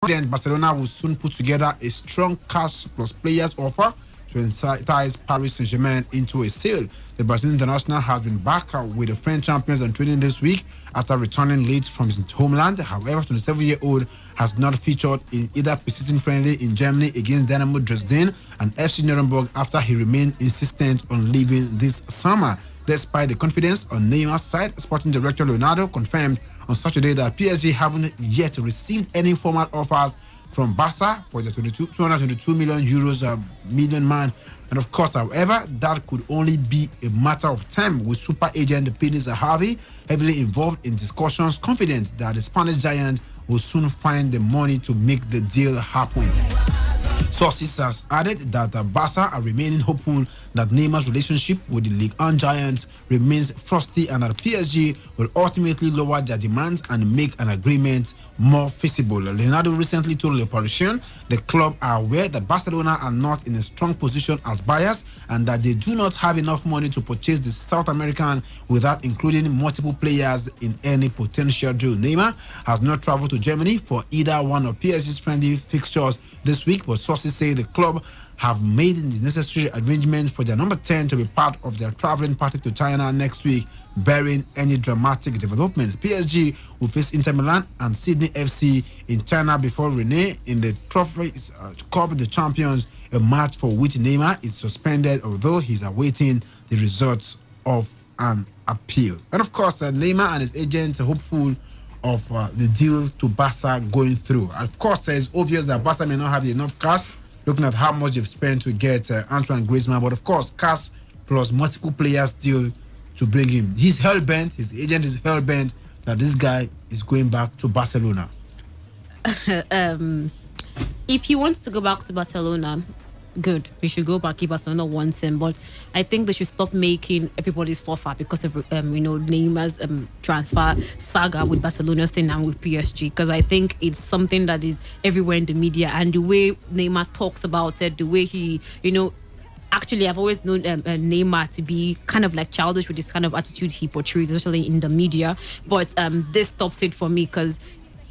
Barcelona will soon put together a strong cash plus players offer to entice Paris Saint-Germain into a sale. The Brazilian international has been back with the French champions on training this week after returning late from his homeland. However, 27-year-old has not featured in either preseason friendly in Germany against Dynamo Dresden and FC Nuremberg after he remained insistent on leaving this summer. Despite the confidence on Neymar's side, sporting director Leonardo confirmed on Saturday that PSG haven't yet received any formal offers from Barca for the 222 million euros million man. And of course, however, that could only be a matter of time, with super agent Pini Zahavi heavily involved in discussions, confident that the Spanish giant will soon find the money to make the deal happen. Sources has added that Barca are remaining hopeful that Neymar's relationship with the Ligue 1 giants remains frosty and that PSG will ultimately lower their demands and make an agreement more feasible. Leonardo recently told Le Parisien the club are aware that Barcelona are not in a strong position as buyers and that they do not have enough money to purchase the South American without including multiple players in any potential deal. Neymar has not traveled to Germany for either one of PSG's friendly fixtures this week, but sources say the club have made the necessary arrangements for their number 10 to be part of their traveling party to China next week, barring any dramatic developments. PSG will face Inter Milan and Sydney FC in China before Rennes in the Trophy Cup of the Champions, a match for which Neymar is suspended, although he's awaiting the results of an appeal. And of course, Neymar and his agents are hopeful of the deal to Barca going through. Of course, it's obvious that Barca may not have enough cash, looking at how much they've spent to get Antoine Griezmann, but of course, cash plus multiple players deal to bring him. He's hell-bent, his agent is hell-bent that this guy is going back to Barcelona. If he wants to go back to Barcelona, good. He should go back if Barcelona wants him. But I think they should stop making everybody suffer because of Neymar's transfer saga with Barcelona thing and with PSG. Because I think it's something that is everywhere in the media, and the way Neymar talks about it, the way he, actually, I've always known Neymar to be kind of like childish with this kind of attitude he portrays, especially in the media. But this stops it for me, because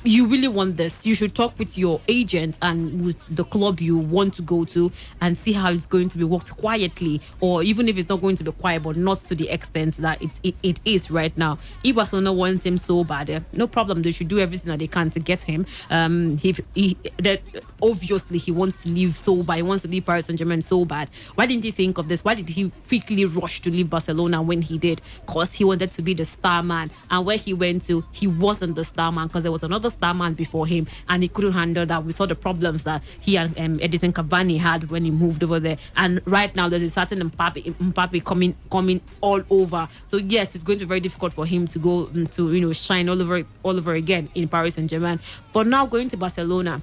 you really want this, you should talk with your agent and with the club you want to go to and see how it's going to be worked quietly, or even if it's not going to be quiet, but not to the extent that it is right now. If Barcelona wants him so bad, no problem, they should do everything that they can to get him. Obviously he wants to leave so bad, he wants to leave Paris Saint-Germain so bad. Why didn't he think of this? Why did he quickly rush to leave Barcelona when he did? Because he wanted to be the star man, and where he went to, he wasn't the star man, because there was another star man before him and he couldn't handle that. We saw the problems that he and Edison Cavani had when he moved over there, and right now there's a certain Mbappe coming all over. So yes, it's going to be very difficult for him to go to shine all over again in Paris Saint-Germain. But now going to Barcelona,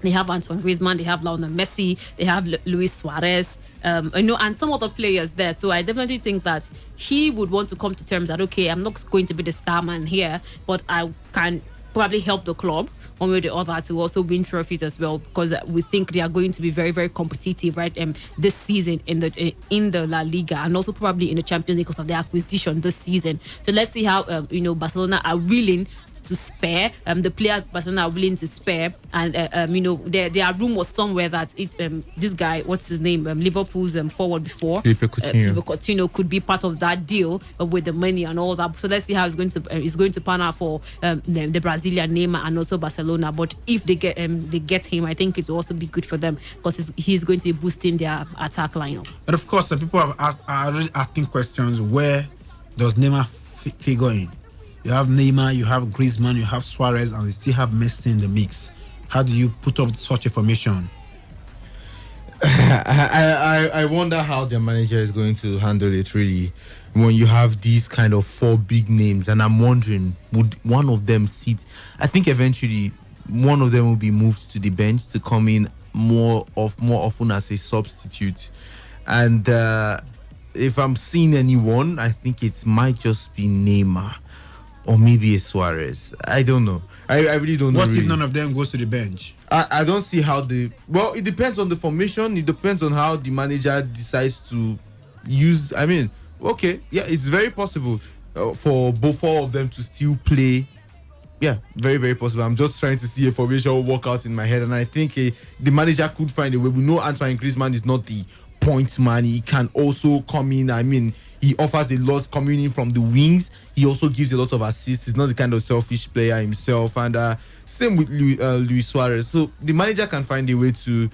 they have Antoine Griezmann, they have Lionel Messi, they have Luis Suarez, and some other players there. So I definitely think that he would want to come to terms that, okay, I'm not going to be the star man here, but I can probably help the club one way or the other to also win trophies as well, because we think they are going to be very, very competitive, right? This season in the La Liga, and also probably in the Champions League because of the acquisition this season. So let's see how Barcelona are willing to spare the player Barcelona are willing to spare, and there are rumors somewhere that this guy, what's his name, Liverpool's forward before, Felipe Coutinho could be part of that deal with the money and all that. So let's see how it's going to pan out for the Brazilian Neymar and also Barcelona. But if they get him, I think it will also be good for them, because he's going to be boosting their attack lineup. But of course, people are already asking questions: where does Neymar figure in? You have Neymar, you have Griezmann, you have Suarez, and you still have Messi in the mix. How do you put up such a formation? I wonder how their manager is going to handle it, really, when you have these kind of four big names. And I'm wondering, would one of them sit? I think eventually one of them will be moved to the bench to come in more often as a substitute. And if I'm seeing anyone, I think it might just be Neymar. Or maybe a Suarez. I don't know. I really don't know. What if really. none of them goes to the bench? I don't see how it depends on the formation. It depends on how the manager decides to use. I mean, okay, yeah, it's very possible for both four of them to still play Yeah, very, very possible. I'm just trying to see a formation work out in my head, and I think the manager could find a way. We know Antoine Griezmann is not the point man. He can also come in. I mean, he offers a lot coming in from the wings. He also gives a lot of assists. He's not the kind of selfish player himself. And same with Luis Suarez. So the manager can find a way to,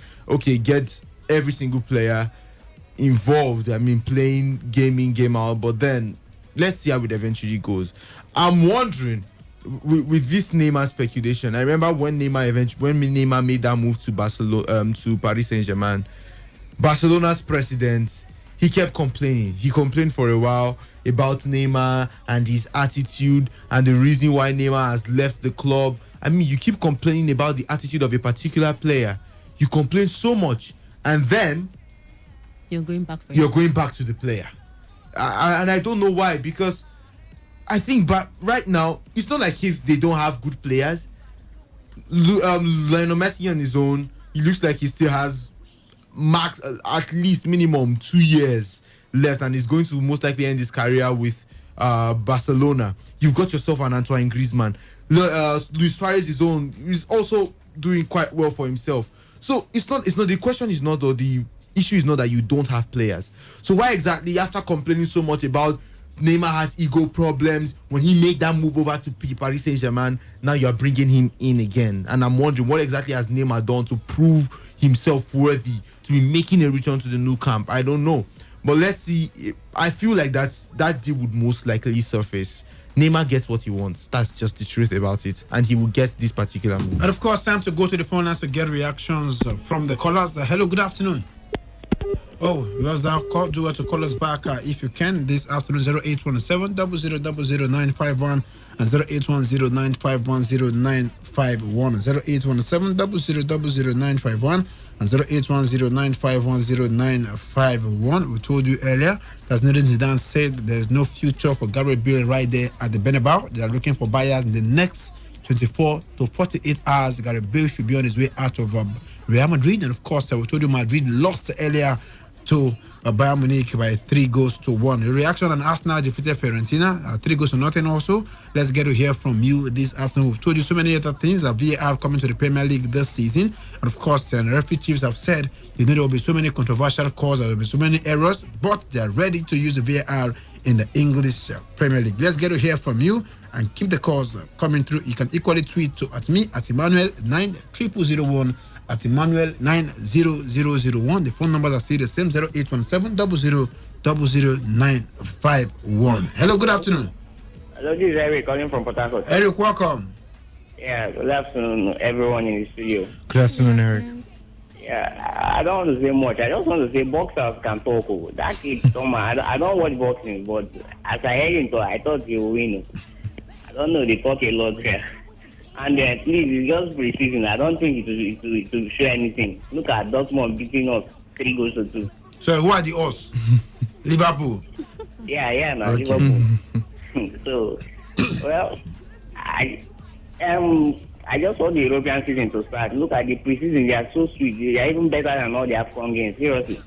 get every single player involved. I mean, playing game in, game out. But then, let's see how it eventually goes. I'm wondering, with this Neymar speculation, I remember when Neymar made that move to Barcelona, to Paris Saint-Germain, Barcelona's president, he kept complaining. He complained for a while about Neymar and his attitude and the reason why Neymar has left the club. I mean, you keep complaining about the attitude of a particular player. You complain so much, and then you're going back to the player. And I don't know why, because I think, but right now, it's not like if they don't have good players. Lionel Messi on his own, he looks like he still has max at least minimum 2 years left, and he's going to most likely end his career with Barcelona. You've got yourself an Antoine Griezmann. Luis Suarez his own is also doing quite well for himself. So it's not the question is not, or the issue is not that you don't have players. So why exactly, after complaining so much about Neymar has ego problems, when he made that move over to Paris Saint-Germain, now you're bringing him in again? And I'm wondering, what exactly has Neymar done to prove himself worthy to be making a return to the new camp? I don't know. But let's see. I feel like that deal would most likely surface. Neymar gets what he wants. That's just the truth about it. And he will get this particular move. And of course, time to go to the phone lines to get reactions from the callers. Hello, good afternoon. Oh, that's that call. Do to call us back if you can this afternoon. 0817 00000951 and 081095100951. 0817 00000951 and 081095100951. We told you earlier, as Zinedine Zidane said, there's no future for Gareth Bale right there at the Bernabeu. They are looking for buyers in the next 24 to 48 hours. Gareth Bale should be on his way out of Real Madrid. And of course, we told you Madrid lost earlier to Bayern Munich by 3-1. The reaction on Arsenal defeated Fiorentina 3-0 also. Let's get to hear from you this afternoon. We've told you so many other things. VAR coming to the Premier League this season. And of course, the referee chiefs have said they know there will be so many controversial calls, there will be so many errors, but they're ready to use the VAR in the English Premier League. Let's get to hear from you and keep the calls coming through. You can equally tweet to at me at Emmanuel 90001 at Emmanuel 90001. The phone numbers are still the same, 0817 000951. Hello, good afternoon. Hello, this is Eric calling from Port Harcourt. Eric, welcome. Yeah, good afternoon, everyone in the studio. Good afternoon, Eric. Yeah, I don't want to say much. I just want to say boxers can talk. That kid, I don't watch boxing, but as I heard him talk, I thought he would win. I don't know, they talk a lot here. And please, it's just pre-season. I don't think it will show anything. Look at Dortmund beating us 3-2. So who are the us? Liverpool. Yeah, no, Okay. Liverpool. So, well, I just want the European season to start. Look at the pre-season; they are so sweet. They are even better than all their fun games. Seriously.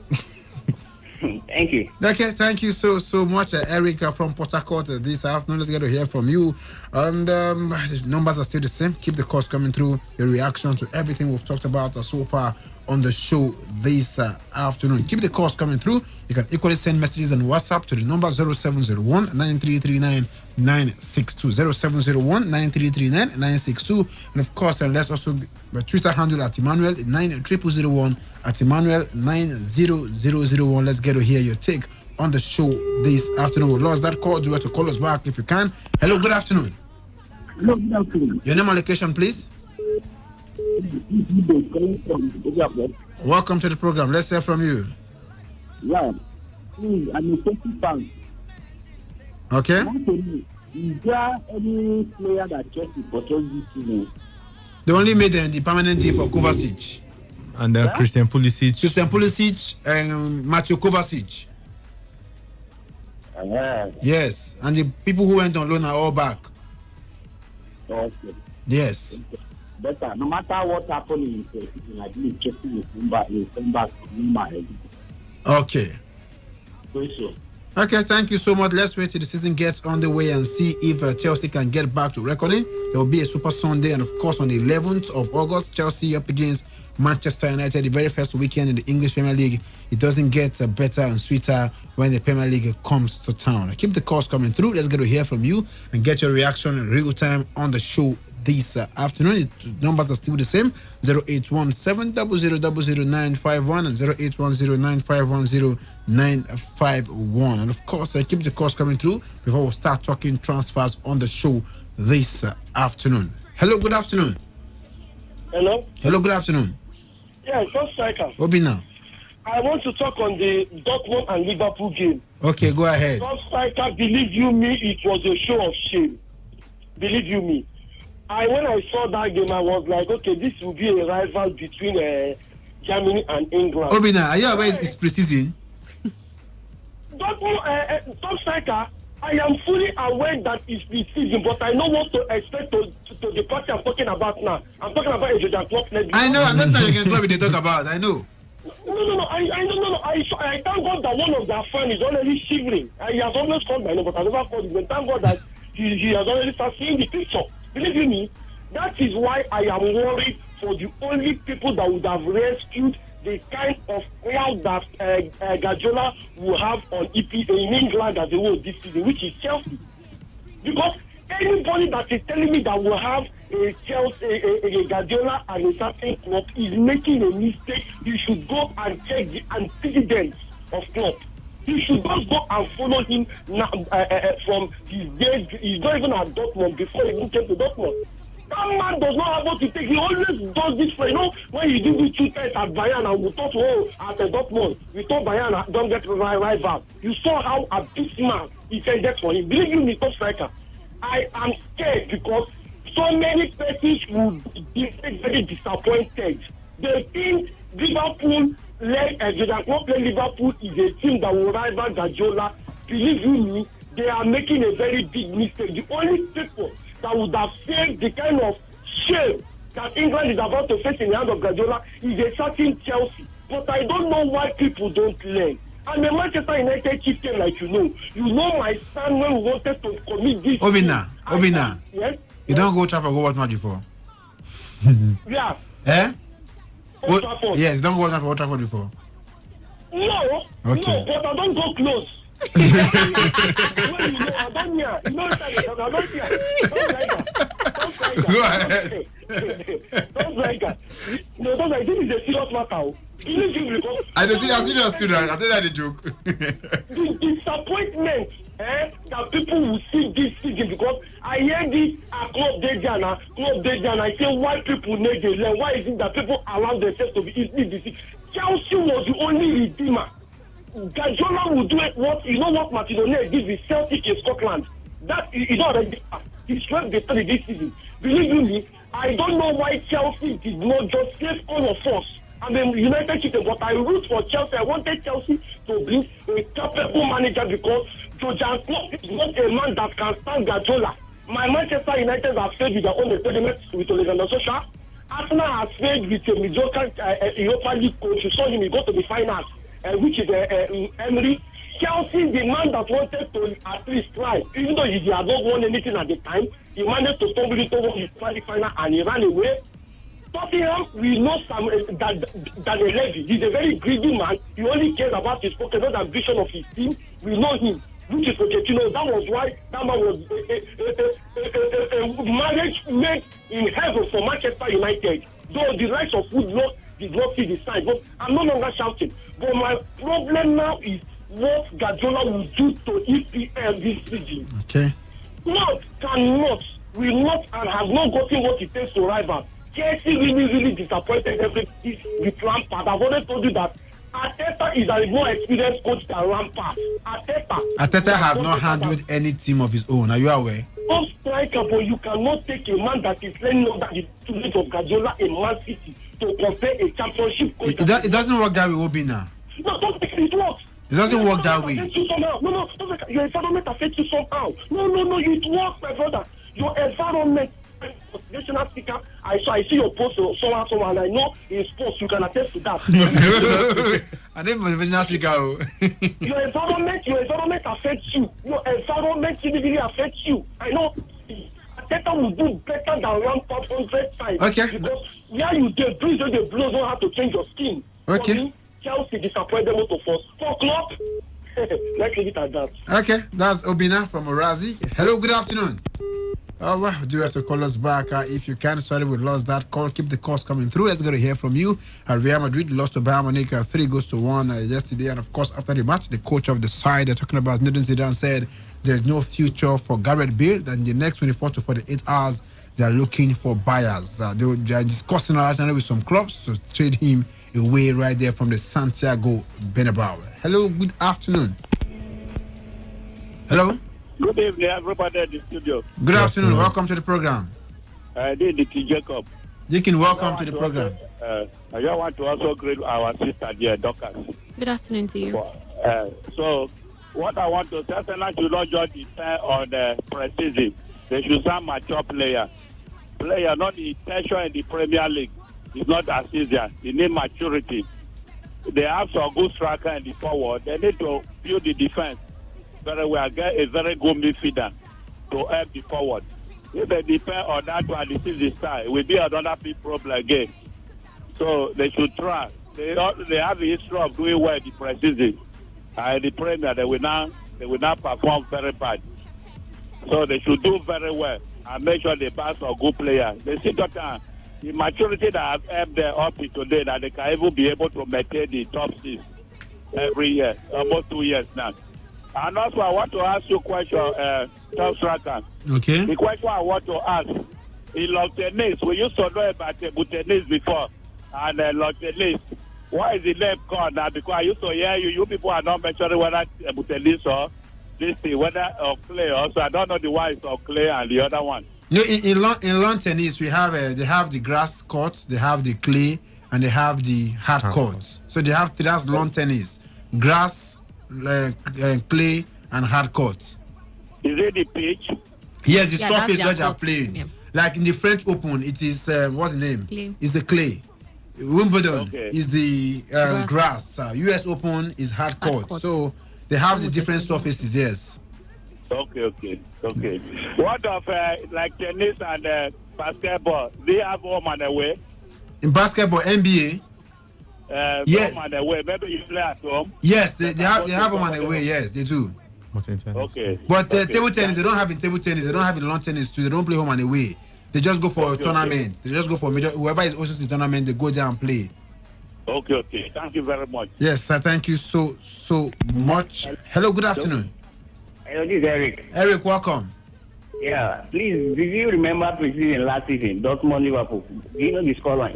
Thank you. Okay, thank you so much, Eric from Port Harcourt this afternoon. Let's get to hear from you. And the numbers are still the same. Keep the calls coming through. Your reaction to everything we've talked about so far on the show this afternoon. Keep the calls coming through. You can equally send messages on WhatsApp to the number 0701 9339 962 0701 9339 962. And of course, let's also my Twitter handle at Emmanuel 9001 at Emmanuel 90001. Let's get to hear your take on the show this afternoon. We lost that call. Do you have to call us back if you can? Hello, good afternoon. Hello, good afternoon. Your name and location, please. Welcome to the program. Let's hear from you. Yeah, please, I'm a Chelsea fan. Okay. Is there any player that Chelsea purchased this season? They only made the permanent team for Kovacic. And Christian Pulisic. And Mateo Kovacic. Yes. And the people who went on loan are all back. Okay. Yes. But no matter what happened in the season, I believe Chelsea will come back to win my. Okay. So. Okay, thank you so much. Let's wait till the season gets on the way and see if Chelsea can get back to reckoning. There will be a Super Sunday, and of course, on the 11th of August, Chelsea up against Manchester United, the very first weekend in the English Premier League. It doesn't get better and sweeter when the Premier League comes to town. Keep the calls coming through. Let's get to hear from you and get your reaction in real time on the show this afternoon. The numbers are still the same: 0817 0000951 and 08109510 And of course, keep the calls coming through before we start talking transfers on the show this afternoon. Hello, good afternoon. Hello? Hello, good afternoon. Yeah, just striker. Obi now. I want to talk on the Dortmund and Liverpool game. Okay, go ahead. Just striker, believe you me, it was a show of shame. Believe you me. When I saw that game, I was like, okay, this will be a rival between Germany and England. Obi now, are you aware it's pre-season? Dortmund, top striker, I am fully aware that it's the season, but I don't want to expect to the party I'm talking about now. I'm talking about a Jordan Klopp. I know, I'm not talking about they talk about. I know. No. I thank God that one of their fans is already shivering. He has always called my name, but I never called him. But thank God that he has already started seeing the picture. Believe you me, that is why I am worried for the only people that would have rescued the kind of crowd that Guardiola will have on EP in England as a whole this season, which is Chelsea. Because anybody that is telling me that will have a Chelsea, a Guardiola and a certain club is making a mistake. You should go and check the antecedents of club. You should just go and follow him now, from his days. He's not even at Dortmund before he even came to Dortmund. That man does not have what to take. He always does this for, when he did the 2 tests at Bayern and we thought, at Dortmund, we thought Bayern don't get right back. You saw how abysmal he ended for him. Believe you me, top striker, I am scared because so many persons will be very disappointed. They think Liverpool, Jordan Klopp play Liverpool is a team that will rival Guardiola. Believe you me, they are making a very big mistake. The only people that would have saved the kind of shame that England is about to face in the hand of Guardiola is a certain Chelsea. But I don't know why people don't learn. I'm a Manchester United chieftain, like you know. You know my son when we wanted to commit this. Obina. Yes? You don't go Trafford, go watch match before. Yeah. Eh? Old Trafford. Yes, you don't go Old Trafford before. No. Okay. No, but I don't go close. Well, I don't hear. I don't hear. Don't like that. Go ahead. Don't like that. No, don't like this is a serious matter. I don't see a serious student. I think that's a joke. The disappointment that people will see this season, because I hear this Club Dejan. I say why people need to learn. Why is it that people allow themselves to be easily deceived? Chelsea was the only redeemer. Guardiola will do it. What Martin O'Neill did with Celtic in Scotland. That is not already past. He swept the study this season. Believe me, I don't know why Chelsea did not just save all of us. I'm a United chieftain, but I root for Chelsea. I wanted Chelsea to be a capable manager because Jordan Klopp is not a man that can stand Guardiola. My Manchester United have failed with their own experiments with Alexander Solskjaer. Arsenal has failed with a mediocre Europa League coach. You saw him, he go to the finals, which is Emery. Chelsea, the man that wanted to at least try, even though he had not won anything at the time, he managed to stumble into his final and he ran away. Tottenham, we know that Levy, he's a very greedy man. He only cares about his pocket, not the ambition of his team. We know him, which is Pochettino. That was why that man was a marriage made in heaven for Manchester United. Though the likes of Woodlow did not see the sign. But I'm no longer shouting. But my problem now is what Guardiola will do to EPL this season. Okay. Not, cannot, will not, and has not gotten what it takes to rival. Chelsea really disappointed everything with Lampard. I've already told you that Arteta is a more experienced coach than Lampard. Arteta has not handled any team of his own. Are you aware? No striker, but you cannot take a man that is learning under the tutelage of Guardiola in Man City to compare a championship coach. It doesn't work that way, Obi now. No, don't think it works. It doesn't work that way. No, your environment affects you somehow. No, it works, my brother. Your environment national speaker. I see your post someone, and I know in sports you can attest to that. I didn't motivational speaker. Your environment affects you. Your environment really affects you. I know Ateta will do better than around 500 times. Okay. Because where you the breeze and the blows don't have to change your skin. Okay. For me, Chelsea disappointed most of us. For club, let's leave it at that. Okay, that's Obina from Orazi. Hello, good afternoon. Oh, well, do you have to call us back? If you can, sorry we lost that call. Keep the calls coming through. Let's go to hear from you. Real Madrid lost to Bayern Munich 3-1 yesterday. And of course, after the match, the coach of the side, talking about Zinedine Zidane, said there's no future for Gareth Bale. And the next 24 to 48 hours, they are looking for buyers. They are discussing originally with some clubs to trade him away right there from the Santiago Bernabeu. Hello, good afternoon. Hello. Good evening, everybody at the studio. Good afternoon. Welcome to the program. This is Jacob. Deacon, welcome to the program. I just want to also greet our sister there, Dorcas. Good afternoon to you. So, what I want to say, Arsenal should not just depend on the preseason. They should sign mature player, not the tension in the Premier League. It's not as easy. They need maturity. They have some good striker in the forward. They need to build the defense very well. Get a very good midfielder to help the forward. If they depend on that one, the season start, it will be another big problem again. So they should try. They have the history of doing well in the preseason. In the Premier, they will not perform very bad. So they should do very well and make sure they pass a good player. They see that the maturity that have helped them up to today, that they can even be able to maintain the top 6 every year, almost 2 years now. And also, I want to ask you a question, Tom Striker. Okay. The question I want to ask, in lawn tennis, we used to know about table tennis before, and lawn tennis, what is the name called now? Because I used to hear you people are not mentioning whether table tennis or this thing, whether or clay also. I don't know the one is of clay and the other one. No, in lawn tennis, we have they have the grass courts, they have the clay, and they have the hard courts. So they have that's lawn tennis, grass, clay, and hard courts. Is it the pitch? Yes, the Yeah, surface that's where their they are court. playing. Yeah. Like in the French Open, it is what's the name? Clay. It's the clay. Wimbledon Okay. is the grass. US Open is hard court. court. So they have the different surfaces. Yes. Okay. What of like tennis and basketball? They have home and away. In basketball, NBA. Yes. Home and away. Maybe you play at home. Yes, they have them on the way. Yes, they do. Okay. But table tennis, they don't have in table tennis. They don't have in lawn tennis too. They don't play home and away. They just go for a tournament. They just go for major. Whoever is hosting the tournament, they go there and play. Okay. Thank you very much. Yes, sir. Thank you so much. Hello, good afternoon. Hello, this is Eric. Eric, welcome. Yeah, please, do you remember preseason last season, Dortmund Liverpool? Do you know the scoreline?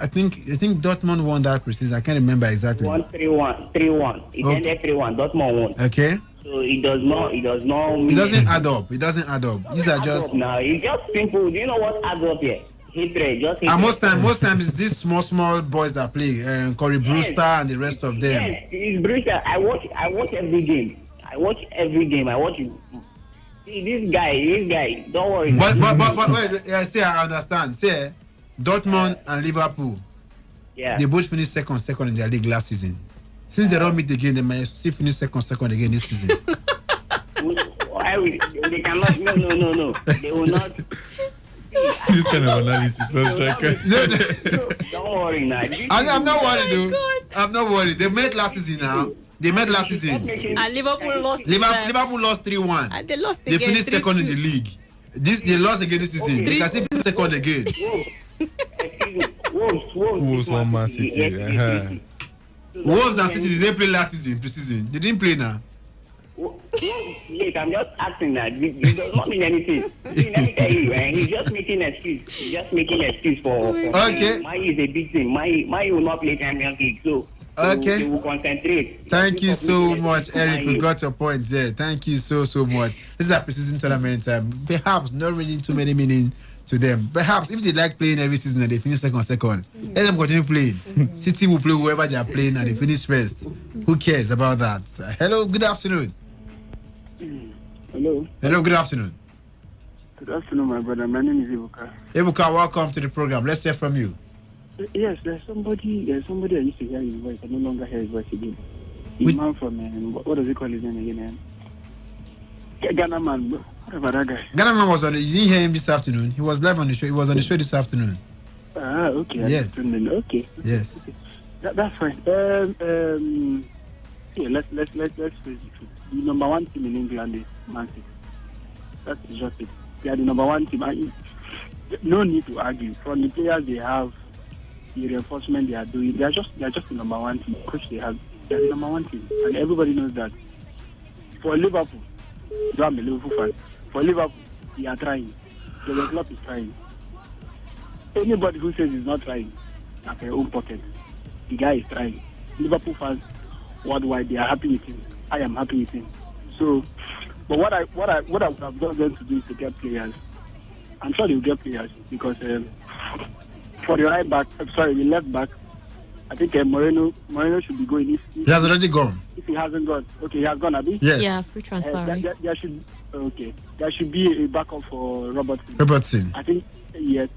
I think Dortmund won that preseason. I can't remember exactly. 1-3-1. It ended 3-1. Dortmund won. Okay. So it does not. It doesn't add up. These are just. Now it's just simple. Do you know what adds up here? Hatred. Just hatred. And most times it's these small boys that play. Corey Brewster and the rest of them. Yes, it's Brewster. I watch every game. I watch it. See this guy. Don't worry. But wait. Yeah, see, I understand. See, Dortmund and Liverpool. Yeah. They both finished second in their league last season. Since they don't meet again, they might still finish second again this season. They cannot. No. They will not. This kind of analysis, not striker. Don't worry now. I'm not worried though. I'm not worried. They met last season now. And Liverpool lost. Liverpool lost 3-1. And they lost They again. finished second in the league. They lost again this season. They can still finish second again. Wolves won Man City. Wolves and City, they play last season, preseason. They didn't play now. Wait, I'm just asking that. It does not mean anything. Let me tell you, he's just making excuse. For Okay. Mai is a big thing. Mai will not play Champions League, so Okay. they will concentrate. Thank you so much, Eric. We got your point there. Thank you so much. This is a preseason tournament. Perhaps not really too many meaning to them. Perhaps if they like playing every season and they finish second, let them continue playing. City will play whoever they are playing and they finish first. Who cares about that? Hello, good afternoon. Hello. Hello, good afternoon. Good afternoon, my brother. My name is Ibuka. Ebuka, welcome to the program. Let's hear from you. Yes, there's somebody I used to hear his voice. I no longer hear his voice again. The man from, what does he call his name again? Ghana man, what about that guy? Ghana man was on. You didn't hear him this afternoon. He was live on the show. He was on the show this afternoon. Okay. Yes. Okay. Yes. Okay. That's fine. Yeah, let's face it. The number one team in England is Man City. That's just it. They are the number one team. No need to argue. From the players they have, the reinforcement they are doing, they are just the number one team. Coach they are the number one team, and everybody knows that. For Liverpool, I'm a Liverpool fan. For Liverpool, they are trying. The club is trying. Anybody who says he's not trying, at their own pocket, the guy is trying. Liverpool fans worldwide, they are happy with him. I am happy with him. So, but what I would have done them to do is to get players. I'm sure they will get players because for the the left back, I think Moreno should be going. If he has already gone. If he hasn't gone, okay, he has gone, Abi? Yes. Yeah, free transfer. There should be a backup for Robertson. I think yes.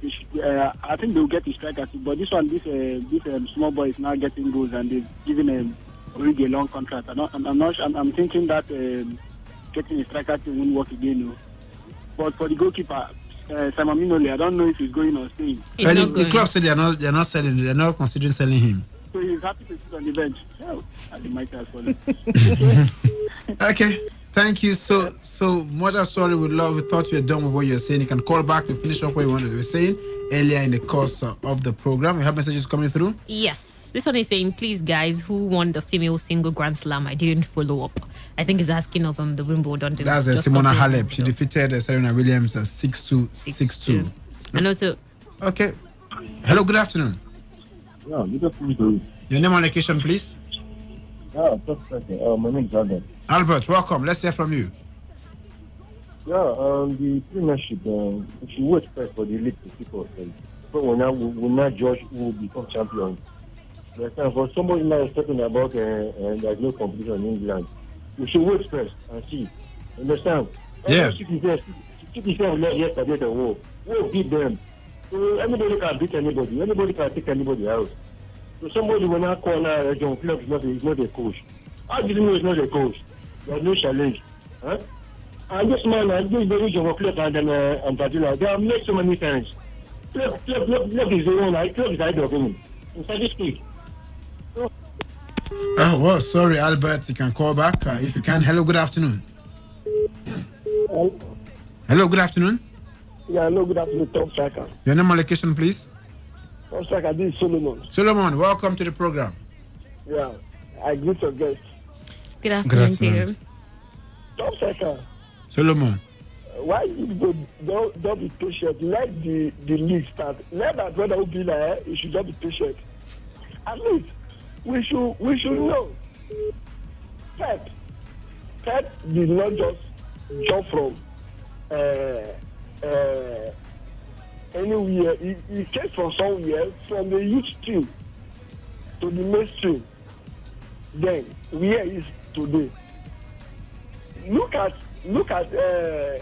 I think they'll get a striker too. But this small boy is now getting goals and they've given him already a long contract. I'm thinking that getting a striker to won't work again. No. But for the goalkeeper, Simon Minole, I don't know if he's going or staying. The club said they're not selling. They're not considering selling him. So he's happy to sit on the bench. Oh, I might as well. Okay. Thank you so much. I'm sorry. We thought you were done with what you're saying. You can call back to finish up what you wanted to be saying earlier in the course of the program. We have messages coming through. Yes. This one is saying, please, guys, who won the female single Grand Slam? I didn't follow up. I think he's asking of the Wimbledon. That's Simona Halep. She defeated Serena Williams 6-2, 6-2. And also... Okay. Hello, good afternoon. Yeah, good afternoon. Your name and location, please. Yeah, my name is Albert. Albert, welcome. Let's hear from you. Yeah, the Premiership, we should wait first for the league to kick off. So we'll not judge who will become champion. For somebody now is talking about there's no competition in England, we should wait first and see. Understand? Yeah. City left yesterday the war. We'll beat them. So anybody can beat anybody. Anybody can take anybody out. So somebody will not call John Clark is not a coach. I didn't know he's not a coach. There's no challenge. Huh? And this man, this very John Clark and Padilla, they have made so many times. Clark is the one. Clark is the idol of him. Inside this speak. Oh, well, sorry, Albert. You can call back if you can. Hello, good afternoon. Hello, good afternoon. Yeah, hello, good afternoon, Tom Striker. Your name and location, please. Tom Striker, this is Solomon. Solomon, welcome to the program. Yeah, I greet your guest. Good afternoon to you. Tom Striker. Solomon. Why you don't be patient? Let the league start. Let that brother who be there, you should not be patient. At least we should know. Pep did not just jump from anywhere. He came from somewhere, from the youth team to the mainstream. Then where he is today. Look at the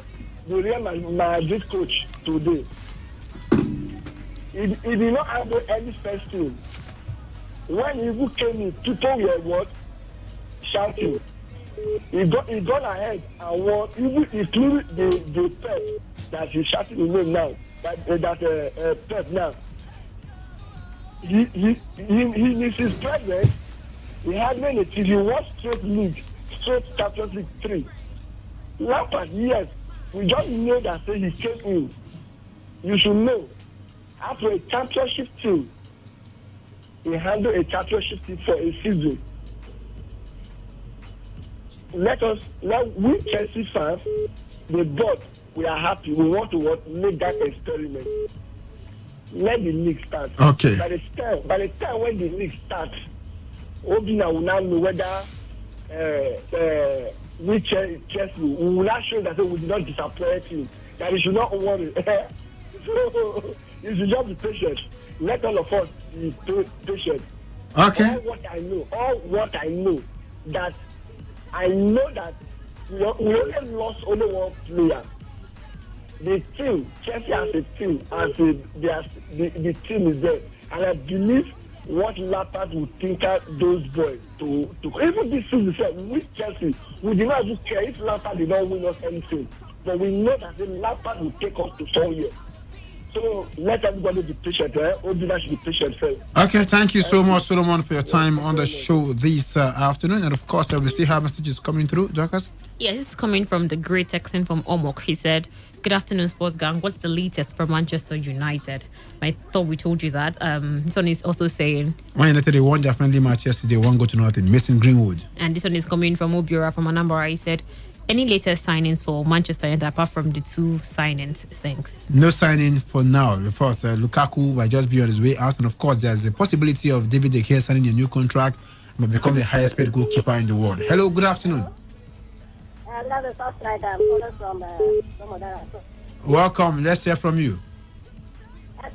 Real Madrid coach today. He did not have any first team. When he came in, people were what? Shouting. He gone ahead and won, even including the Pep that he's shouting his name now. That Pep now. He is his president. He had many teams. He won straight Champions League 3. Lampard, yes. We just know that he came in. You should know. After a championship team, he handled a championship team for a season. We Chelsea fans, the board, we are happy. We want to make that experiment. Let the league start. Okay. By the time when the league starts, Obina will now know whether we Chelsea will not show that we did not disappoint you. That you should not worry. So you should just be patient. Let all of us be patient. Okay. All what I know, that I know that we only lost only one player. the team, Chelsea as a team, the team is there. And I believe what Lampard would think at those boys to even this season with Chelsea, we did not just care if Lampard did not win us anything. But we know that the Lampard will take us to somewhere. So let everybody be patient. Obina should be patient first. Okay, thank you so much, Solomon, for your time on the show this afternoon. And of course, we still have messages coming through. Jocas? Yeah, this is coming from the great Texan from Omok. He said, "Good afternoon, Sports Gang. What's the latest for Manchester United?" I thought we told you that. This one is also saying, Man United, they won their friendly match yesterday, 1-0. Mason Greenwood. And this one is coming from Obiora from Anambra. He said, "Any latest signings for Manchester United apart from the 2 signings? Thanks." No signing for now. First, Lukaku might just be on his way out. And of course, there's a possibility of David De Gea signing a new contract and become the highest paid goalkeeper in the world. Hello, good afternoon. Welcome. Let's hear from you. I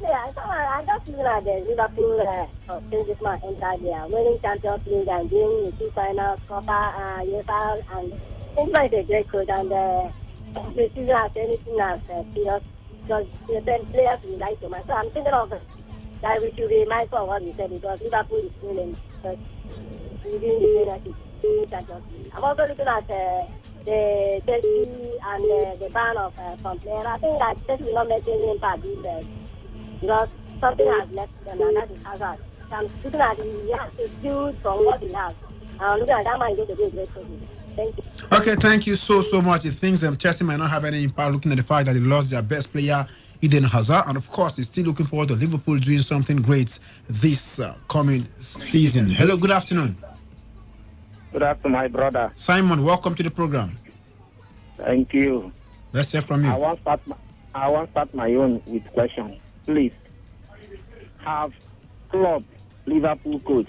just feel like the Liverpool this man entered there, winning Champions League and doing the 2 finals, Copa, UEFA, and it's like a great coach. And the season has anything as serious because the players will like to match. So I'm thinking of that we should be mindful of what we said because Liverpool is winning. But we didn't win Champions League. I'm also looking at the Chelsea and the ban of some players. I think that Chelsea will not make any impact because something has left them and that is Hazard. So I'm looking at he has to build from what he has. I'm looking at that man going to be a great coach. Thank you. Okay, thank you so much. It thinks Chelsea might not have any impact looking at the fact that they lost their best player, Eden Hazard, and of course, he's still looking forward to Liverpool doing something great this coming season. Hello, good afternoon. Good afternoon, my brother. Simon, welcome to the program. Thank you. Let's hear from you. I want to start my own with question. Please, have club Liverpool coach,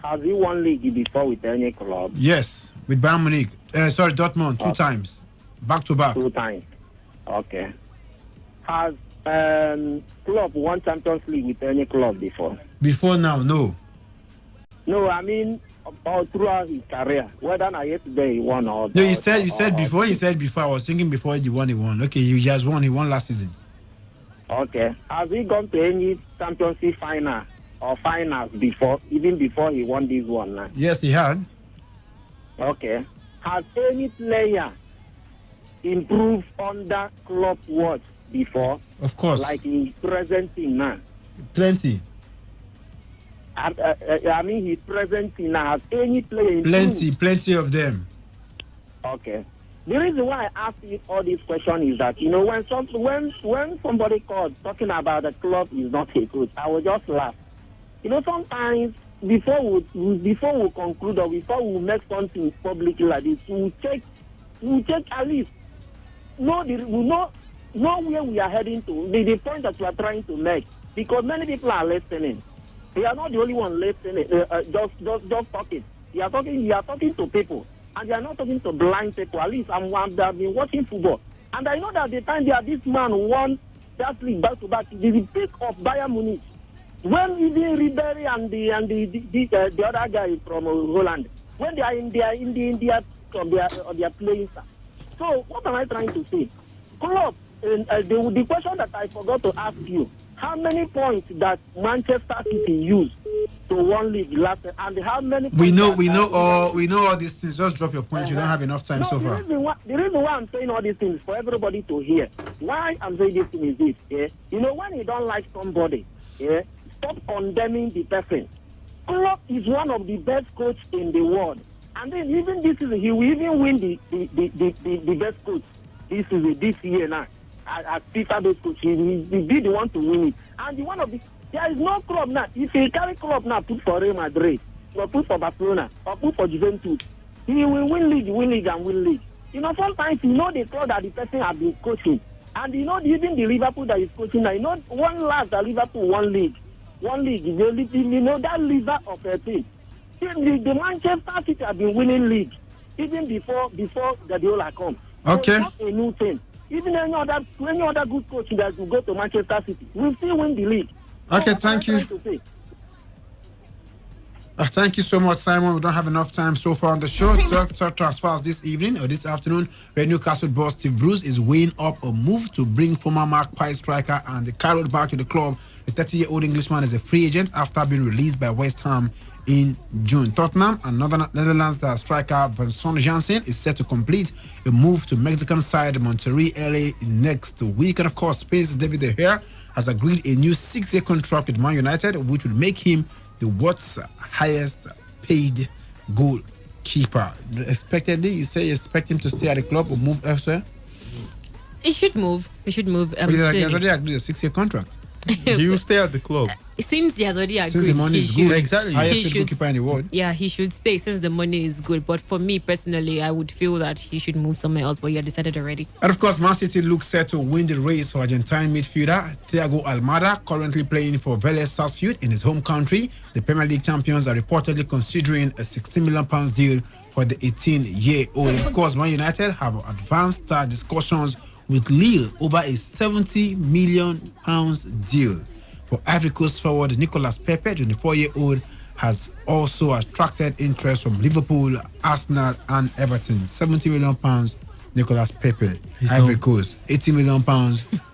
has he won league before with any club? Yes, with Bayern Munich. Dortmund, 2 times. Back to back. 2 times. Okay. Has club won Champions League with any club before? Before now, no. No, I mean all throughout his career. Whether not yesterday he won or no, you said before. You said before. I was thinking before he won. Okay, he just won. He won last season. Okay. Has he gone to any championship final or finals before, even before he won this one now? Yes, he had. Okay. Has any player improved under club watch before? Of course. Like he's presenting now. Plenty. I mean, he's presenting now. Has any player improved? Plenty of them. Okay. The reason why I ask you all these questions is that, when somebody called talking about the club is not a coach, I will just laugh. Sometimes before we conclude or before we make something public like this, we check at least we know where we are heading to, the point that we are trying to make, because many people are listening. They are not the only one listening, just talking. You are talking to people. And they are not talking to blind people. At least I've been watching football. And I know that the time that this man won that league back to back, the peak of Bayern Munich. When even Ribery and the other guy from Holland, when they are in their playing style. So what am I trying to say? Club, the question that I forgot to ask you, how many points that Manchester City used to one league last, and how many? We know all these things. Just drop your point. You don't have enough time so far. The reason why I'm saying all these things is for everybody to hear. Why I'm saying this thing is this. Yeah? When you don't like somebody, stop condemning the person. Klopp is one of the best coaches in the world, and then even this season he will even win the best coach this year now. As FIFA best coach, he will be the one to win it. And there is no club now. If he carry club now, put for Real Madrid, or put for Barcelona, or put for Juventus, he will win league, and win league. Sometimes the club that the person has been coaching, and even the Liverpool that is coaching now, one last that Liverpool one league, that liver of a team. The Manchester City have been winning league even before Guardiola come. Okay. So it's not a new thing. Even any other good coach that will go to Manchester City will still win the league. Okay, thank you. Thank you so much, Simon. We don't have enough time so far on the show. Third transfers this evening or this afternoon, where Newcastle boss Steve Bruce is weighing up a move to bring former Magpie striker and the carrot back to the club. The 30-year-old Englishman is a free agent after being released by West Ham in June. Tottenham and Netherlands striker Vincent Janssen is set to complete a move to Mexican side Monterrey LA next week. And of course, Spain's David De Gea has agreed a new 6-year contract with Man United, which will make him the world's highest paid goalkeeper. Expectedly, you say you expect him to stay at the club or move elsewhere? He should move. He should move. But he has already agreed a 6-year contract. He will stay at the club. Since he has already agreed, Since the money is good, exactly. Highest paid goalkeeper in the world. Yeah, he should stay since the money is good. But for me personally, I would feel that he should move somewhere else. But you have decided already. And of course, Man City looks set to win the race for Argentine midfielder Thiago Almada, currently playing for Vélez Sarsfield in his home country. The Premier League champions are reportedly considering a £16 million deal for the 18-year-old. Of course, Man United have advanced discussions with Lille over a £70 million deal. For Ivory Coast forward Nicolas Pepe, 24-year-old, has also attracted interest from Liverpool, Arsenal and Everton. £70 million, Nicolas Pepe, Ivory Coast. £80 million,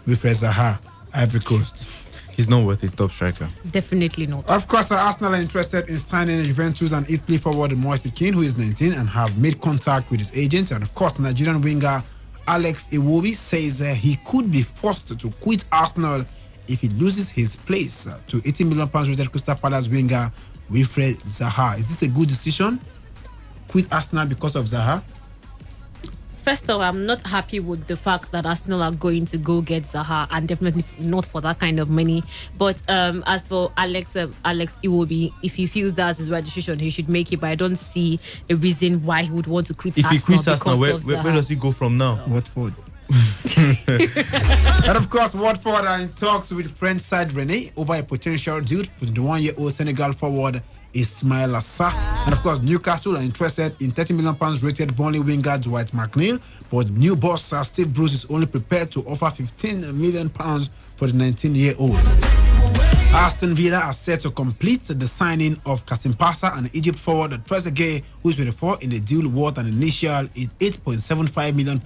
Wilfred Zaha, Ivory Coast. He's not worth a top striker. Definitely not. Of course, Arsenal are interested in signing Juventus and Italy forward Moise Kean, who is 19, and have made contact with his agents. And of course, Nigerian winger Alex Iwobi says he could be forced to quit Arsenal if he loses his place to £18 million rated Crystal Palace winger Wilfred Zaha. Is this a good decision? Quit Arsenal because of Zaha? First of all, I'm not happy with the fact that Arsenal are going to go get Zaha, and definitely not for that kind of money. But as for Alex Iwobi, if he feels that's his right decision, he should make it. But I don't see a reason why he would want to quit Arsenal. If he quits Arsenal, where does he go from now? Watford. And of course, Watford are in talks with French side Rennes over a potential deal for the 1-year-old Senegal forward Ismail Assar. And of course, Newcastle are interested in £30 million rated Burnley winger Dwight McNeil, but new boss Steve Bruce is only prepared to offer £15 million for the 19-year-old. Aston Villa are set to complete the signing of Kasim Pasa and Egypt forward Trezeguet, who is 24, in a deal worth an initial £8.75 million.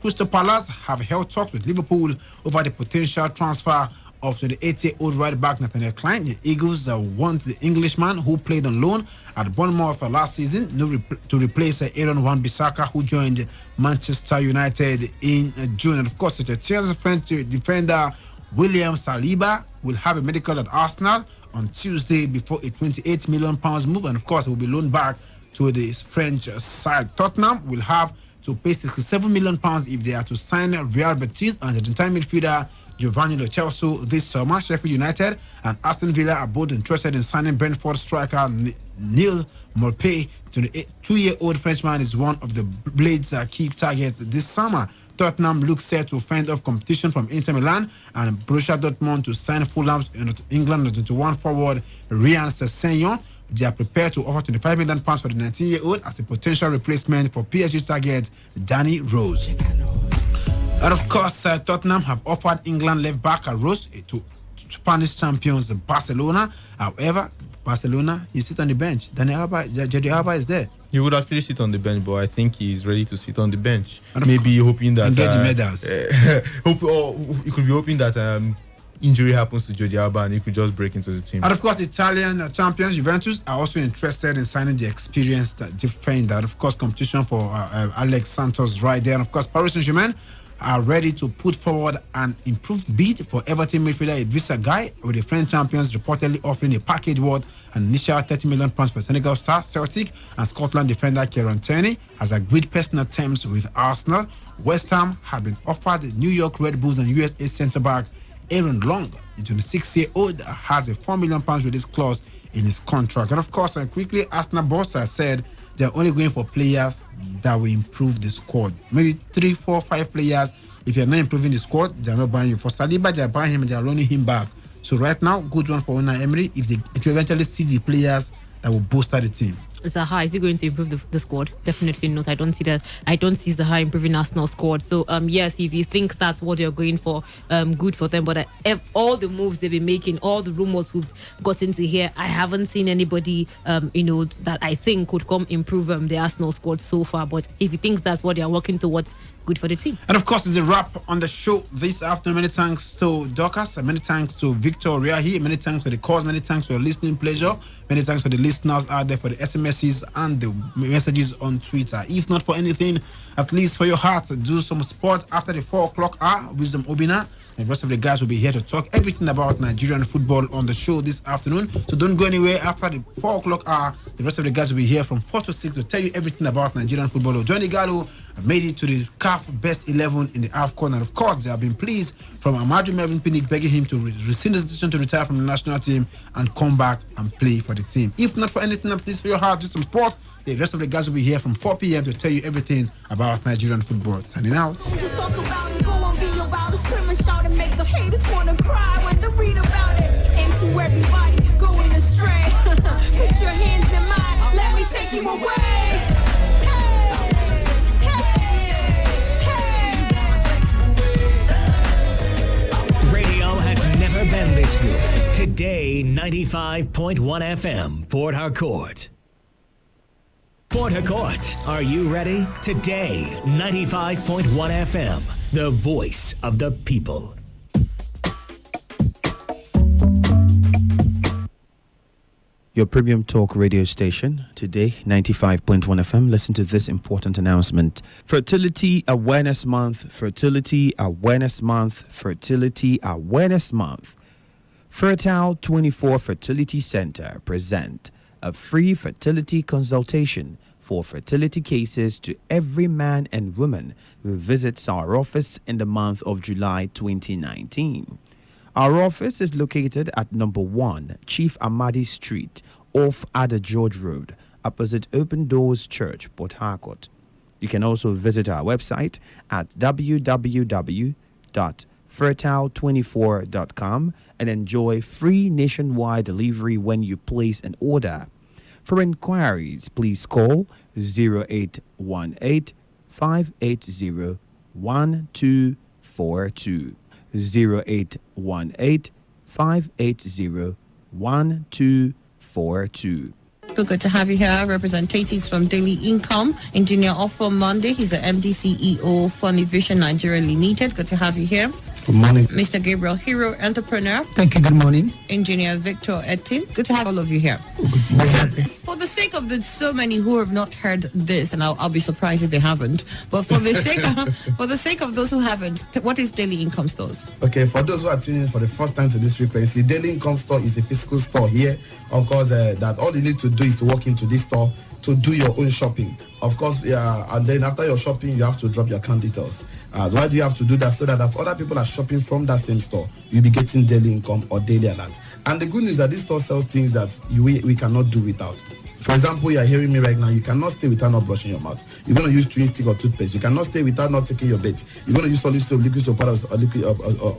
Crystal Palace have held talks with Liverpool over the potential transfer of 28-year-old right back Nathaniel Klein. The Eagles want the Englishman who played on loan at Bournemouth last season to replace Aaron Wan-Bissaka, who joined Manchester United in June. And of course, the Chelsea French defender William Saliba will have a medical at Arsenal on Tuesday before a £28 million move, and of course he will be loaned back to the French side. Tottenham will have to pay £67 million if they are to sign Real Betis and Argentine midfielder Giovanni Lo Celso this summer. Sheffield United and Aston Villa are both interested in signing Brentford striker Neil Maupay. The 2-year-old Frenchman is one of the Blades' key targets this summer. Tottenham looks set to fend off competition from Inter Milan and Borussia Dortmund to sign Fulham's England 21 forward Ryan Sessegnon. They are prepared to offer £25 million for the 19-year-old as a potential replacement for PSG target Danny Rose. And of course, Tottenham have offered England left back Rose to Spanish champions Barcelona. However, Barcelona, he sit on the bench. Jordi Alba is there. He would actually sit on the bench, but I think he's ready to sit on the bench. Maybe hoping that and get the medals. He could be hoping that injury happens to Jordi Alba and he could just break into the team. And of course, Italian champions Juventus are also interested in signing the experienced defender. Of course, competition for Alex Santos right there. And of course, Paris Saint-Germain are ready to put forward an improved bid for Everton midfielder Idrissa Gueye, with the French champions reportedly offering a package worth an initial £30 million for Senegal star. Celtic and Scotland defender Kieran Tierney has agreed personal terms with Arsenal. West Ham have been offered the New York Red Bulls and USA centre-back Aaron Long. The 26-year-old has a £4 million release clause in his contract. And of course, quickly, Arsenal boss has said they're only going for players that will improve the squad. Maybe 3, 4, 5 players. If you're not improving the squad, they're not buying you. For Saliba, they're buying him and they're loaning him back. So right now, good one for Unai Emery if you eventually see the players that will bolster the team. Zaha, is he going to improve the squad? Definitely not. I don't see that. I don't see Zaha improving Arsenal squad. So yes, if you think that's what you're going for, good for them. But all the moves they've been making, all the rumors we've gotten to hear, I haven't seen anybody that I think could come improve the Arsenal squad so far. But if he thinks that's what they're working towards, good for the team. And of course, it's a wrap on the show this afternoon. Many thanks to Dorcas, many thanks to Victoria here, many thanks for the calls, many thanks for your listening pleasure, many thanks for the listeners out there for the SMSs and the messages on Twitter. If not for anything, at least for your heart, do some sport after the 4 o'clock hour. Wisdom Obina and the rest of the guys will be here to talk everything about Nigerian football on the show this afternoon. So don't go anywhere. After the 4 o'clock hour, the rest of the guys will be here from 4 to 6 to tell you everything about Nigerian football. Johnny Gallo made it to the CAF best 11 in the AFCON, and of course they have been pleased from Amadou Melvin Pinnick begging him to rescind his decision to retire from the national team and come back and play for the team. If not for anything, at least for your heart, do some sport. The rest of the guys will be here from 4 p.m. to tell you everything about Nigerian football. Signing out. Just talk about it, go on, be about it, scream and shout and make the haters wanna cry when they read about it. And to everybody going astray, put your hands in mine, let me take you away. Radio has never been this good. Today, 95.1 FM, Port Harcourt. Port Harcourt, are you ready? Today, 95.1 FM, the voice of the people. Your premium talk radio station, today, 95.1 FM. Listen to this important announcement. Fertility Awareness Month, Fertility Awareness Month, Fertility Awareness Month. Fertile 24 Fertility Center present a free fertility consultation for fertility cases to every man and woman who visits our office in the month of July 2019. Our office is located at number 1 Chief Amadi Street off Ada George Road, opposite Open Doors Church, Port Harcourt. You can also visit our website at www.fertile24.com and enjoy free nationwide delivery when you place an order. For inquiries, please call 0818 580 1242. 0818 580 1242. So good to have you here. Representatives from Daily Income, Engineer Offer Monday. He's the MD CEO, Funny Vision Nigeria Limited. Good to have you here. Good morning. Mr. Gabriel Hero, entrepreneur. Thank you. Good morning. Engineer Victor Etin. Good to have all of you here. For the sake of the so many who have not heard this, and I'll be surprised if they haven't, but for the sake of those who haven't, what is Daily Income Stores? Okay, for those who are tuning in for the first time to this frequency, Daily Income Store is a physical store here. Of course, that all you need to do is to walk into this store to do your own shopping. Of course, and then after your shopping, you have to drop your account details. Why do you have to do that? So that as other people are shopping from that same store, you'll be getting daily income or daily alert. And the good news is that this store sells things that we cannot do without. For example, you are hearing me right now. You cannot stay without not brushing your mouth. You're going to use chewing stick or toothpaste. You cannot stay without not taking your bath. You're going to use solid soap, liquid soap, or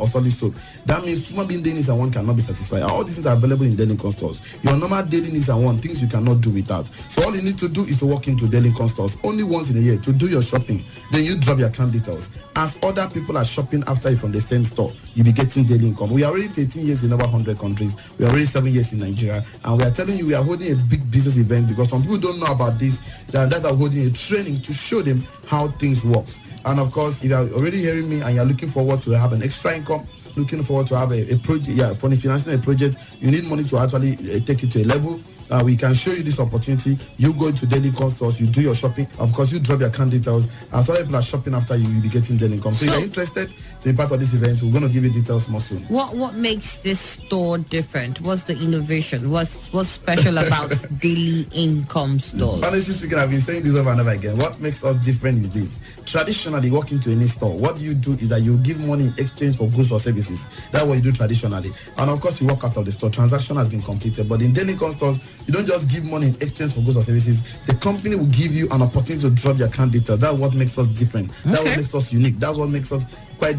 solid soap. That means human being daily needs and want cannot be satisfied. All these things are available in Daily Income Stores. Your normal daily needs and want, things you cannot do without. So all you need to do is to walk into Daily Income Stores only once in a year to do your shopping. Then you drop your account details. As other people are shopping after you from the same store, you'll be getting daily income. We are already 13 years in over 100 countries. We are already 7 years in Nigeria. And we are telling you we are holding a big business event because some people don't know about this. That are holding a training to show them how things work. And of course, if you are already hearing me and you're looking forward to have an extra income, looking forward to have a project, for financing a project, you need money to actually take it to a level. We can show you this opportunity. You go to Daily Income Stores, you do your shopping. Of course, you drop your account details. And so people are shopping after you, you'll be getting Daily Income. So if you're interested to be part of this event, we're going to give you details more soon. What makes this store different? What's the innovation? What's special about Daily Income Stores? Honestly speaking, I've been saying this over and over again. What makes us different is this. Traditionally, walk into any store, what you do is that you give money in exchange for goods or services. That's what you do traditionally. And of course, you walk out of the store. Transaction has been completed. But in Daily Income Stores, You don't just give money in exchange for goods or services. The company will give you an opportunity to drop your account details. That's what makes us different. That's what makes us unique. That's what makes us quite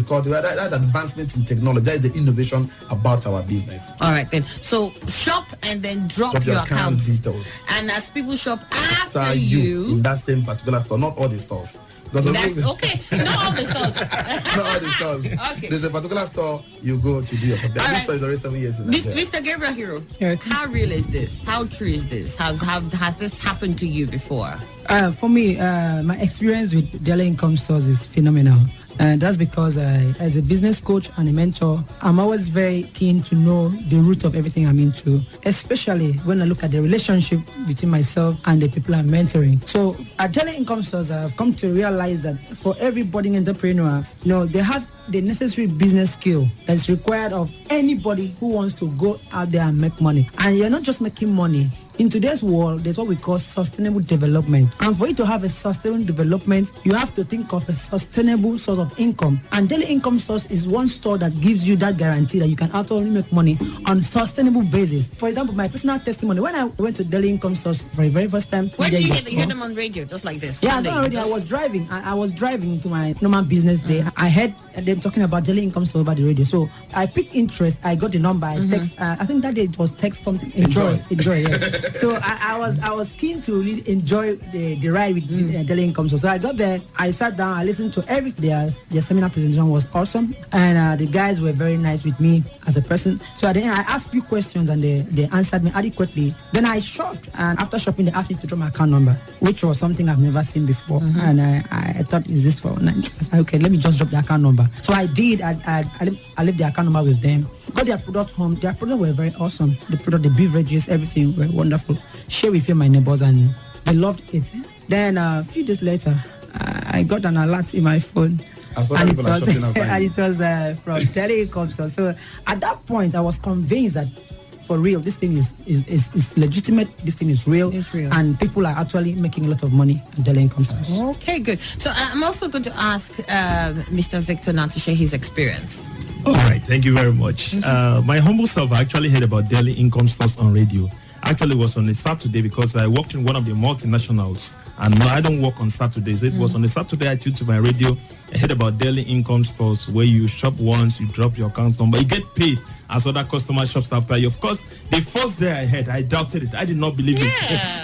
called that advancement in technology. That is the innovation about our business. All right then. So shop and then drop your account details. And as people shop after you in that same particular store, not all the stores. That's okay. Not all the stores. Not all the stores. Okay. There's a particular store you go to do your shopping. This store is already 7 years in Nigeria. Mr. Gabriel Hero, how real is this? How true is this? Has this happened to you before? For me, my experience with daily income stores is phenomenal. And that's because as a business coach and a mentor, I'm always very keen to know the root of everything I'm into, especially when I look at the relationship between myself and the people I'm mentoring. So at daily income stores, I've come to realize that for every budding entrepreneur, they have the necessary business skill that's required of anybody who wants to go out there and make money. And you're not just making money. In today's world, there's what we call sustainable development. And for you to have a sustainable development, you have to think of a sustainable source of income. And daily income source is one store that gives you that guarantee that you can actually make money on a sustainable basis. For example, my personal testimony, when I went to daily income source for the very first time. Where did you hear them on radio, just like this? Yeah, I was driving. I was driving to my normal business day. I heard them talking about daily income source over the radio. So I picked interest. I got the number. I text. I think that day it was text something. Enjoy, yes. So I was keen to really enjoy the ride with daily income source. So I got there. I sat down. I listened to everything. Their seminar presentation was awesome, and the guys were very nice with me as a person. So then I asked a few questions, and they answered me adequately. Then I shopped, and after shopping, they asked me to drop my account number, which was something I've never seen before. And I thought, is this for? And I said, okay, let me just drop the account number. So I did. I left the account number with them. Got their product home. Their products were very awesome. The product, the beverages, everything were wonderful. Share with you, my neighbors, and they loved it. Then a few days later, I got an alert in my phone. And it was from Telecom. So at that point, I was convinced that for real, this thing is legitimate. This thing is real. It's real. And people are actually making a lot of money at daily income stores. Okay, good. So I'm also going to ask Mr. Victor now to share his experience. All right, thank you very much. My humble self, I actually heard about daily income stores on radio. Actually, it was on a Saturday because I worked in one of the multinationals, and no, I don't work on Saturdays. So it was on a Saturday. I tuned to my radio. I heard about daily income stores where you shop once, you drop your account number, you get paid as other customer shops after you. Of course, the first day I heard, I doubted it. I did not believe it.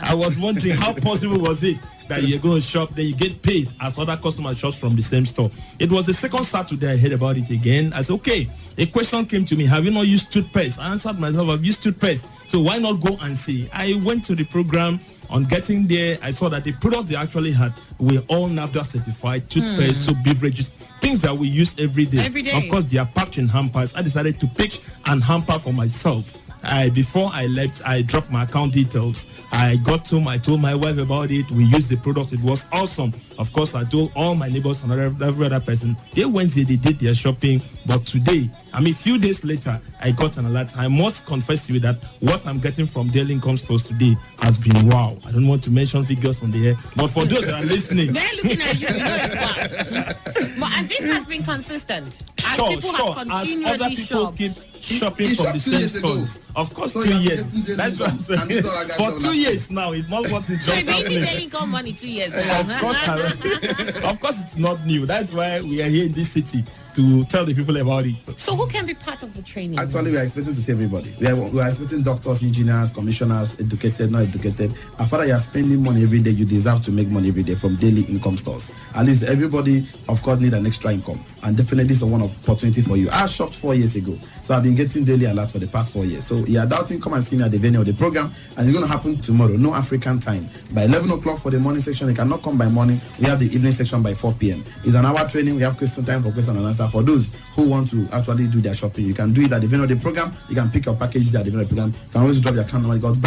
I was wondering how possible was it that you're going to shop, then you get paid as other customer shops from the same store. It was the second Saturday I heard about it again. I said, okay, a question came to me, have you not used toothpaste? I answered myself, I've used toothpaste. So why not go and see? I went to the program. On getting there, I saw that the products they actually had were all NAFDA certified, toothpaste, soap, beverages, things that we use every day. Of course, they are packed in hampers. I decided to pick an hamper for myself. Before I left, I dropped my account details. I got home, I told my wife about it. We used the product. It was awesome. Of course, I told all my neighbors and every other person. Wednesday, they did their shopping. But today, a few days later, I got an alert. I must confess to you that what I'm getting from daily income stores today has been wow. I don't want to mention figures on the air, but for those that are listening. They're looking at you, and this has been consistent. As people have continually as other people keep shopping from the same stores. Of course, so 2 years. That's what I'm saying. For 2 years now, it's not what it's just happening. So income money 2 years now. Of course, it's not new. That's why we are here in this city to tell the people about it. So who can be part of the training? Actually, we are expecting to see everybody. We are expecting doctors, engineers, commissioners, educated, not educated. As far as you are spending money every day, you deserve to make money every day from daily income stores. At least everybody, of course, need an extra income. And definitely it's a one opportunity for you. I shopped 4 years ago. So I've been getting daily alerts for the past 4 years. So you are doubting, come and see me at the venue of the program. And it's going to happen tomorrow, no African time. By 11 o'clock for the morning section. You cannot come by morning. We have the evening section by 4 p.m. It's an hour training. We have question time for question and answer. For those who want to actually do their shopping, you can do it at the venue of the program. You can pick your packages at the venue of the program. You can always drop your account number. Because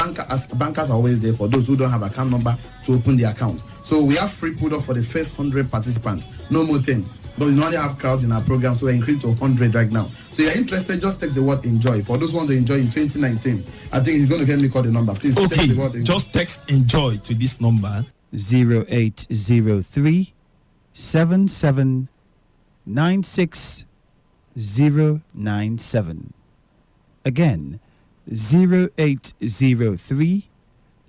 bankers are always there for those who don't have account number to open the account. So we have free product for the first 100 participants. No more 10. But we normally have crowds in our program, so we're increased to 100 right now. So you're interested, just text the word enjoy. For those who want to enjoy in 2019, I think you're going to hear me call the number. Please text the word enjoy. Just text enjoy to this number 0803 7796 097. Again, 0803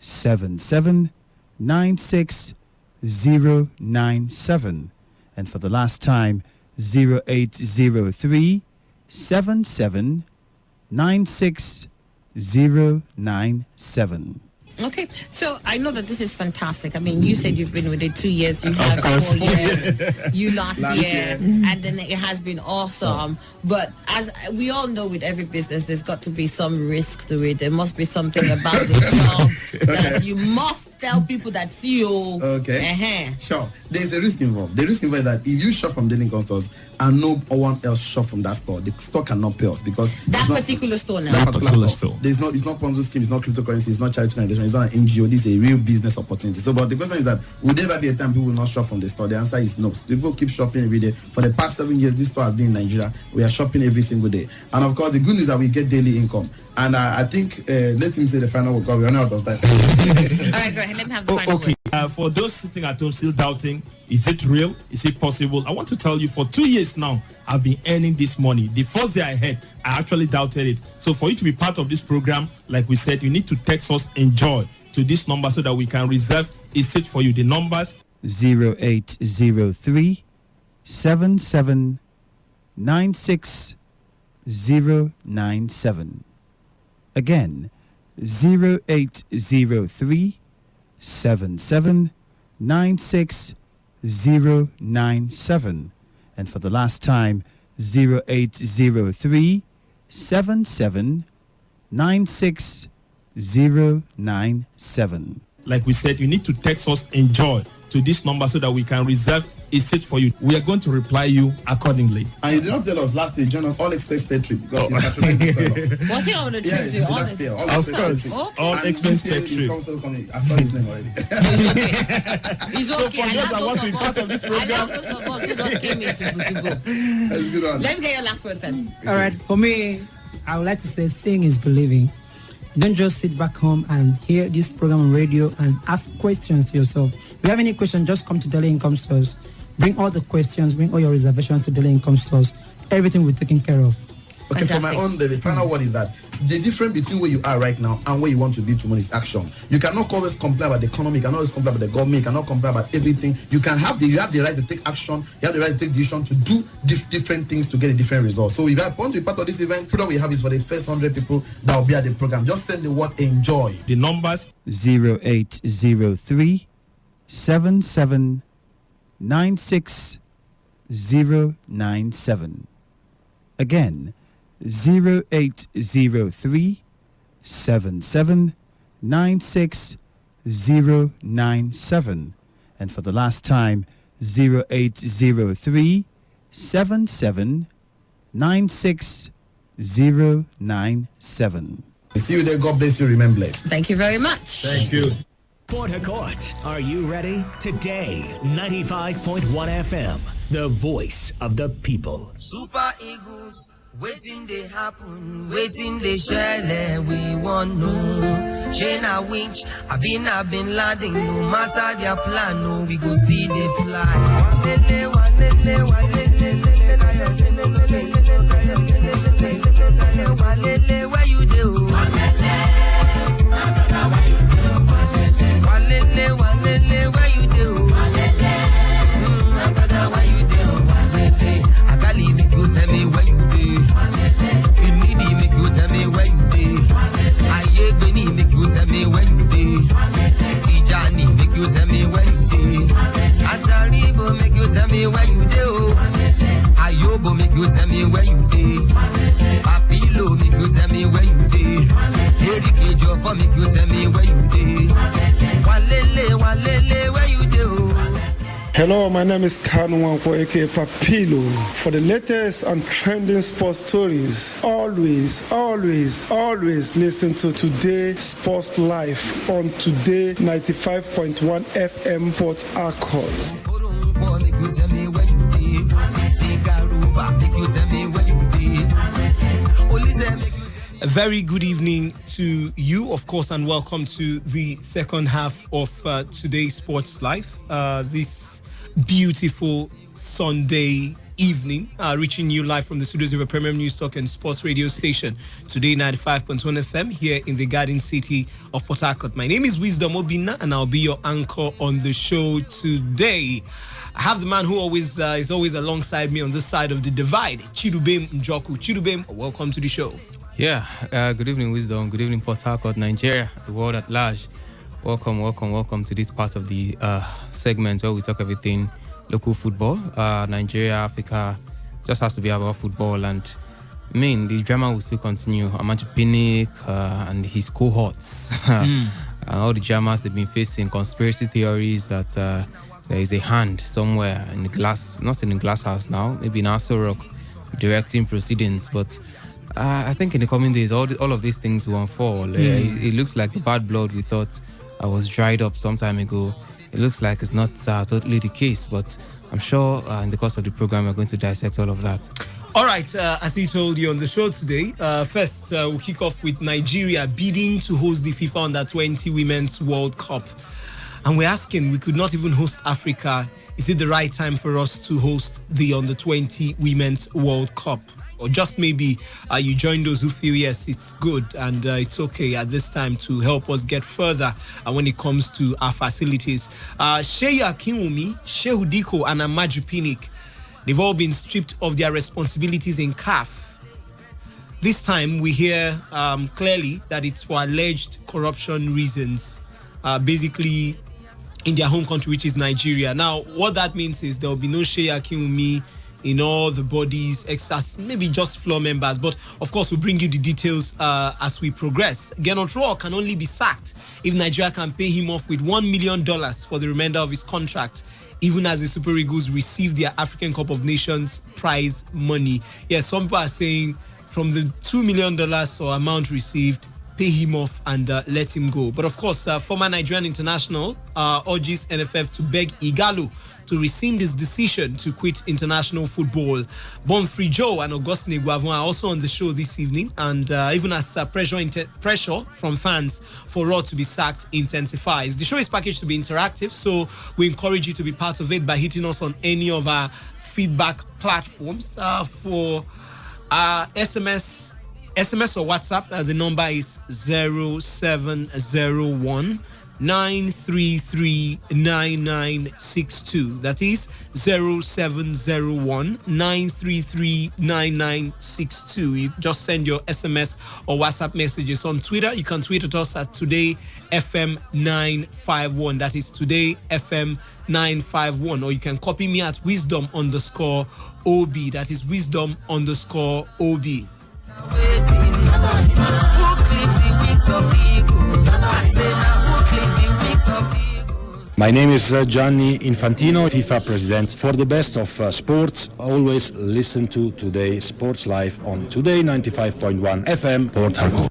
7796097. And for the last time, 0803 7796097. Okay, so I know that this is fantastic. I mean, you said you've been with it 2 years, you had 4 years, you last year, and then it has been awesome. But as we all know, with every business, there's got to be some risk to it. There must be something about the job that you must tell people that see you. Okay. Sure. There's a risk involved. The risk involved is that if you shop from Daily Income stores and no one else shop from that store, the store cannot pay us because that particular store now. That particular store. It's not Ponzi scheme, it's not cryptocurrency, it's not charity organization, it's not an NGO. This is a real business opportunity. So, but the question is that would there ever be a time people will not shop from the store? The answer is no. People keep shopping every day. For the past 7 years, this store has been in Nigeria. We are shopping every single day. And of course, the good news is that we get daily income. And I think let him say the final word because we're running out of time. All right, go ahead. Let me have the final word. For those sitting at home still doubting, is it real? Is it possible? I want to tell you, for 2 years now, I've been earning this money. The first day I had, I actually doubted it. So for you to be part of this program, like we said, you need to text us "enjoy" to this number so that we can reserve a seat for you. The numbers 0803 7796097. Again, 0803 7796097. And for the last time, 0803 7796097. Like we said, you need to text us "enjoy" to this number so that we can reserve a seat for you. We are going to reply you accordingly. And you did not tell us last year, John, all expense paid trip because you patronized us a lot. Was he on the trip? Yeah, last year. All of course. All expense paid trip. Also coming. I saw his name already. It's okay. I love those of us who just came in to go. That's a good one. Let me get your last word, Femi. All right, for me, I would like to say seeing is believing. Don't just sit back home and hear this program on radio and ask questions to yourself. If you have any question, just come to Daily Income Stores. Bring all the questions, bring all your reservations to Daily Income Stores. Everything will be taken care of. Okay, for my own, the final word is that the difference between where you are right now and where you want to be tomorrow is action. You cannot always complain about the economy, you cannot always complain about the government, you cannot complain about everything. You have the right to take action, you have the right to take decision to do different things to get a different result. So if you want to be part of this event, program we have is for the first 100 people that will be at the program. Just send the word "enjoy." The numbers 0803 7796097. Again, 0803 7796097. And for the last time, 0803 7796097. See you there. God bless you. Remain blessed. Thank you very much. Thank you. Port Harcourt, are you ready? Today, 95.1 FM, the voice of the people. Super Eagles, waiting they happen, waiting they share, we want no. Shayna Winch, I've been landing, no matter their plan, no, we go still they fly. Where you do? Walele, where you do? Brother, where you do? I can't leave me, you tell me where you do. You need me, make you tell me where you do. I ain't gonna make you tell me where you do. Tijani, make you tell me where you do. Ataribo, make you tell me where you do. Ayobo, make you tell me where you do. Papilo, make you tell me where you do. Erike Jofo, make you tell me where you do. Walele, where you do? Hello, my name is Kanu Wanko, aka Papilo. For the latest and trending sports stories, always listen to Today Sports Live on Today 95.1 FM Port Harcourt. A very good evening to you, of course, and welcome to the second half of today's Sports Live. This beautiful Sunday evening, reaching you live from the studios of a premium news talk and sports radio station, Today 95.1 FM, here in the Garden City of Port Harcourt. My name is Wisdom Obina, and I'll be your anchor on the show today. I have the man who always is always alongside me on this side of the divide, Chidubem Njoku. Chidubem, welcome to the show. Yeah, good evening, Wisdom. Good evening, Port Harcourt, Nigeria, the world at large. Welcome to this part of the segment where we talk everything local football. Nigeria, Africa, just has to be about football. And I mean, the drama will still continue. Amaju Pinnick and his cohorts, all the dramas they've been facing, conspiracy theories that there is a hand somewhere in the glass, not in the glass house now, maybe in Aso Rock, directing proceedings. But I think in the coming days, all of these things will unfold. It looks like the bad blood we thought was dried up some time ago. It looks like it's not totally the case, but I'm sure in the course of the program, we're going to dissect all of that. All right, as he told you on the show today, first we'll kick off with Nigeria bidding to host the FIFA Under-20 Women's World Cup. And we're asking, we could not even host Africa. Is it the right time for us to host the Under-20 Women's World Cup? Or just maybe you join those who feel, yes, it's good and it's okay at this time to help us get further when it comes to our facilities. Sheya Kinwumi, Shehu Diko, and Amaju Pinnick, they've all been stripped of their responsibilities in CAF. This time we hear clearly that it's for alleged corruption reasons, basically in their home country, which is Nigeria. Now, what that means is there will be no Sheya Kinwumi in all the bodies, except maybe just floor members. But of course, we'll bring you the details as we progress. Gernot Rohr can only be sacked if Nigeria can pay him off with $1 million for the remainder of his contract, even as the Super Eagles receive their African Cup of Nations prize money. Yes, some people are saying from the $2 million or amount received, pay him off and let him go. But of course, former Nigerian international urges NFF to beg Igalo to rescind his decision to quit international football. Bonfrey Joe and Augustine Guavon are also on the show this evening, and even as pressure from fans for Raw to be sacked intensifies. The show is packaged to be interactive, so we encourage you to be part of it by hitting us on any of our feedback platforms. For SMS or WhatsApp, the number is 0701 933 9962. That is 0701 933 9962. You just send your SMS or WhatsApp messages. On Twitter, you can tweet at us at TodayFM951. That is TodayFM951. Or you can copy me at Wisdom_OB. That is Wisdom_OB. My name is Gianni Infantino, FIFA president. For the best of sports, always listen to Today Sports Live on Today 95.1 FM, Port Harcourt.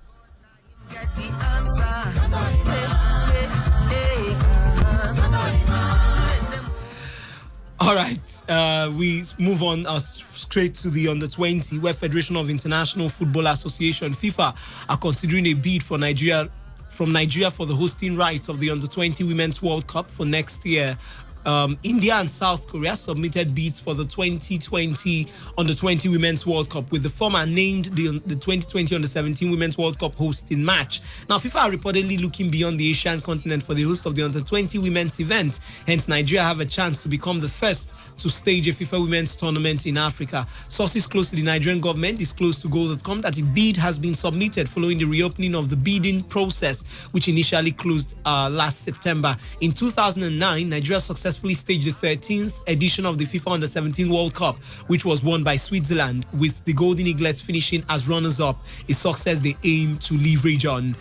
All right, we move on straight to the Under-20, where Federation of International Football Association, FIFA, are considering a bid for Nigeria for the hosting rights of the Under-20 Women's World Cup for next year. India and South Korea submitted bids for the 2020 Under-20 Women's World Cup, with the former named the 2020 Under-17 Women's World Cup hosting match. Now, FIFA are reportedly looking beyond the Asian continent for the host of the Under-20 Women's event. Hence, Nigeria have a chance to become the first to stage a FIFA Women's tournament in Africa. Sources close to the Nigerian government disclosed to Goal.com that a bid has been submitted following the reopening of the bidding process, which initially closed last September. In 2009, Nigeria successfully staged the 13th edition of the FIFA Under-17 World Cup, which was won by Switzerland, with the Golden Eaglets finishing as runners-up, a success they aim to leverage on.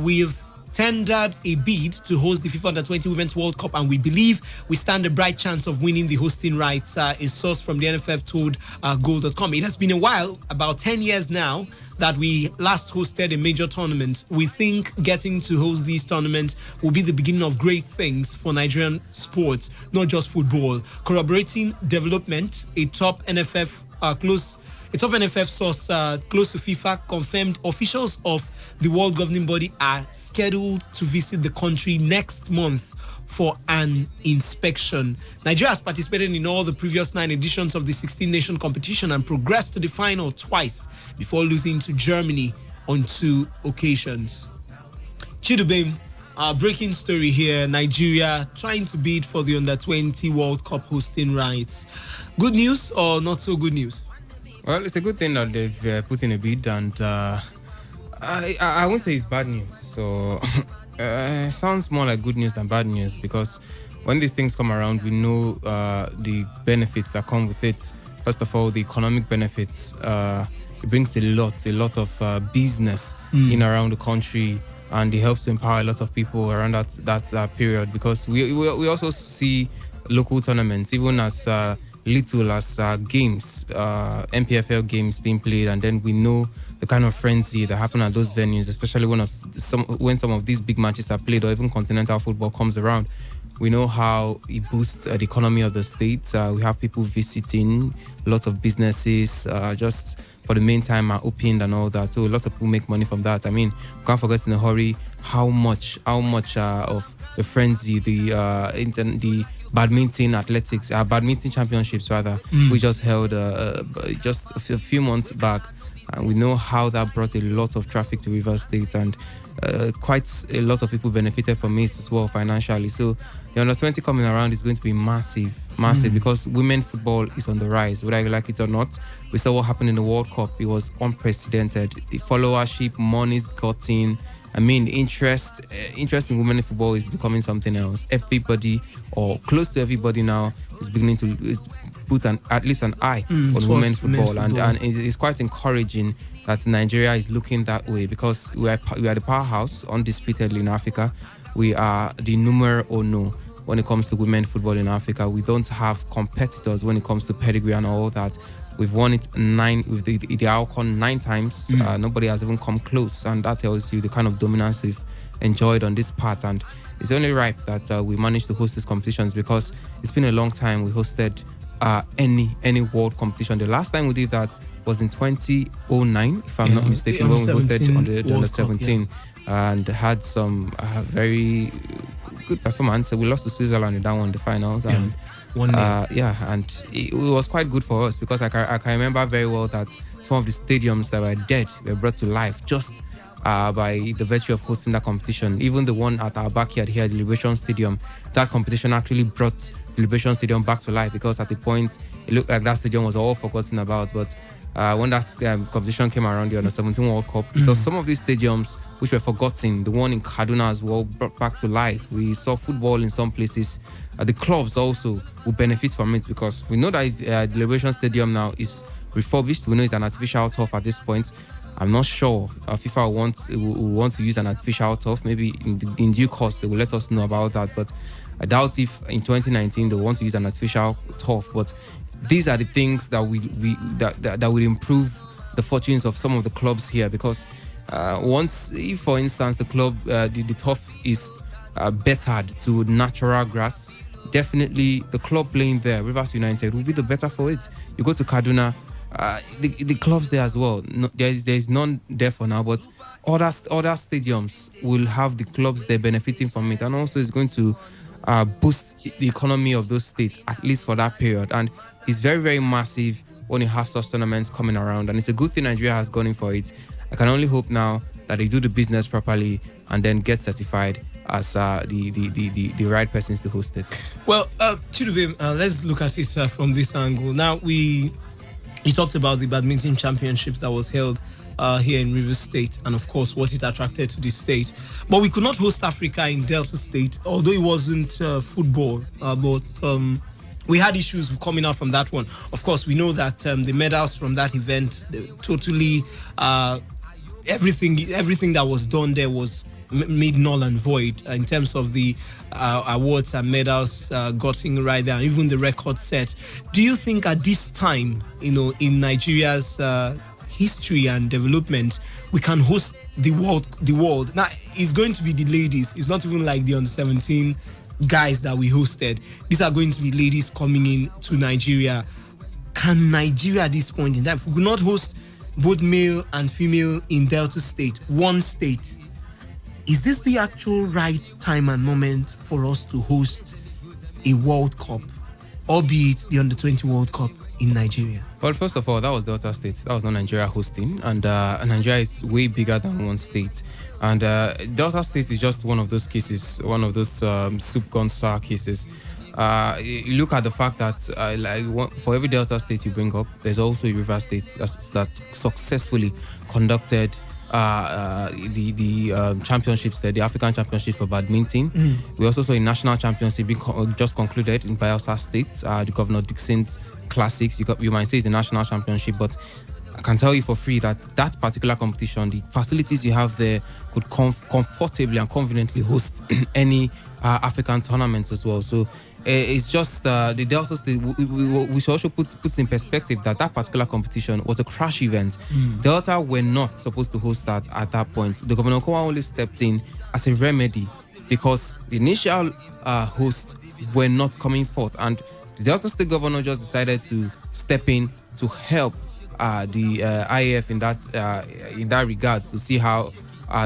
We've tendered a bid to host the FIFA Under-20 Women's World Cup, and we believe we stand a bright chance of winning the hosting rights, a source from the NFF told Goal.com. It has been a while, about 10 years now, that we last hosted a major tournament. We think getting to host these tournaments will be the beginning of great things for Nigerian sports, not just football. Corroborating development, a top NFF source close to FIFA confirmed officials of the world governing body are scheduled to visit the country next month for an inspection. Nigeria has participated in all the previous 9 editions of the 16-nation competition and progressed to the final twice before losing to Germany on 2 occasions. Chidubem, breaking story here. Nigeria trying to bid for the Under-20 World Cup hosting rights. Good news or not so good news? Well, it's a good thing that they've put in a bid, and I won't say it's bad news. So sounds more like good news than bad news, because when these things come around, we know the benefits that come with it. First of all, the economic benefits. It brings a lot of business in around the country, and it helps to empower a lot of people around that period, because we also see local tournaments, even as little as games, MPFL games being played, and then we know the kind of frenzy that happen at those venues, especially when some of these big matches are played, or even continental football comes around. We know how it boosts the economy of the state. We have people visiting, lots of businesses just for the meantime are opened and all that. So a lot of people make money from that. I mean, we can't forget in a hurry how much of the frenzy, the badminton championships rather, we just held just a few months back, and we know how that brought a lot of traffic to Rivers State, and quite a lot of people benefited from it as well financially. So the Under-20 coming around is going to be massive, because women football is on the rise, whether you like it or not. We saw what happened in the World Cup. It was unprecedented. The followership, money's gotten. I mean, interest in women football is becoming something else. Everybody, or close to everybody now, is beginning to put at least an eye on women football. And it's quite encouraging that Nigeria is looking that way, because we are the powerhouse, undisputedly, in Africa. We are the numero uno when it comes to women football in Africa. We don't have competitors when it comes to pedigree and all that. We've won it 9 with the Alcon 9 times. Nobody has even come close, and that tells you the kind of dominance we've enjoyed on this part. And it's only right that we managed to host these competitions, because it's been a long time we hosted any world competition. The last time we did that was in 2009, if I'm not mistaken, when we hosted on the Under 17, and had some very good performance. So we lost to Switzerland in that one, the finals. And and it was quite good for us, because I can remember very well that some of the stadiums that were dead were brought to life just by the virtue of hosting that competition. Even the one at our backyard here, the Liberation Stadium, that competition actually brought the Liberation Stadium back to life, because at the point it looked like that stadium was all forgotten about. But when that competition came around, the Under 17 World Cup, so some of these stadiums which were forgotten, the one in Kaduna as well, brought back to life. We saw football in some places. The clubs also will benefit from it, because we know that the Liberation Stadium now is refurbished. We know it's an artificial turf at this point. I'm not sure FIFA will want to use an artificial turf. Maybe in due course they will let us know about that, but I doubt if in 2019 they want to use an artificial turf. But these are the things that will improve the fortunes of some of the clubs here, because if for instance the club the turf is bettered to natural grass, definitely the club playing there, Rivers United, will be the better for it. You go to Kaduna, the clubs there as well. No, there's none there for now, but other stadiums will have the clubs there benefiting from it, and also it's going to boost the economy of those states, at least for that period. And it's very, very massive when you have such tournaments coming around, and it's a good thing Nigeria has gone in for it. I can only hope now that they do the business properly and then get certified as the right persons to host it. Well, Chidubem, let's look at it from this angle. Now, you talked about the badminton championships that was held here in Rivers State, and of course what it attracted to the state. But we could not host Africa in Delta State, although it wasn't football, but we had issues coming out from that one. Of course, we know that the medals from that event, totally everything that was done there was made null and void in terms of the awards and medals gotten right there, and even the record set. Do you think at this time, in Nigeria's history and development, we can host the world? Now, it's going to be the ladies. It's not even like the Under 17 guys that we hosted. These are going to be ladies coming in to Nigeria. Can Nigeria at this point in time, if we could not host both male and female in Delta State, one state, is this the actual right time and moment for us to host a World Cup, albeit the Under-20 World Cup in Nigeria? Well, first of all, that was Delta State. That was not Nigeria hosting. And Nigeria is way bigger than one state. And Delta State is just one of those cases, one of those soup gun sour cases. You look at the fact that for every Delta State you bring up, there's also a River State that successfully conducted the championships there, the African Championship for badminton. We also saw a national championship being just concluded in Bayelsa State, the Governor Dixon's Classics. You might say it's a national championship, but I can tell you for free that particular competition, the facilities you have there could comfortably and conveniently host any African tournaments as well. So it's just the Delta State. We should also put in perspective that particular competition was a crash event. Delta were not supposed to host that at that point. The Governor Kowa only stepped in as a remedy because the initial hosts were not coming forth, and the Delta State Governor just decided to step in to help the IAF in that regards to see how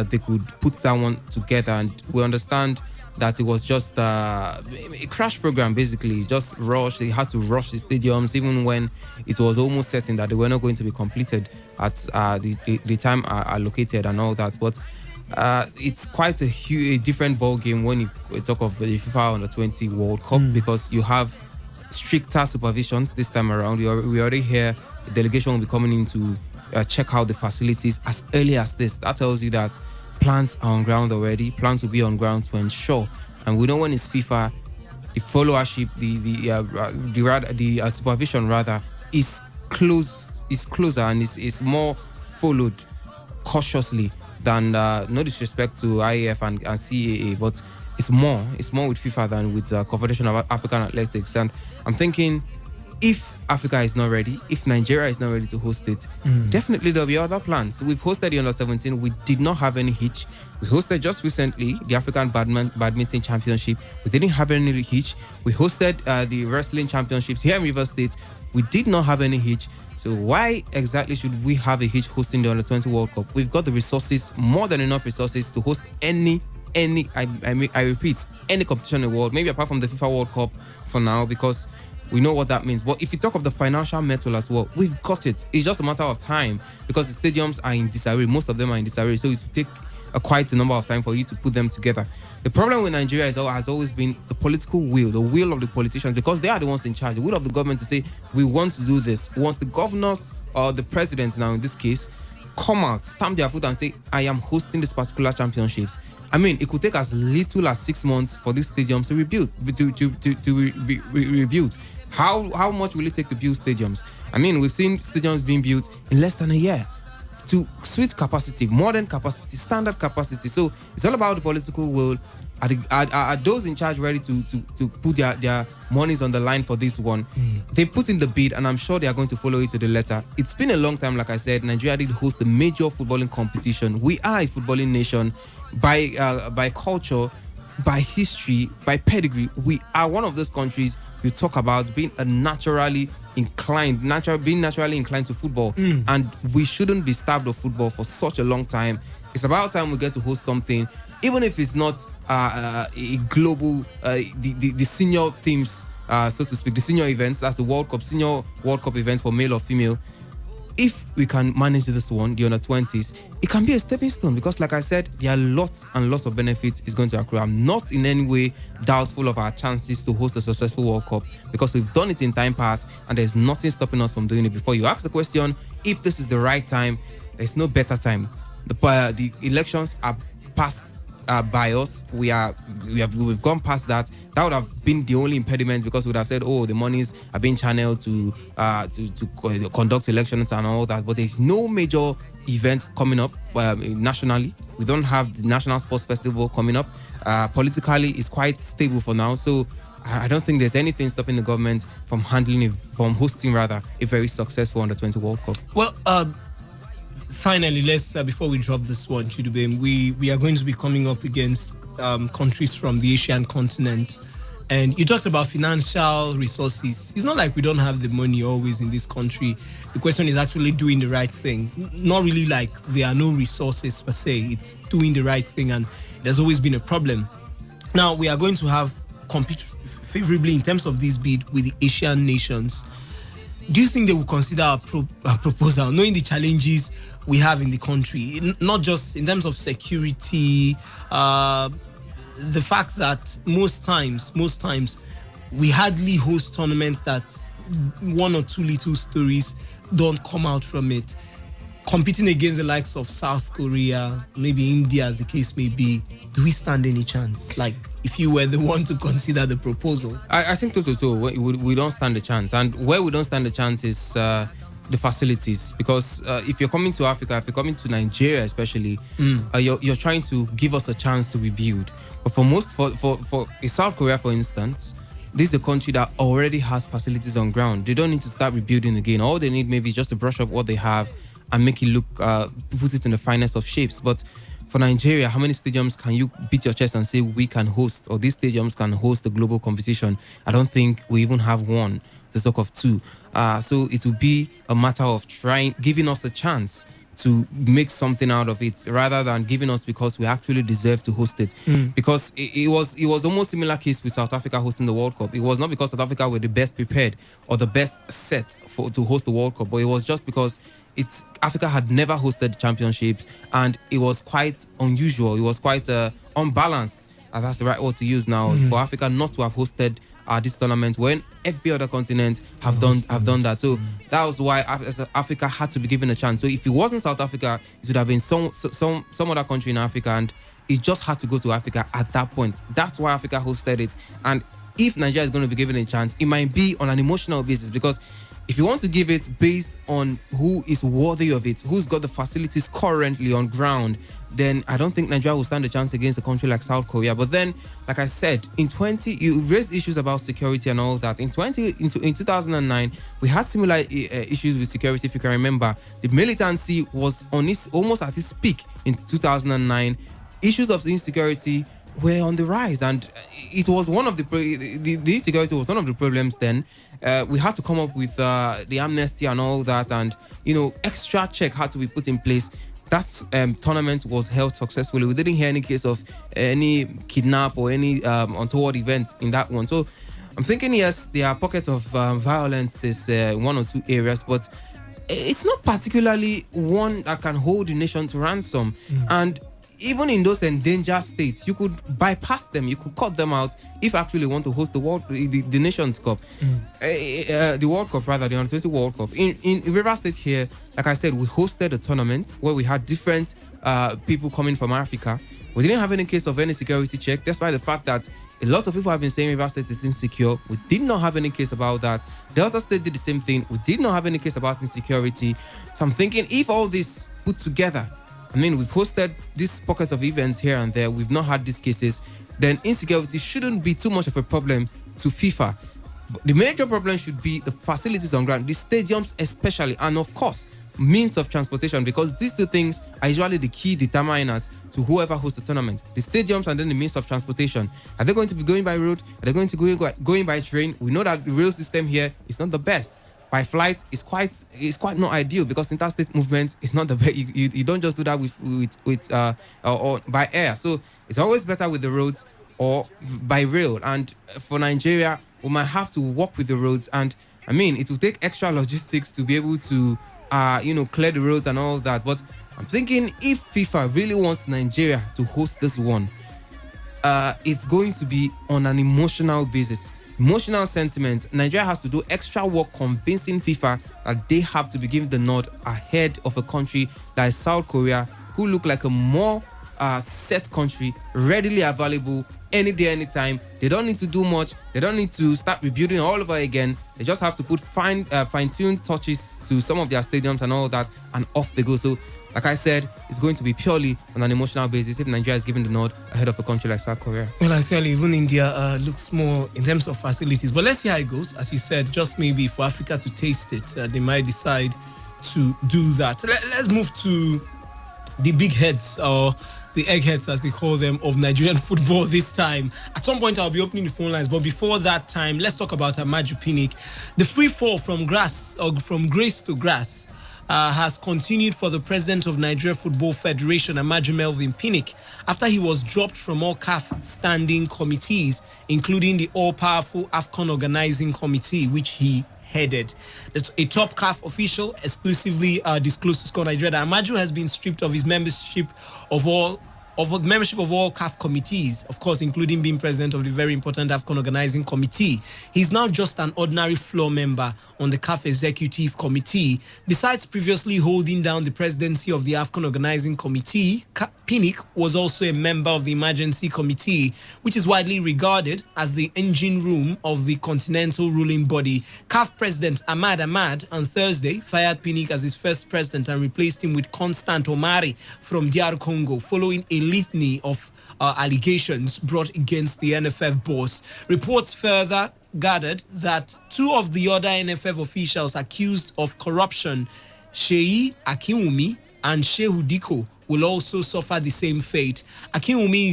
they could put that one together. And we understand that it was just a crash program, basically. Just rush. They had to rush the stadiums, even when it was almost certain that they were not going to be completed at the time allocated and all that. But it's quite a different ball game when you talk of the FIFA Under-20 World Cup, because you have stricter supervisions this time around. We already hear the delegation will be coming in to check out the facilities as early as this. That tells you that plans are on ground already. Plans will be on ground to ensure. And we know when it's FIFA, the followership, the supervision rather is closer and is more followed cautiously than no disrespect to IAF and CAA, but it's more with FIFA than with Confederation of African Athletics. And I'm thinking, if Africa is not ready, if Nigeria is not ready to host it, definitely there'll be other plans. We've hosted the Under-17. We did not have any hitch. We hosted just recently the African Badminton Championship. We didn't have any hitch. We hosted the Wrestling Championships here in River State. We did not have any hitch. So why exactly should we have a hitch hosting the Under-20 World Cup? We've got the resources, more than enough resources to host any I repeat, any competition in the world, maybe apart from the FIFA World Cup for now, because we know what that means. But if you talk of the financial metal as well, we've got it. It's just a matter of time, because the stadiums are in disarray. Most of them are in disarray, so it will take quite a number of time for you to put them together. The problem with Nigeria has always been the political will, the will of the politicians, because they are the ones in charge, the will of the government to say, we want to do this. Once the governors or the president now in this case come out, stamp their foot and say, I am hosting this particular championships. I mean, it could take as little as 6 months for these stadiums to rebuild, be rebuilt. How much will it take to build stadiums? I mean, we've seen stadiums being built in less than a year to suite capacity, modern capacity, standard capacity. So it's all about the political will. Are those in charge ready to put their monies on the line for this one? They've put in the bid, and I'm sure they are going to follow it to the letter. It's been a long time, like I said. Nigeria did host the major footballing competition. We are a footballing nation by culture, by history, by pedigree. We are one of those countries you talk about being naturally inclined to football, and we shouldn't be starved of football for such a long time. It's about time we get to host something, even if it's not a global, the senior teams, so to speak, the senior events. That's the senior World Cup events for male or female. If we can manage this one, the Under-20s, it can be a stepping stone, because like I said, there are lots and lots of benefits it's going to accrue. I'm not in any way doubtful of our chances to host a successful World Cup, because we've done it in time past and there's nothing stopping us from doing it. Before you ask the question, if this is the right time, there's no better time. The elections are passed by us. We've gone past that. That would have been the only impediment, because we would have said, oh, the monies are being channeled to conduct elections and all that. But there's no major event coming up nationally. We don't have the National Sports Festival coming up. Politically, it's quite stable for now. So I don't think there's anything stopping the government from hosting a very successful Under-20 World Cup. Well, finally, let's before we drop this one, Chidubem, we are going to be coming up against countries from the Asian continent, and you talked about financial resources. It's not like we don't have the money always in this country. The question is actually doing the right thing. Not really like there are no resources per se. It's doing the right thing, and there's always been a problem. Now we are going to have compete favorably in terms of this bid with the Asian nations. Do you think they will consider our proposal, knowing the challenges we have in the country, not just in terms of security, the fact that most times we hardly host tournaments that one or two little stories don't come out from it? Competing against the likes of South Korea, maybe India, as the case may be, do we stand any chance? Like, if you were the one to consider the proposal? I think so. We don't stand a chance. And where we don't stand a chance is the facilities. Because if you're coming to Africa, if you're coming to Nigeria especially, you're trying to give us a chance to rebuild. But for South Korea, for instance, this is a country that already has facilities on ground. They don't need to start rebuilding again. All they need maybe is just to brush up what they have and make it look, put it in the finest of shapes. But for Nigeria, how many stadiums can you beat your chest and say we can host, or these stadiums can host the global competition? I don't think we even have one, the stock of two. So it will be a matter of giving us a chance to make something out of it, rather than giving us because we actually deserve to host it. Because it was almost similar case with South Africa hosting the World Cup. It was not because South Africa were the best prepared or the best set to host the World Cup, but it was just because Africa had never hosted the championships, and it was quite unusual. It was quite unbalanced, and that's the right word to use now, for Africa not to have hosted this tournament when every other continent have done that. So that was why Africa had to be given a chance. So if it wasn't South Africa, it would have been some other country in Africa, and it just had to go to Africa at that point. That's why Africa hosted it. And if Nigeria is going to be given a chance, it might be on an emotional basis, because if you want to give it based on who is worthy of it, who's got the facilities currently on ground, then I don't think Nigeria will stand a chance against a country like South Korea. But then, like I said, you raised issues about security and all that. In 2009, we had similar issues with security. If you can remember, the militancy was almost at its peak in 2009. Issues of insecurity were on the rise, and it was one of the insecurity was one of the problems then. We had to come up with the amnesty and all that, and extra check had to be put in place. That tournament was held successfully. We didn't hear any case of any kidnap or any untoward event in that one. So I'm thinking, yes, there are pockets of violence in one or two areas, but it's not particularly one that can hold the nation to ransom. And even in those endangered states, you could bypass them, you could cut them out if you actually want to host the Nations Cup, the World Cup rather, the Under-20 World Cup. In River State here, like I said, we hosted a tournament where we had different people coming from Africa. We didn't have any case of any security check, despite the fact that a lot of people have been saying River State is insecure. We did not have any case about that. Delta State did the same thing. We did not have any case about insecurity. So I'm thinking, if all this put together, I mean, we've hosted these pockets of events here and there, we've not had these cases, then insecurity shouldn't be too much of a problem to FIFA. But the major problem should be the facilities on ground, the stadiums especially, and of course, means of transportation, because these two things are usually the key determiners to whoever hosts the tournament. The stadiums and then the means of transportation. Are they going to be going by road? Are they going to be going by train? We know that the rail system here is not the best. By flight is quite not ideal, because interstate movement is not the best. You don't just do that or by air. So it's always better with the roads or by rail. And for Nigeria, we might have to walk with the roads. And I mean, it will take extra logistics to be able to clear the roads and all that. But I'm thinking, if FIFA really wants Nigeria to host this one, it's going to be on an emotional basis. Emotional sentiments. Nigeria has to do extra work convincing FIFA that they have to be given the nod ahead of a country like South Korea, who look like a more set country, readily available any day, anytime. They don't need to do much. They don't need to start rebuilding all over again. They just have to put fine-tuned touches to some of their stadiums and all that, and off they go. So, like I said, it's going to be purely on an emotional basis if Nigeria is given the nod ahead of a country like South Korea. Well, I say even India looks more in terms of facilities. But let's see how it goes. As you said, just maybe for Africa to taste it, they might decide to do that. Let's move to the big heads, or the eggheads as they call them, of Nigerian football this time. At some point, I'll be opening the phone lines. But before that time, let's talk about Amaju Pinnick. The free fall from grace to grass has continued for the president of Nigeria Football Federation, Amaju Melvin Pinnick, after he was dropped from all CAF standing committees, including the all-powerful AFCON Organizing Committee, which he headed. A top CAF official exclusively disclosed to Score Nigeria that Amaju has been stripped of his membership of all CAF committees, of course, including being president of the very important AFCON Organizing Committee. He's now just an ordinary floor member on the CAF Executive Committee. Besides previously holding down the presidency of the AFCON Organizing Committee, Pinnick was also a member of the Emergency Committee, which is widely regarded as the engine room of the continental ruling body. CAF President Ahmad Ahmad on Thursday fired Pinnick as his first president and replaced him with Constant Omari from DR Congo, following a litany of allegations brought against the NFF boss. Reports further gathered that two of the other NFF officials accused of corruption, Sheyi Akinwumi and Shehu Diko, will also suffer the same fate. Akinwumi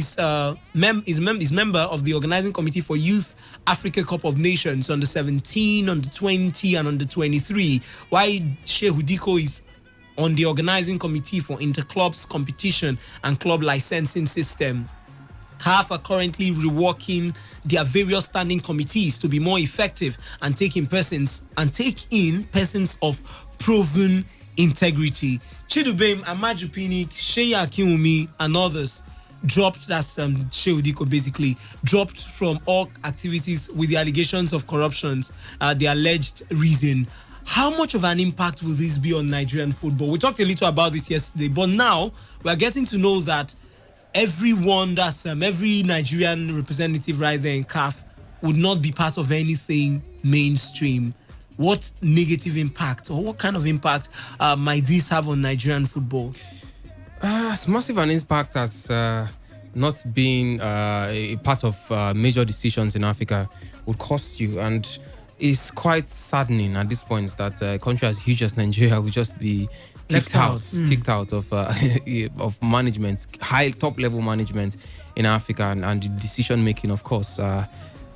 is member of the Organizing Committee for Youth Africa Cup of Nations under 17, under 20, and under 23, while Shehu Diko is on the Organizing Committee for Interclubs Competition and Club Licensing System. CAF are currently reworking their various standing committees to be more effective and take in persons of proven integrity. Chidubem, Amaju Pinnick, Sheyi Akinwumi, and others dropped, that's Shehu Diko basically, dropped from all activities with the allegations of corruptions, the alleged reason. How much of an impact will this be on Nigerian football? We talked a little about this yesterday, but now we're getting to know that everyone, that's every Nigerian representative right there in CAF, would not be part of anything mainstream. What negative impact or what kind of impact might this have on Nigerian football? As massive an impact as not being a part of major decisions in Africa would cost you, and it's quite saddening at this point that a country as huge as Nigeria will just be kicked out of management, high top level management in Africa, and the decision making, of course.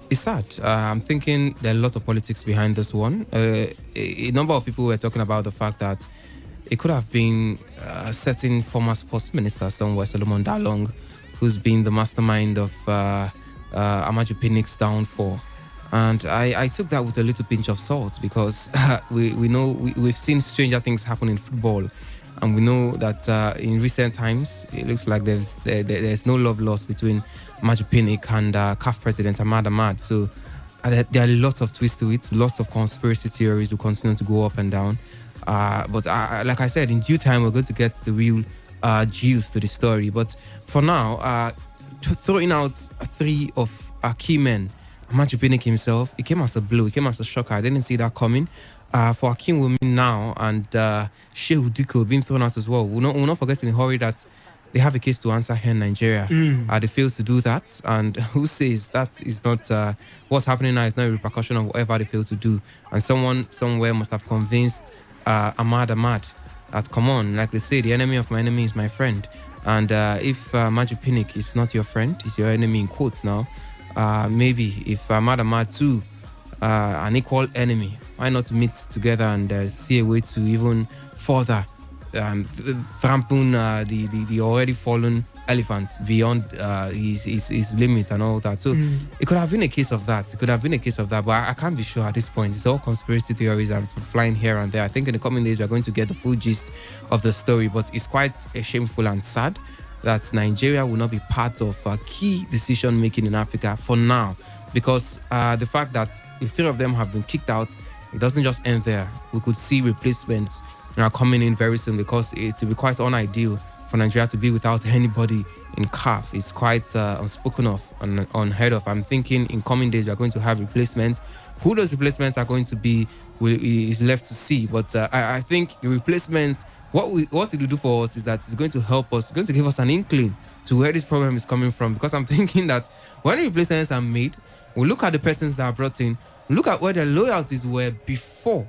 It's sad. I'm thinking there are a lot of politics behind this one. A number of people were talking about the fact that it could have been a certain former sports minister somewhere, Solomon Dalong, who's been the mastermind of Amaju Pinnick's downfall. And I took that with a little pinch of salt, because we know we've seen stranger things happen in football, and we know that in recent times it looks like there's no love lost between Amaju Pinnick and CAF President Ahmad Ahmad. So there are lots of twists to it, lots of conspiracy theories will continue to go up and down. But like I said, in due time we're going to get the real juice to the story. But for now, throwing out three of our key men, Amaju Pinnick himself, it came as a blow, it came as a shocker. I didn't see that coming. For Akinwumi now and Shehu Diko being thrown out as well, we'll not forget in a hurry that they have a case to answer here in Nigeria. They failed to do that, and who says that is not what's happening now is not a repercussion of whatever they failed to do. And someone somewhere must have convinced Ahmad that, come on, like they say, the enemy of my enemy is my friend. And if Amaju Pinnick is not your friend, he's your enemy in quotes now. Maybe if Ahmad too, an equal enemy, why not meet together and see a way to even further trample the already fallen elephants beyond his limit and all that. So it could have been a case of that. But I can't be sure at this point. It's all conspiracy theories and flying here and there. I think in the coming days we're going to get the full gist of the story, but it's quite shameful and sad that Nigeria will not be part of key decision making in Africa for now, because the fact that the three of them have been kicked out, it doesn't just end there. We could see replacements coming in very soon, because it will be quite unideal for Nigeria to be without anybody in CAF. It's quite unspoken of and unheard of. I'm thinking in coming days we are going to have replacements. Who those replacements are going to be is left to see. But I think the replacements, what it will do for us is that it's going to help us, it's going to give us an inkling to where this problem is coming from. Because I'm thinking that when replacements are made, we'll look at the persons that are brought in, look at where their loyalties were before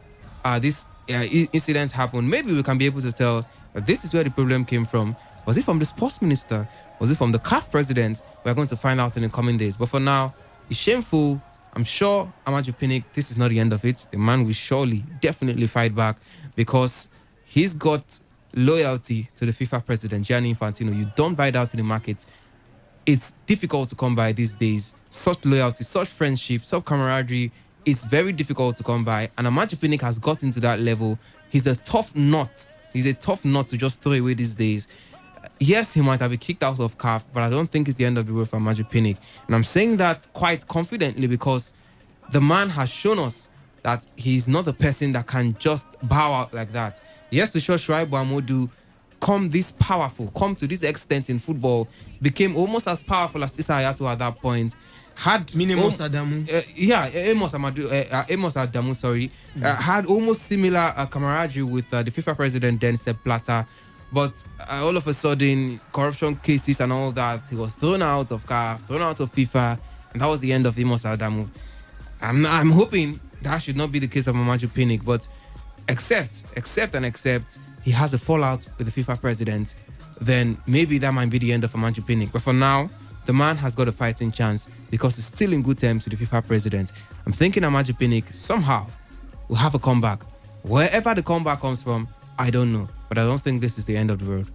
this incident happened. Maybe we can be able to tell that this is where the problem came from. Was it from the sports minister? Was it from the CAF president? We're going to find out in the coming days. But for now, it's shameful. I'm sure Amaju Pinnick, this is not the end of it. The man will surely, definitely fight back, because he's got loyalty to the FIFA president, Gianni Infantino. You don't buy that in the market. It's difficult to come by these days. Such loyalty, such friendship, such camaraderie, it's very difficult to come by. And Amaju Pinnick has gotten to that level. He's a tough nut. He's a tough nut to just throw away these days. Yes, he might have been kicked out of CAF, but I don't think it's the end of the road for Amaju Pinnick. And I'm saying that quite confidently because the man has shown us that he's not a person that can just bow out like that. Yes, we saw Shuaibu Amodu come this powerful, come to this extent in football, became almost as powerful as Issa Hayatou at that point. Had Amos Adamu. Amos Adamu, sorry. Had almost similar camaraderie with the FIFA president, then Sepp Blatter. But all of a sudden, corruption cases and all that, he was thrown out of CAF, thrown out of FIFA, and that was the end of Amos Adamu. I'm hoping that should not be the case of Amaju Pinnick, but except he has a fallout with the FIFA president, then maybe that might be the end of Amaju Pinnick. But for now, the man has got a fighting chance because he's still in good terms with the FIFA president. I'm thinking Amaju Pinnick somehow will have a comeback. Wherever the comeback comes from, I don't know. But I don't think this is the end of the road.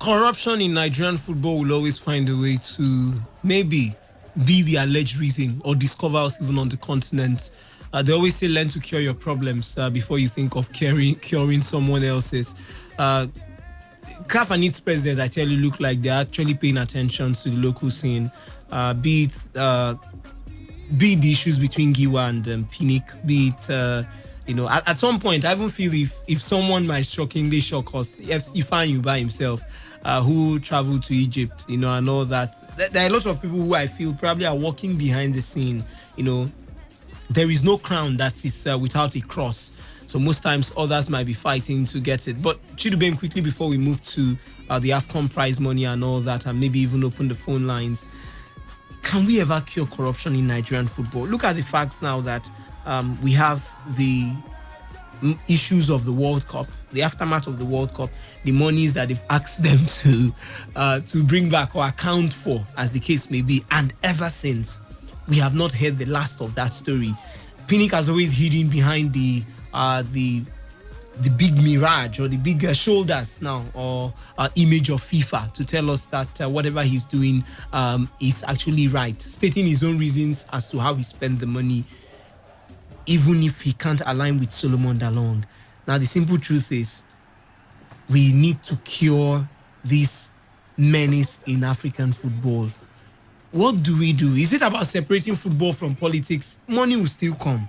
Corruption in Nigerian football will always find a way to maybe be the alleged reason or discover us even on the continent. They always say learn to cure your problems before you think of curing someone else's. CAF and its president, I tell you, look like they're actually paying attention to the local scene, be it the issues between Giwa and Pinnick, be it at some point, I even feel if someone might shockingly shock us, Ifeanyi by himself, who traveled to Egypt, and all that. There are a lot of people who I feel probably are working behind the scene. There is no crown that is without a cross. So most times others might be fighting to get it. But Chidubem, quickly before we move to the AFCON prize money and all that, and maybe even open the phone lines, can we ever cure corruption in Nigerian football? Look at the fact now that we have the issues of the World Cup, the aftermath of the World Cup, the monies that they've asked them to bring back or account for, as the case may be. And ever since, we have not heard the last of that story. Pinnick has always hidden behind the big mirage or the big shoulders now or image of FIFA to tell us that whatever he's doing is actually right, stating his own reasons as to how he spent the money, even if he can't align with Solomon Dalong. Now, the simple truth is we need to cure this menace in African football. What do we do? Is it about separating football from politics? Money will still come.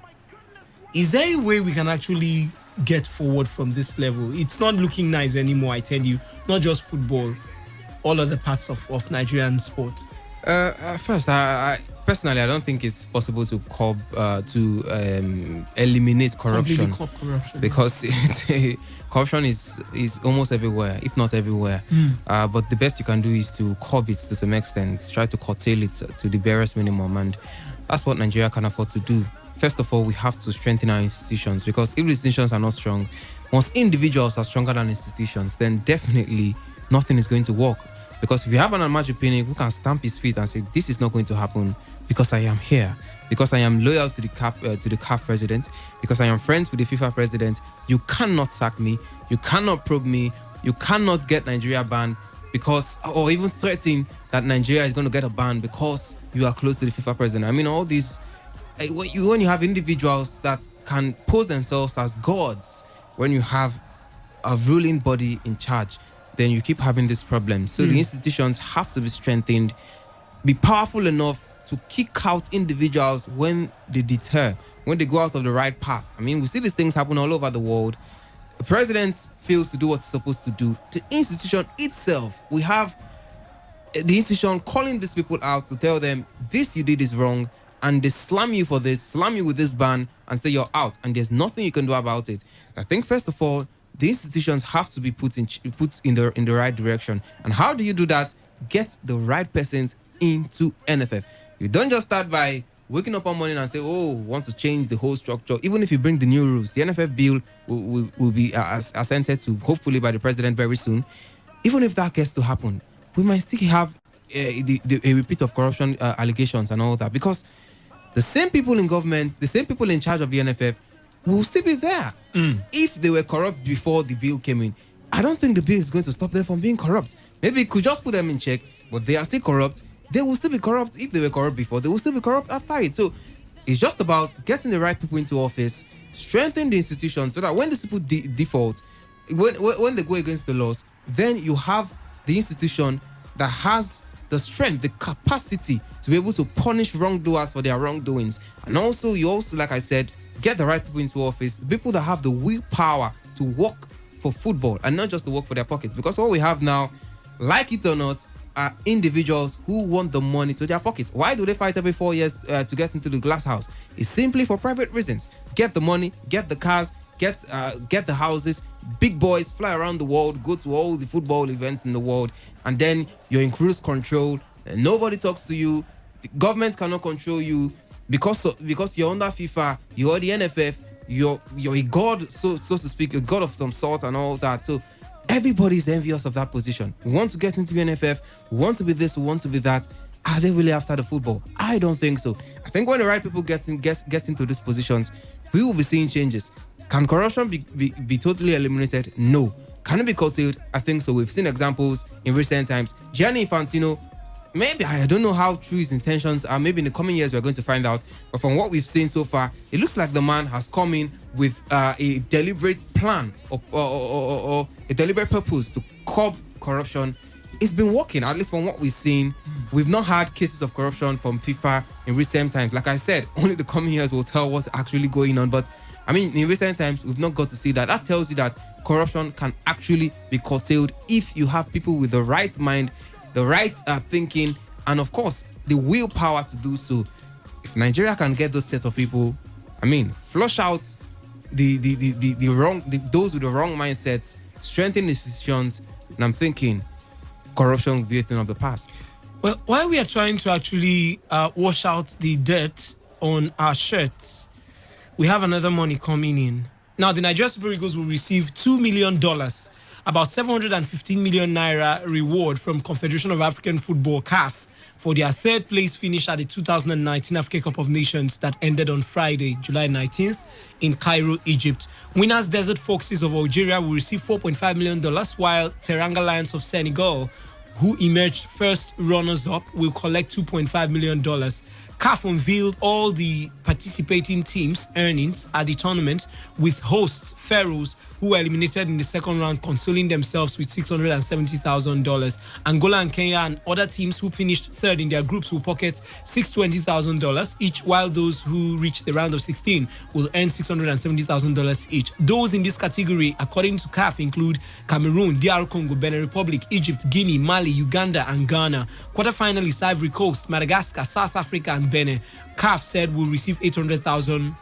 Is there a way we can actually get forward from this level? It's not looking nice anymore, I tell you. Not just football, all other parts of Nigerian sport. First, I personally, I don't think it's possible to eliminate corruption. Because corruption is almost everywhere, if not everywhere. But the best you can do is to curb it to some extent, try to curtail it to the barest minimum, and that's what Nigeria can afford to do. First of all, we have to strengthen our institutions, because if the institutions are not strong, once individuals are stronger than institutions, then definitely nothing is going to work. Because if you have an Amaju Pinnick who can stamp his feet and say, this is not going to happen because I am here, because I am loyal to the CAF president, because I am friends with the FIFA president, you cannot sack me, you cannot probe me, you cannot get Nigeria banned because, or even threaten that Nigeria is going to get a ban because you are close to the FIFA president. I mean, all these, when you have individuals that can pose themselves as gods, when you have a ruling body in charge, then you keep having this problem. So the institutions have to be strengthened, be powerful enough to kick out individuals when they deter, when they go out of the right path. I mean, we see these things happen all over the world. The president fails to do what he's supposed to do. The institution itself, we have the institution calling these people out to tell them, this you did is wrong, and they slam you for this, slam you with this ban, and say you're out, and there's nothing you can do about it. I think, first of all, the institutions have to be put in the right direction. And how do you do that? Get the right persons into NFF. You don't just start by waking up one morning and say, oh, want to change the whole structure. Even if you bring the new rules, the NFF bill will be assented to, hopefully by the president very soon. Even if that gets to happen, we might still have a repeat of corruption allegations and all that, because the same people in government, the same people in charge of the NFF will still be there. If they were corrupt before the bill came in, I don't think the bill is going to stop them from being corrupt. Maybe it could just put them in check, but they are still corrupt. They will still be corrupt. If they were corrupt before, they will still be corrupt after it. So it's just about getting the right people into office, strengthening the institutions so that when these people default, when they go against the laws, then you have the institution that has the strength, the capacity to be able to punish wrongdoers for their wrongdoings. And also, you also, like I said, get the right people into office, people that have the willpower to work for football and not just to work for their pockets. Because what we have now, like it or not, are individuals who want the money to their pockets. Why do they fight every 4 years to get into the glass house? It's simply for private reasons. Get the money, get the cars, get the houses. Big boys fly around the world, go to all the football events in the world, and then you're in cruise control and nobody talks to you. The government cannot control you because you're under FIFA, you're the NFF, you're a god, so to speak, a god of some sort and all that. So everybody's envious of that position. We want to get into the NFF, we want to be this, we want to be that. Are they really after the football? I don't think so. I think when the right people get into these positions, we will be seeing changes. Can corruption be totally eliminated? No. Can it be curtailed? I think so. We've seen examples in recent times. Gianni Infantino, maybe, I don't know how true his intentions are. Maybe in the coming years we're going to find out. But from what we've seen so far, it looks like the man has come in with a deliberate plan or a deliberate purpose to curb corruption. It's been working, at least from what we've seen. We've not had cases of corruption from FIFA in recent times. Like I said, only the coming years will tell what's actually going on. But I mean, in recent times, we've not got to see that. That tells you that corruption can actually be curtailed if you have people with the right mind, the right thinking, and of course, the willpower to do so. If Nigeria can get those set of people, I mean, flush out those with the wrong mindsets, strengthen institutions, and I'm thinking corruption will be a thing of the past. Well, while we are trying to actually wash out the dirt on our shirts, we have another money coming in. Now, the Nigeria Super Eagles will receive $2 million, about 715 million naira reward from Confederation of African Football, CAF, for their third place finish at the 2019 Africa Cup of Nations that ended on Friday, July 19th in Cairo, Egypt. Winners Desert Foxes of Algeria will receive $4.5 million, while Teranga Lions of Senegal, who emerged first runners-up, will collect $2.5 million. CAF unveiled all the participating teams' earnings at the tournament, with hosts Pharaohs, who were eliminated in the second round, consoling themselves with $670,000. Angola and Kenya and other teams who finished third in their groups will pocket $620,000 each, while those who reached the round of 16 will earn $670,000 each. Those in this category, according to CAF, include Cameroon, DR Congo, Benin Republic, Egypt, Guinea, Mali, Uganda, and Ghana. Quarterfinalists Ivory Coast, Madagascar, South Africa, and Benin. CAF said will receive $800,000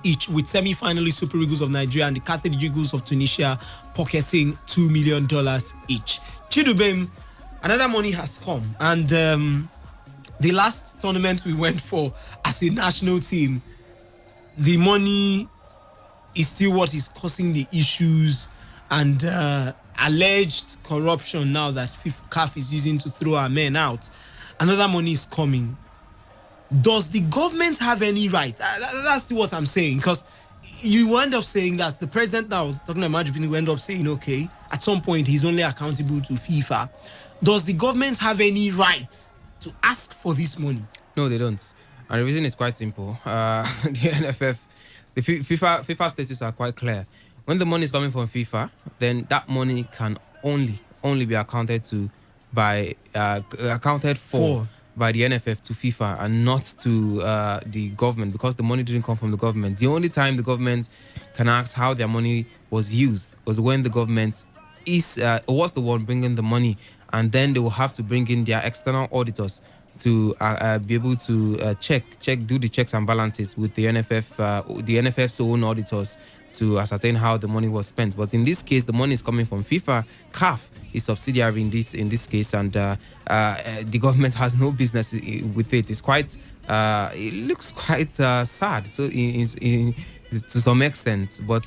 each, with semi-finalists Super Eagles of Nigeria and the Carthage Eagles of Tunisia pocketing $2 million each. Chidubem, another money has come, and the last tournament we went for as a national team, the money is still what is causing the issues and alleged corruption now that CAF is using to throw our men out. Another money is coming. Does the government have any right? That's what I'm saying, because you end up saying that the president now, talking about Majupini, will end up saying, okay, at some point he's only accountable to FIFA. Does the government have any right to ask for this money? No, they don't. And the reason is quite simple. The NFF, the FIFA statutes are quite clear. When the money is coming from FIFA, then that money can only be accounted for by the NFF to FIFA and not to the government, because the money didn't come from the government. The only time the government can ask how their money was used was when the government was the one bringing the money, and then they will have to bring in their external auditors to be able to do the checks and balances with the NFF's own auditors to ascertain how the money was spent. But in this case, the money is coming from FIFA. CAF is subsidiary in this case, and the government has no business with it. It's quite it looks quite sad, so to some extent, but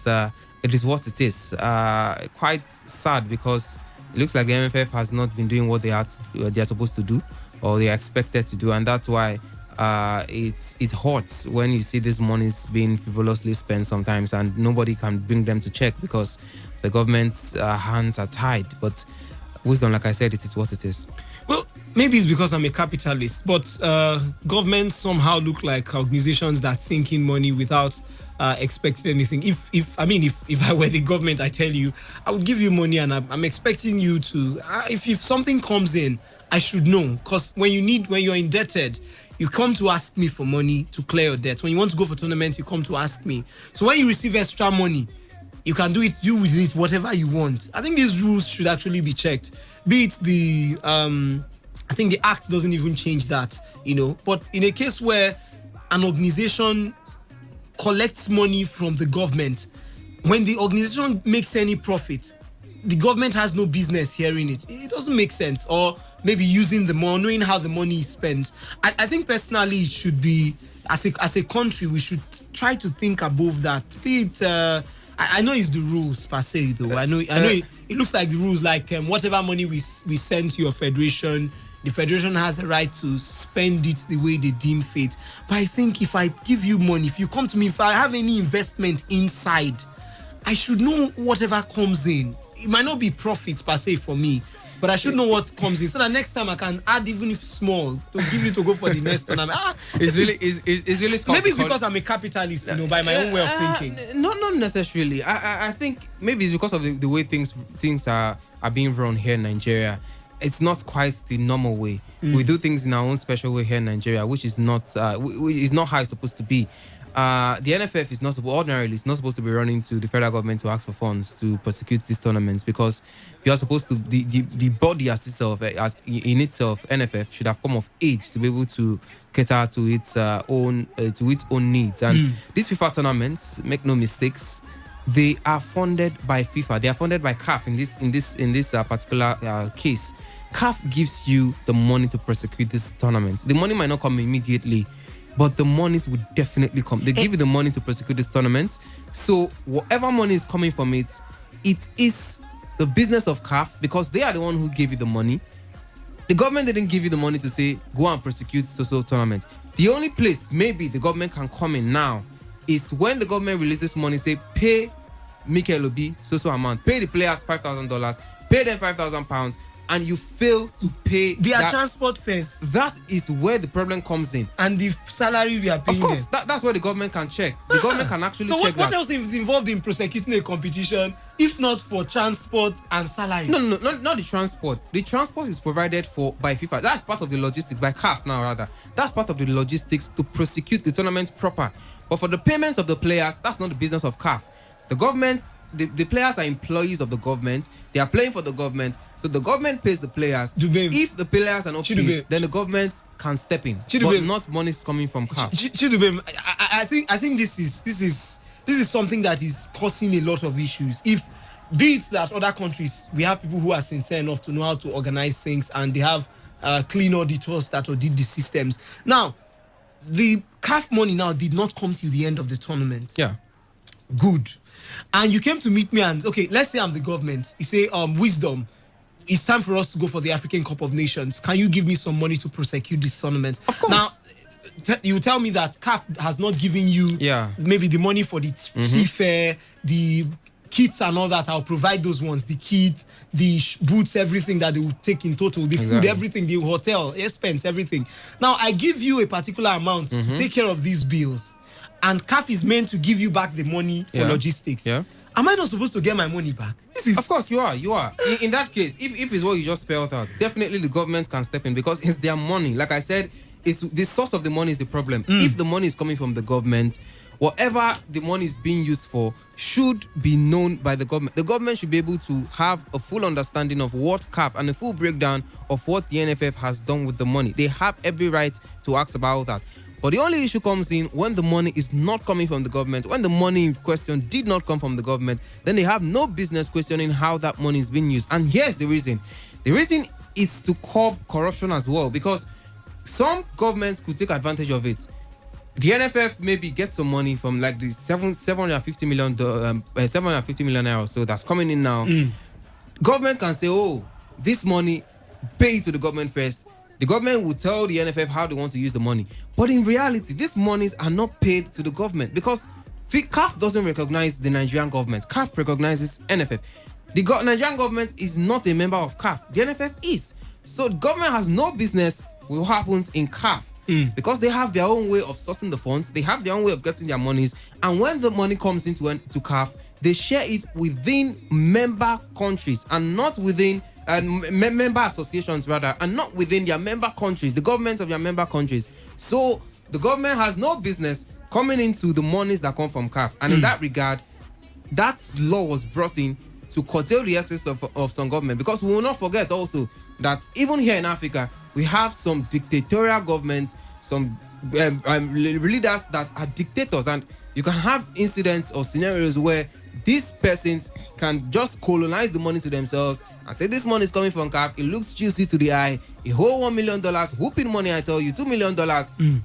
it is what it is. Quite sad, because it looks like the MFF has not been doing what they are supposed to do, or they are expected to do, and that's why it hurts when you see these monies being frivolously spent sometimes, and nobody can bring them to check because the government's hands are tied. But wisdom, like I said, it is what it is. Well, maybe it's because I'm a capitalist, but governments somehow look like organizations that sink in money without expecting anything. If I were the government, I tell you, I would give you money, and I'm expecting you to. If something comes in, I should know, because when you're indebted, you come to ask me for money to clear your debt. When you want to go for tournaments, you come to ask me. So when you receive extra money, you can do with it whatever you want. I think these rules should actually be checked. Be it the I think the act doesn't even change that, But in a case where an organization collects money from the government, when the organization makes any profit, the government has no business hearing it. It doesn't make sense. Or maybe using the money, knowing how the money is spent. I think personally it should be, as a country, we should try to think above that. Be it, I know it's the rules per se, though. I know it looks like the rules, like whatever money we send to your federation, the federation has a right to spend it the way they deem fit. But I think if I give you money, if you come to me, if I have any investment inside, I should know whatever comes in. It might not be profit per se for me, but I should know what comes in, so that next time I can add, even if small, to give you to go for the next tournament. It's really tough. Maybe it's because I'm a capitalist, by my own way of thinking. Not necessarily. I think maybe it's because of the way things are being run here in Nigeria. It's not quite the normal way. We do things in our own special way here in Nigeria, which is not how it's supposed to be. The NFF is not supposed to be running to the federal government to ask for funds to prosecute these tournaments, because you are supposed to, the body in itself, NFF, should have come of age to be able to cater to its own needs. And these FIFA tournaments, make no mistakes, they are funded by FIFA. They are funded by CAF in this particular case. CAF gives you the money to prosecute this tournament. The money might not come immediately, but the monies would definitely come. They give you the money to prosecute this tournament. So whatever money is coming from it, it is the business of CAF, because they are the one who gave you the money. The government didn't give you the money to say, go and prosecute social tournament. The only place maybe the government can come in now is when the government releases money, say, pay Mikel Obi social amount, pay the players $5,000, pay them £5,000, and you fail to pay their transport fares. That is where the problem comes in. And the salary we are paying. Of course, that's where the government can check. The government can actually check that. So what else is involved in prosecuting a competition, if not for transport and salary? No, not the transport. The transport is provided for by FIFA. That's part of the logistics, by CAF now rather. That's part of the logistics to prosecute the tournament proper. But for the payments of the players, that's not the business of CAF. The government, the players are employees of the government. They are playing for the government. So the government pays the players. If the players are not paid, then the government can step in. But not money is coming from CAF. I think this is something that is causing a lot of issues. If be it that other countries, we have people who are sincere enough to know how to organize things, and they have clean auditors that audit the systems. Now, the CAF money now did not come till the end of the tournament. Yeah. Good. And you came to meet me and, okay, let's say I'm the government. You say, Wisdom, it's time for us to go for the African Cup of Nations. Can you give me some money to prosecute this tournament? Of course. Now, you tell me that CAF has not given you maybe the money for the key fare, the kits and all that. I'll provide those ones. The kit, the boots, everything that they will take in total, the food, everything, the hotel, expense, everything. Now, I give you a particular amount to take care of these bills. And CAF is meant to give you back the money for logistics. Yeah. Am I not supposed to get my money back? Of course you are. In that case, if it's what you just spelled out, definitely the government can step in, because it's their money. Like I said, it's the source of the money is the problem. If the money is coming from the government, whatever the money is being used for should be known by the government. The government should be able to have a full understanding of what CAF and a full breakdown of what the NFF has done with the money. They have every right to ask about that. But the only issue comes in when the money is not coming from the government, when the money in question did not come from the government, then they have no business questioning how that money is being used. And here's the reason. The reason is to curb corruption as well, because some governments could take advantage of it. The NFF maybe gets some money from like the 750 million or so that's coming in now. Government can say, oh, this money, pay it to the government first. The government will tell the NFF how they want to use the money. But in reality, these monies are not paid to the government because CAF doesn't recognize the Nigerian government. CAF recognizes NFF. The Nigerian government is not a member of CAF. The NFF is. So the government has no business with what happens in CAF. Because they have their own way of sourcing the funds, they have their own way of getting their monies, and when the money comes into CAF, they share it within member countries and not within member associations rather, and not within their member countries, the governments of their member countries. So the government has no business coming into the monies that come from CAF, and in that regard, that law was brought in to curtail the access of some government, because we will not forget also that even here in Africa, we have some dictatorial governments, some leaders that are dictators, and you can have incidents or scenarios where these persons can just colonize the money to themselves and say this money is coming from CAF, it looks juicy to the eye, a whole $1 million, whooping money, I tell you, $2 million.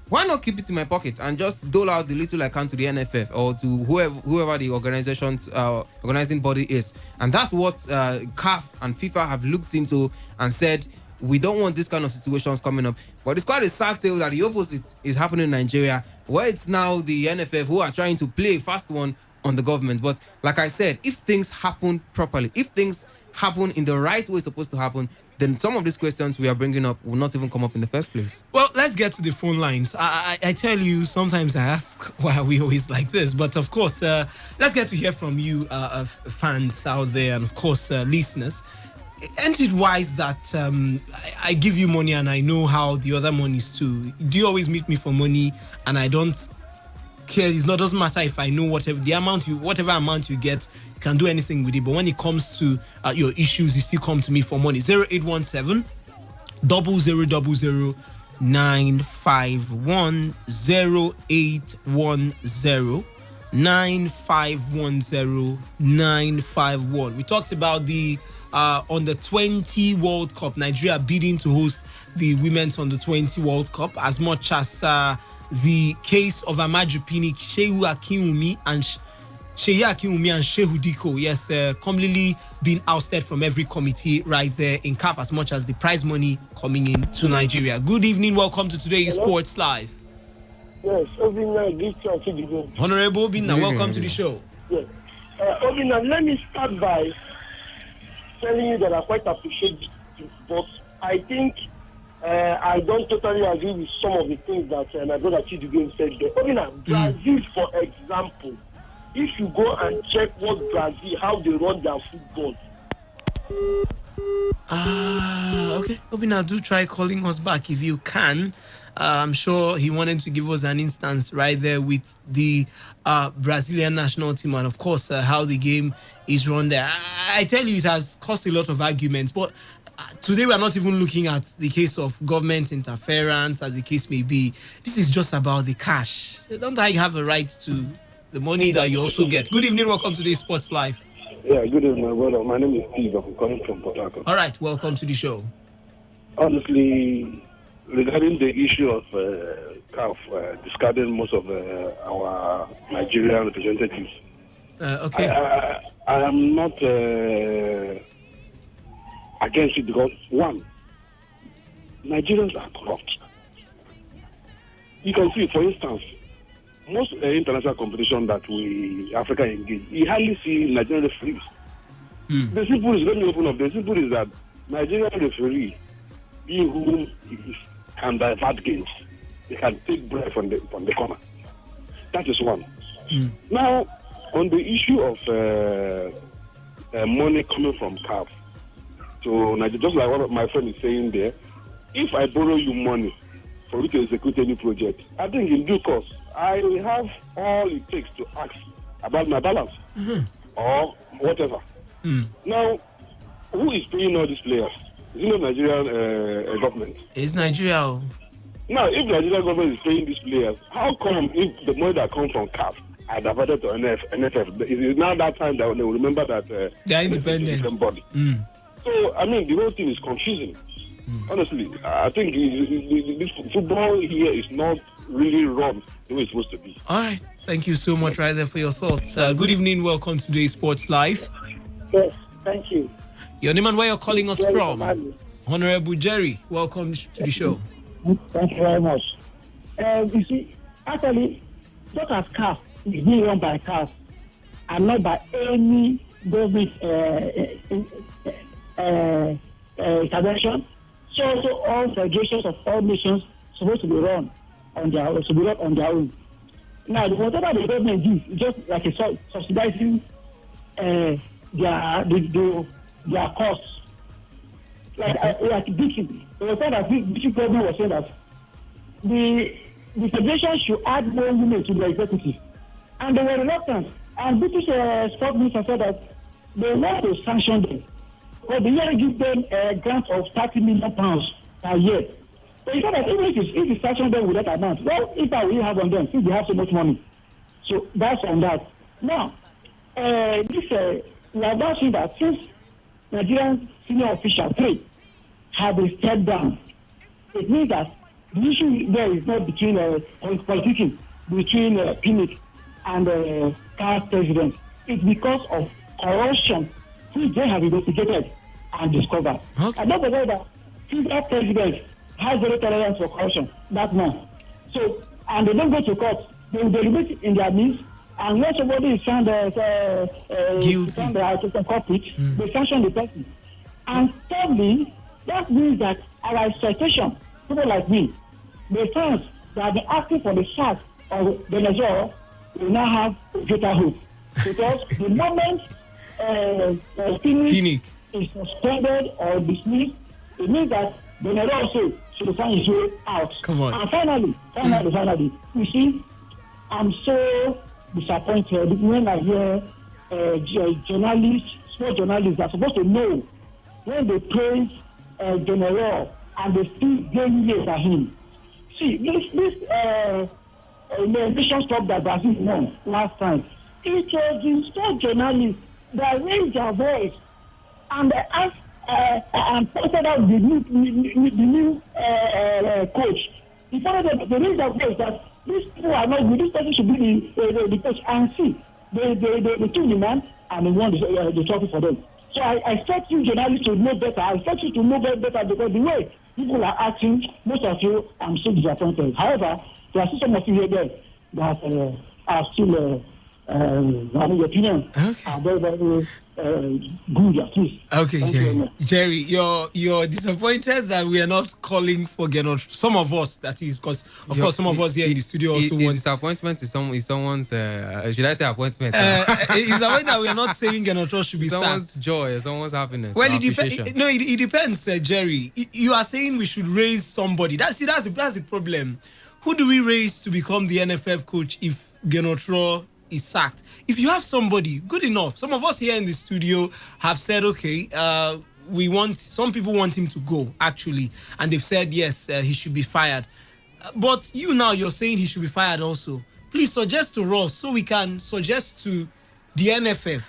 Why not keep it in my pocket and just dole out the little I can to the NFF or to whoever the organization's organizing body is? And that's what CAF and FIFA have looked into and said, we don't want this kind of situations coming up. But it's quite a sad tale that the opposite is happening in Nigeria, where it's now the NFF who are trying to play a fast one on the government. But like I said, if things happen properly, if things happen in the right way it's supposed to happen, then some of these questions we are bringing up will not even come up in the first place. Well, let's get to the phone lines. I tell you, sometimes I ask why are we always like this, but of course, let's get to hear from you, fans out there, and of course, listeners. Isn't it wise that I give you money and I know how the other money is too? Do you always meet me for money and I don't care? Doesn't matter if I know whatever amount you get, you can do anything with it. But when it comes to your issues, you still come to me for money. 0817 0000 951 0810 9510 951. We talked about the Under 20 World Cup, Nigeria bidding to host the Women's Under 20 World Cup, as much as the case of Amaju Pinnick, Shehu Akinwumi and Shehu Diko, yes, completely being ousted from every committee right there in CAF, as much as the prize money coming in to Nigeria. Good evening, welcome to Today Sports Live. Yes, Obina, Honorable Obina, welcome to the show. Yes. Obina, let me start by telling you that I quite appreciate it, but I think I don't totally agree with some of the things that my brother Chidigo said there. Obina, Brazil, for example, if you go and check what Brazil, how they run their football. Okay. Obina, do try calling us back if you can. I'm sure he wanted to give us an instance right there with the Brazilian national team and, of course, how the game is run there. I tell you, it has caused a lot of arguments, but today we are not even looking at the case of government interference, as the case may be. This is just about the cash. Don't I have a right to the money that you also get? Good evening, welcome to the Sports Live. Yeah, good evening, my brother. My name is Steve. I'm calling from Port Harcourt. All right, welcome to the show. Honestly, regarding the issue of CAF discarding most of our Nigerian representatives, okay, I am not against it because, one, Nigerians are corrupt. You can see, for instance, most international competition that Africa engage, you hardly see Nigerian referees. The simple is, let me open up, the simple is that Nigerian referee, being who can divert games, they can take breath from the corner. That is one. Now, on the issue of money coming from CAF, so just like what my friend is saying there, if I borrow you money for you to execute any project, I think in due course, I will have all it takes to ask about my balance or whatever. Now, who is paying all these players? Is it not Nigerian government? It's Nigeria. Now, if Nigerian government is paying these players, how come if the money that comes from CAF are diverted to NFF? It is now that time that they will remember that they are independent. Body. So, I mean, the whole thing is confusing. Honestly, I think this football here is not really run the way it's supposed to be. All right. Thank you so much, right there, for your thoughts. Good evening. Welcome to Today Sports Live. Yes, thank you. Your name and where you're calling us from? Honorable Jerry, welcome to the show. Thank you very much. You see, actually, just as CAF is being run by CAF and not by any government intervention, so all federations of all nations supposed to be run on their own. Now, whatever the government do is just like a subsidizing their costs. Like Dicky, there was that Dicky government was saying that the federation should add more women to the executive, and they were reluctant. And British sport minister said that they want to sanction them, but they only give them a grant of £30 million per year. So he said that even if you sanction them with that amount, well, if I will have on them, since they have so much money. So that's on that. Now, we are now seeing that since Nigerian senior official 3 have been stepped down, it means that the issue there is not between politics between Pinnick and CAF president. It's because of corruption which they have investigated and discovered. Okay. And don't forget that FIFA president has zero tolerance for corruption. That man. So, and they don't go to court. They will deliberate in their midst. And when somebody is found guilty, culprit, they sanction the person. And thirdly, that means that our expectation, people like me, the fans that have been asking for the sack of Venezuela will now have greater hope. Because the moment Pinnick is suspended or dismissed, it means that Venezuela also should find his way out. Come on. And finally, you see, I'm so disappointed when I hear journalists, sport journalists are supposed to know when they praise General and they still gain years at him. See, this nation stop that Brazil won last time. It was the sport journalists that raised their voice and they asked and posted out the new coach. Before they raised their voice that these people are not good, this person should be the coach. And see, they took the man and they won the trophy for them. So I expect you journalists to know better. I expect you to know better because the way people are acting, most of you, I'm so disappointed. However, there are still some of you here that are still having opinion. Okay. Are very, very good at least. Okay, Jerry, you're disappointed that we are not calling for Genot. Some of us, that is, because of course some of us here in the studio also want. Disappointment is someone's. Should I say appointment? It's a way that we are not saying Genot should be someone's sacked. Joy, someone's happiness. Well, it depends. No, it depends, Jerry. You are saying we should raise somebody. That's the problem. Who do we raise to become the NFF coach if Genotro is sacked? If you have somebody good enough, some of us here in the studio have said, okay, some people want him to go actually, and they've said yes, he should be fired. But you're saying he should be fired also. Please suggest to us so we can suggest to the NFF,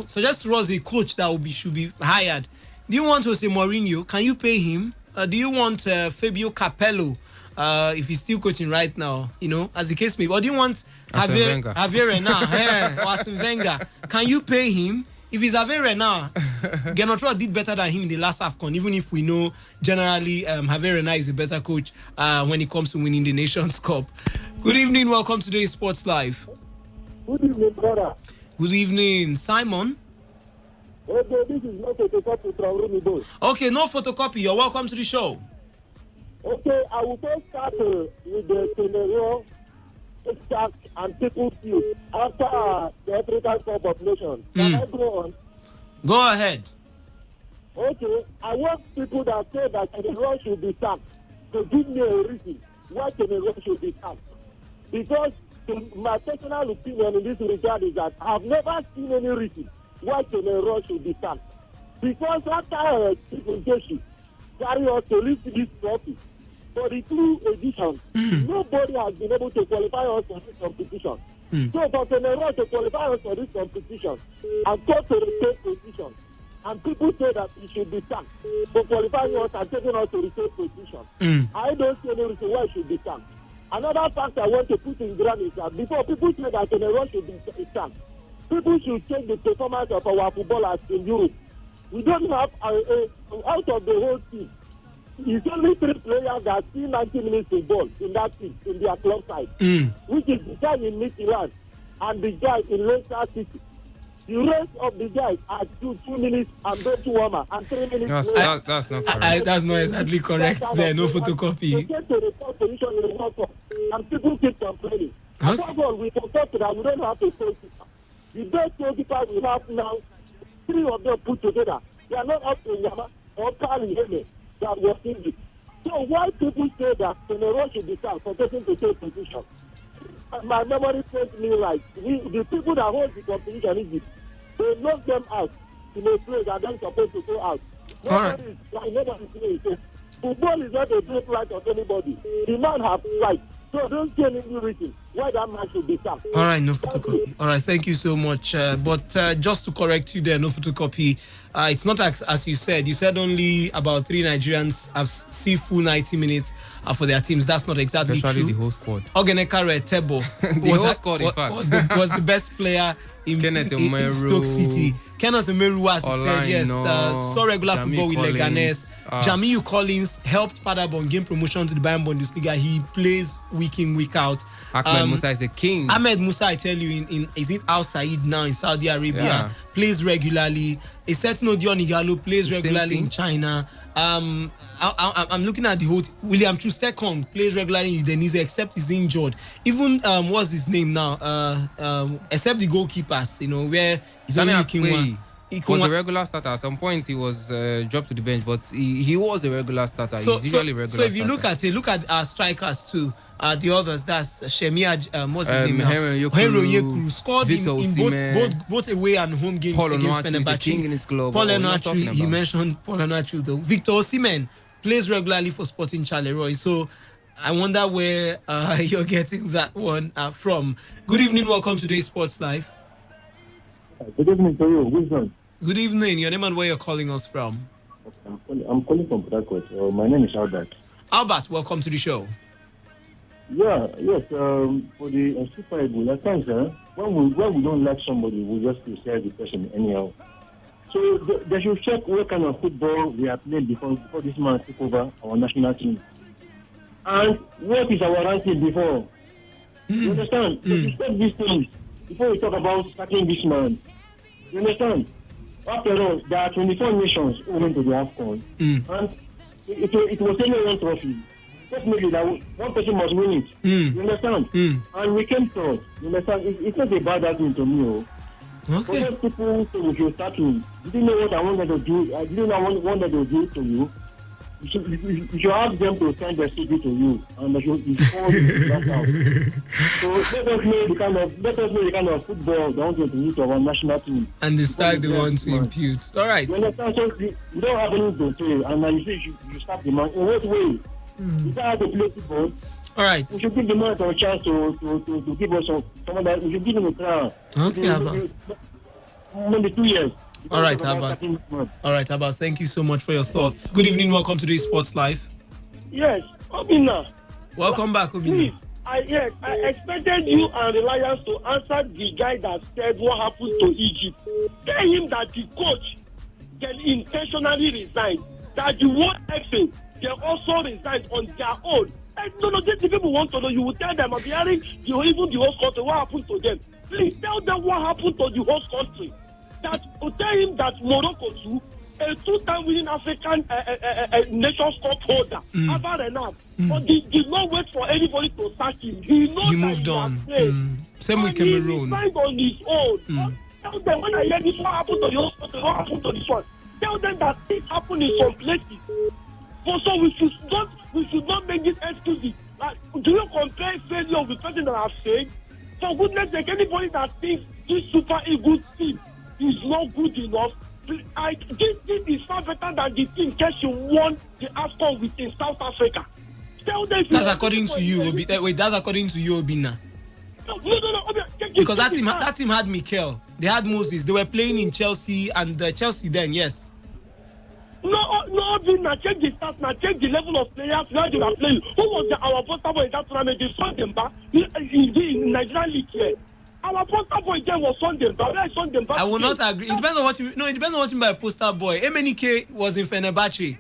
suggest to us a coach that should be hired. Do you want Jose Mourinho? Can you pay him? Do you want Fabio Capello? If he's still coaching right now, as the case may be. Or do you want Javier Renard or Arsene Wenger? Can you pay him? If it's Javier Renard, Genotro did better than him in the last AFCON, even if we know generally Javier Renard is a better coach when it comes to winning the Nations Cup. Good evening, welcome to today's Sports Live. Good evening, brother. Good evening, Simon. Okay, this is not photocopy from Rumi. Okay, no photocopy. You're welcome to the show. Okay, I will first start with the Senegal extract and people's view after the African Cup of Nations. Can I go on? Go ahead. Okay, I want people that say that Senegal should be sacked to give me a reason why Senegal should be sacked. Because my personal opinion in this regard is that I have never seen any reason why Senegal should be sacked. Because after Stephen Joshi carry us to lift this trophy, for the 2 editions, nobody has been able to qualify us for this competition. So for Senegal to qualify us for this competition and go to the third position, and people say that it should be sacked for qualifying us and taking us to the third position. I don't see any reason why it should be sacked. Another fact I want to put in ground is that before people say that Senegal should be sacked, people should check the performance of our footballers in Europe. We don't have out of the whole team. It's only 3 players that see 90 minutes football in that team, in their club side, which is the guy in Midland and the guy in Leicester City. The rest of the guys are 2 minutes and go to warmer and 3 minutes. That's not correct. That's not exactly correct. There, no photocopy. They get to the top position in the World Cup, and people keep complaining. Above all, we forgot that we don't have to play FIFA. The best goalkeepers we have now, 3 of them put together, they are not up to Yama or Kali Hene that was injured. So why people say that Senero should be sacked for getting to take position? My memory tells me like the people that hold the competition in Egypt, they knock them out in a place that they're supposed to go out. Nobody plays. Football is not a great right of anybody. The man has right. So don't say any reason why that man should be sacked. All right, no photocopy. All right, thank you so much. But just to correct you there, no photocopy. It's not as you said. You said only about 3 Nigerians have seen full 90 minutes for their teams. That's not exactly true. The whole squad. Ogenekare Tebo was the best player in Stoke City. Kenneth Omeru, as you said, yes, saw regular Jamie football with Leganes. Jamiu Collins helped Paderborn gain promotion to the Bayern Bundesliga. He plays week in, week out. Ahmed Musa is a king. Ahmed Musa, I tell you, is it Al Said now in Saudi Arabia? Yeah. Plays regularly. A certain Odion Igalo plays regularly in China. I'm looking at the whole. William Trustekong plays regularly in Udinese, except he's injured. Even what's his name now? Except the goalkeepers, where he's only looking He was a regular starter. At some point, he was dropped to the bench, but he was a regular starter. He's usually regular. So if you look at our strikers too, the others, that's Shemia, what's his name now? Henry Onyekuru scored in both away and home games against Fenerbahce. Paul Enuachu, he mentioned Paul Enuachu though. Victor Osimhen plays regularly for Sporting Charleroi. So I wonder where you're getting that one from. Good evening, welcome to today's Sports Live. Good evening to you. Wilson. Good evening. Your name and where you're calling us from? I'm calling from Port Harcourt. My name is Albert. Albert, welcome to the show. Yes. For the Super Eagles, at times, when we don't like somebody, we just criticize the person anyhow. So they should check what kind of football we have played before this man took over our national team. And what is our ranking before? You understand? So we check these things before we talk about starting this man. You understand? After all, there are 24 nations who went to the AFCON. And it was only one trophy. Definitely, that one person must win it. You understand? And we came third. You understand? It's not a bad argument to me. Okay. For people say we should start with, you didn't know what I wanted to do. I didn't know what I wanted to do to you. You should ask them to send their CV to you, and they should inform you that out. So let us know the kind of football they want to introduce to our national team. And the style they want to impute. All right. You understand? So you don't have anything to say, and you say you start the man. In what way? You don't have to play football. All right. We should give the man a chance to give us some of that. We should give him a crown. Okay, Abba. Maybe 2 years. All right, Abba. Thank you so much for your thoughts. Good evening. Welcome to today's Sports Live. Yes, Obina. Welcome back, Obina. Please, I expected you and Reliance to answer the guy that said what happened to Egypt. Tell him that the coach intentionally resigned. That the World FA, they also resigned on their own. No, the people want to know. You will tell them. I'm hearing even the host country. What happened to them? Please tell them what happened to the host country. Tell him that Morocco too, a 2-time winning African Nations Cup holder, Abba Renard, but did not wait for anybody to sack him. He moved on. Same with Cameroon. He signed on his own. Tell them when I hear this, what happened to the host country? What happened to this one? Tell them that things happen in some places. So we should not make this excuses. Like, do you compare failure with person that have failed? For goodness sake, anybody that thinks this Super Eagles team is not good enough, this team is far better than the team Keshe won the AFCON with in South Africa. Tell them. That's according to you, Wait, that's according to you, Obina. No. Because that team had Mikel. They had Moses. They were playing in Chelsea and Chelsea then, yes. No, Obina, check the stats now, check the level of players where they were playing. Who was our first boy in that tournament? They saw them back in the Nigerian league here. Our poster boy game was Sunday. Sunday. I will not agree. It depends on what you. No, it depends on what you mean by poster boy. MNK was in Fenerbahce.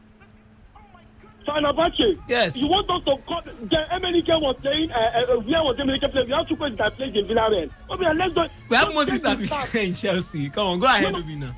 Fenerbahce. Yes. You want us to call the MNK was playing? Where was MNK playing? We have two players that played in Villarreal. Okay, let's go. We have Moses Abika in Chelsea. Come on, go ahead, Obina.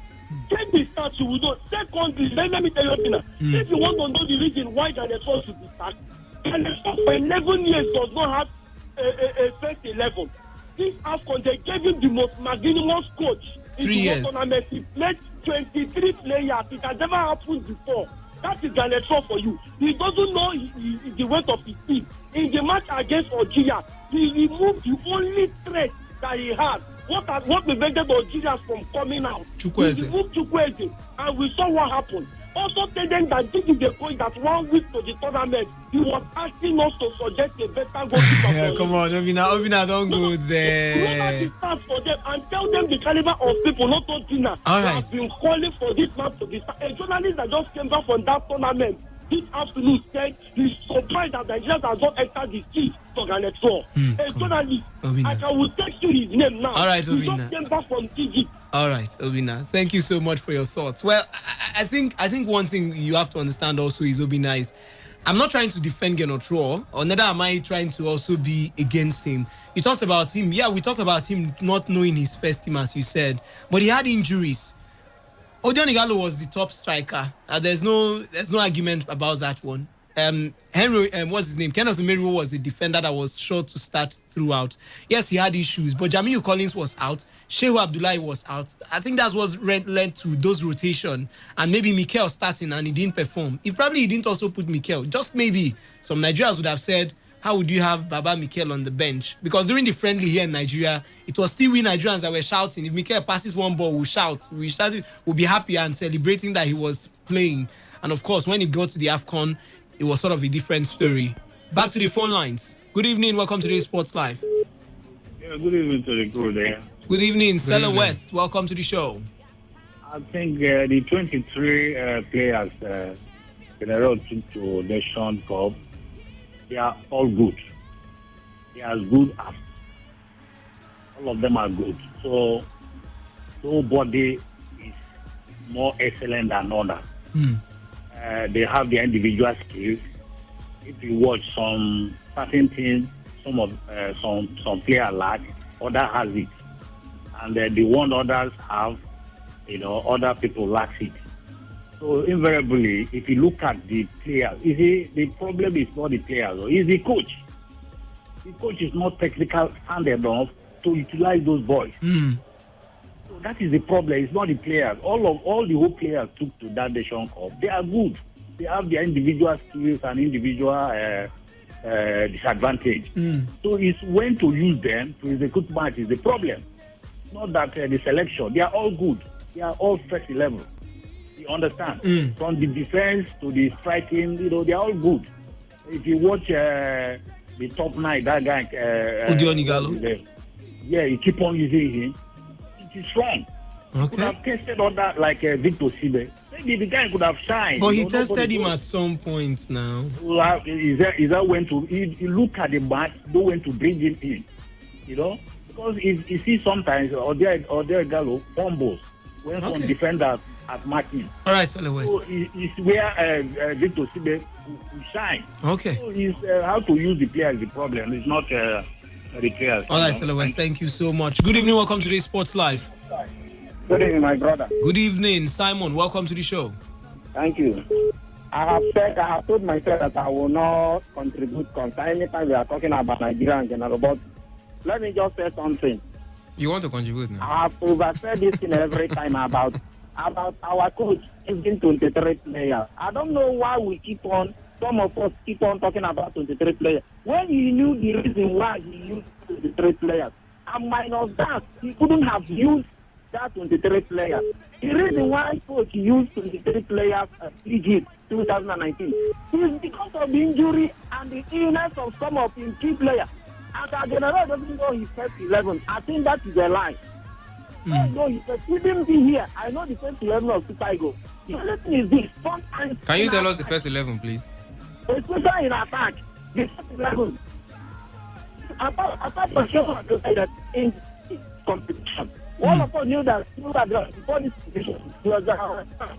Check the stats, you will know. Secondly, let me tell you something. If you want to know the reason why the Network should be sacked, and for 11 years does not have a first 11. This AFCON, they gave him the most magnanimous coach. 3 years. Tournament. He played 23 players. It has never happened before. That is the Network for you. He doesn't know the weight of his team. In the match against Algeria, he removed the only threat that he had. What prevented Algeria from coming out? Chukwueze. He removed Chukwueze, and we saw what happened. Also tell them that this is the point that 1 week to the tournament, he was asking us to suggest a better goalkeeper. Yeah, come on, Obina, don't go there. Roll out the for them and tell them the caliber of people, not to dinner. All right. Have been calling for this match to be started. A journalist that just came back from that tournament this afternoon said he's surprised that Nigerians have not entered the sea to Garnet 4. A journalist, I will text you his name now. All right, he Obina. just came back from Egypt. All right, Obina. Thank you so much for your thoughts. Well, I think one thing you have to understand also is, Obina, is I'm not trying to defend Genotro, or neither am I trying to also be against him. You talked about him. Yeah, we talked about him not knowing his first team, as you said, but he had injuries. Odion Igalo was the top striker. There's no argument about that one. Henry, what's his name? Kenneth Omeruo was the defender that was sure to start throughout. Yes, he had issues, but Jamiu Collins was out. Shehu Abdullahi was out. I think that's what led to those rotation, and maybe Mikel starting and he didn't perform. If probably he didn't also put Mikel, just maybe some Nigerians would have said, how would you have Baba Mikel on the bench? Because during the friendly here in Nigeria, it was still we Nigerians that were shouting. If Mikel passes one ball, we'll shout. We'll be happy and celebrating that he was playing. And of course, when he got to the AFCON, it was sort of a different story. Back to the phone lines. Good evening. Welcome to the Sports Live. Yeah, good evening to the crew there. Good evening. Stella West. Welcome to the show. I think the 23 players in the road to Nation Cup, they are all good. They are as good as all of them are good. So nobody is more excellent than others. They have their individual skills. If you watch some certain things, some player lack, other has it, and the one others have, other people lack it. So invariably, if you look at the players, the problem is not the players, or is the coach. The coach is not technical standard enough to utilize those boys. So that is the problem. It's not the players. All the whole players took to that Nation Cup. They are good. They have their individual skills and individual disadvantage. So it's when to use them to execute match is the problem. Not that the selection. They are all good. They are all first 11. You understand? From the defense to the striking, they are all good. If you watch the top 9, that guy, Odion Igalo. Yeah, you keep on using him. It is strong. Okay. Could have tested on that like Victor Sibe. Maybe the guy could have shined. But he tested him at some point now. Well, is that when to you look at the match, know when to bring him in? Because if you see sometimes Odion Igalo fumbles when some defenders are marking. All right, Stella West. So it's where Victor Sibe will shine. Okay. So it's how to use the player is the problem. It's not the players. All right, Stella West. Thank you so much. Good evening. Welcome to the Sports Live. Good evening, my brother. Good evening, Simon. Welcome to the show. Thank you. I have told myself that I will not contribute concerning anytime we are talking about Nigeria in general. But let me just say something. You want to contribute now? I have oversaid this thing every time about our coach using 23 players. I don't know why some of us keep on talking about 23 players. When he knew the reason why he used 23 players, and minus that, he couldn't have used that 23 players. The reason why coach used 23 players at Egypt 2019 is because of the injury and the illness of some of his key players. And General doesn't know his first 11. I think that is a lie. No, he didn't be here. I know the first 11 of Super Eagles. The only thing is this. Sometimes can you tell us the first 11, please? Especially in attack. The first 11. Apart from sure to say that in competition. All of us knew that before this competition, he was the central defense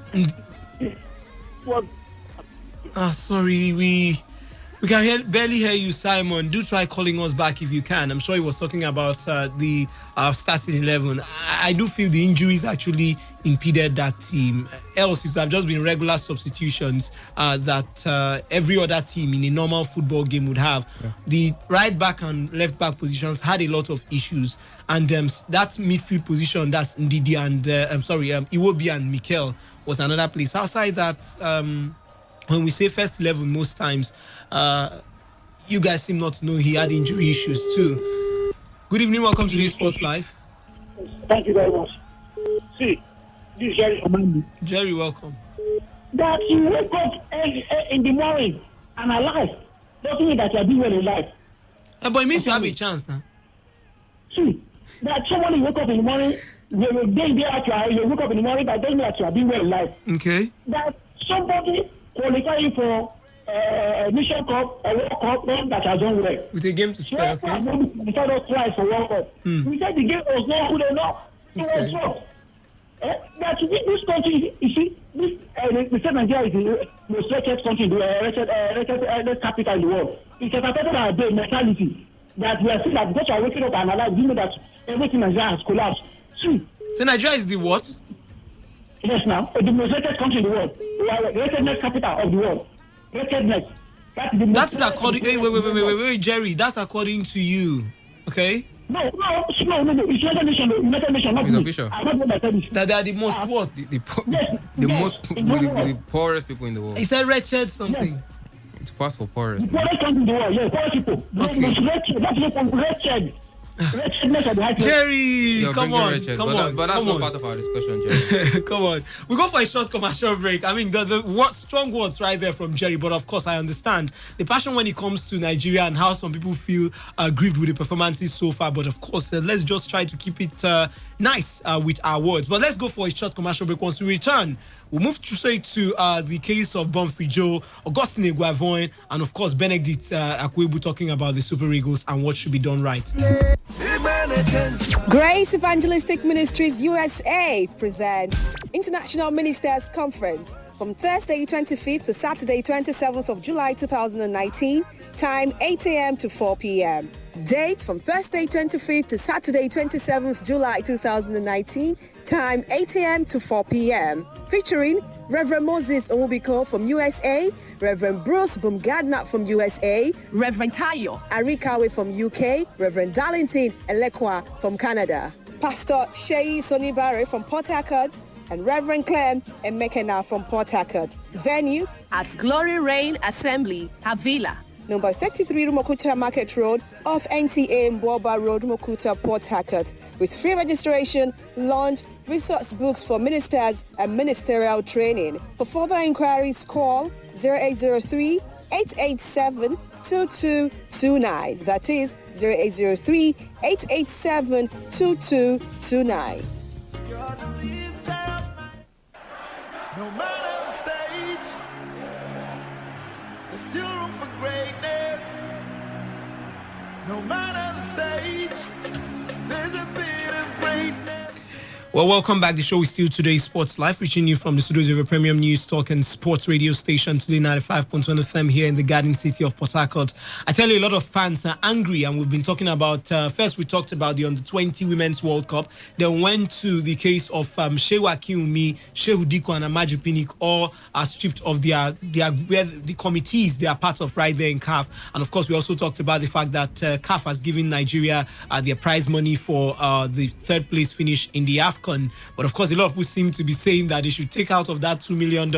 is sorry, we can barely hear you, Simon. Do try calling us back if you can. I'm sure he was talking about the starting 11. I do feel the injuries actually impeded that team. Else, it would have just been regular substitutions that every other team in a normal football game would have. Yeah. The right back and left back positions had a lot of issues. And that midfield position, that's Ndidi and Iwobi and Mikel, was another place. Outside that, when we say first 11, most times, you guys seem not to know he had injury issues too. Good evening, welcome to this Sports Live. Thank you very much. See, this is Jerry Amandi. Jerry, welcome. That you wake up in the morning and alive, doesn't mean that you are doing well in life. But it means you have a chance now. See, that somebody wake up in the morning, you wake up in the morning, that doesn't mean that you are doing well in life. Okay. That somebody qualifying for Mission Cup, a World Cup, that has done well. With a game to spare, okay? We said us twice for World Cup. We said the game was not good enough. It was wrong. That this country, you see, we said Nigeria is the most rated country, rated capital in the world. It's affected our day mentality that we are seeing that because we are waking up and alive, we know that everything in Nigeria has collapsed. See. So Nigeria is the what? Yes, now. The most rated country in the world. We are rated next capital of the world. Rated next. That's according. Hey, wait, Jerry. That's according to you. Okay. No. It's United Nations, not it's me. official. I'm not going to tell you. That they are the most what? The poorest people in the world. Is that wretched something? Yes. To pass for poorest. The poorest country in the world. Yes, poorest people. Okay. Wretched. Jerry, come on. But that's not part of our discussion, Jerry. Come on. We go for a short commercial break. I mean, the strong words right there from Jerry, but of course, I understand the passion when it comes to Nigeria and how some people feel grieved with the performances so far. But of course, let's just try to keep it nice with our words. But let's go for a short commercial break. Once we return, we'll move straight to the case of Bonfrey Joe, Augustine Iguavoin, and of course, Benedict Akwebu talking about the Super Eagles and what should be done right. Grace Evangelistic Ministries USA presents International Ministers Conference from Thursday 25th to Saturday 27th of July 2019, time 8 a.m. to 4 p.m. Date from Thursday 25th to Saturday 27th July 2019, time 8 a.m. to 4 p.m. Featuring Reverend Moses Omubiko from USA, Reverend Bruce Bumgardner from USA, Reverend Tayo Arikawe from UK, Reverend Darlington Elekwa from Canada, Pastor Sheyi Sonibare from Port Harcourt, and Reverend Clem Emekena from Port Harcourt. Venue at Glory Rain Assembly, Havila. Number 33 Rumokuta Market Road, off NTA Mboba Road, Rumokuta, Port Harcourt. With free registration, lunch, resource books for ministers and ministerial training. For further inquiries, call 0803 887 2229. That is 0803 887 2229. No matter the stage, there's still room for greatness. No matter the stage, there's a bit of greatness. Well, welcome back. The show is still Today's Sports Live, reaching you from the studios of a premium news talk and sports radio station, Today95.1 FM here in the Garden City of Port Harcourt. I tell you, a lot of fans are angry, and we've been talking about, first we talked about the Under-20 Women's World Cup, then went to the case of Shehu Akiumi, Shehu Diko, and Amaju Pinnick, all are stripped of their where the committees they are part of right there in CAF. And of course, we also talked about the fact that CAF has given Nigeria their prize money for the third place finish in the AFCON. But of course, a lot of people seem to be saying that they should take out of that $2 million,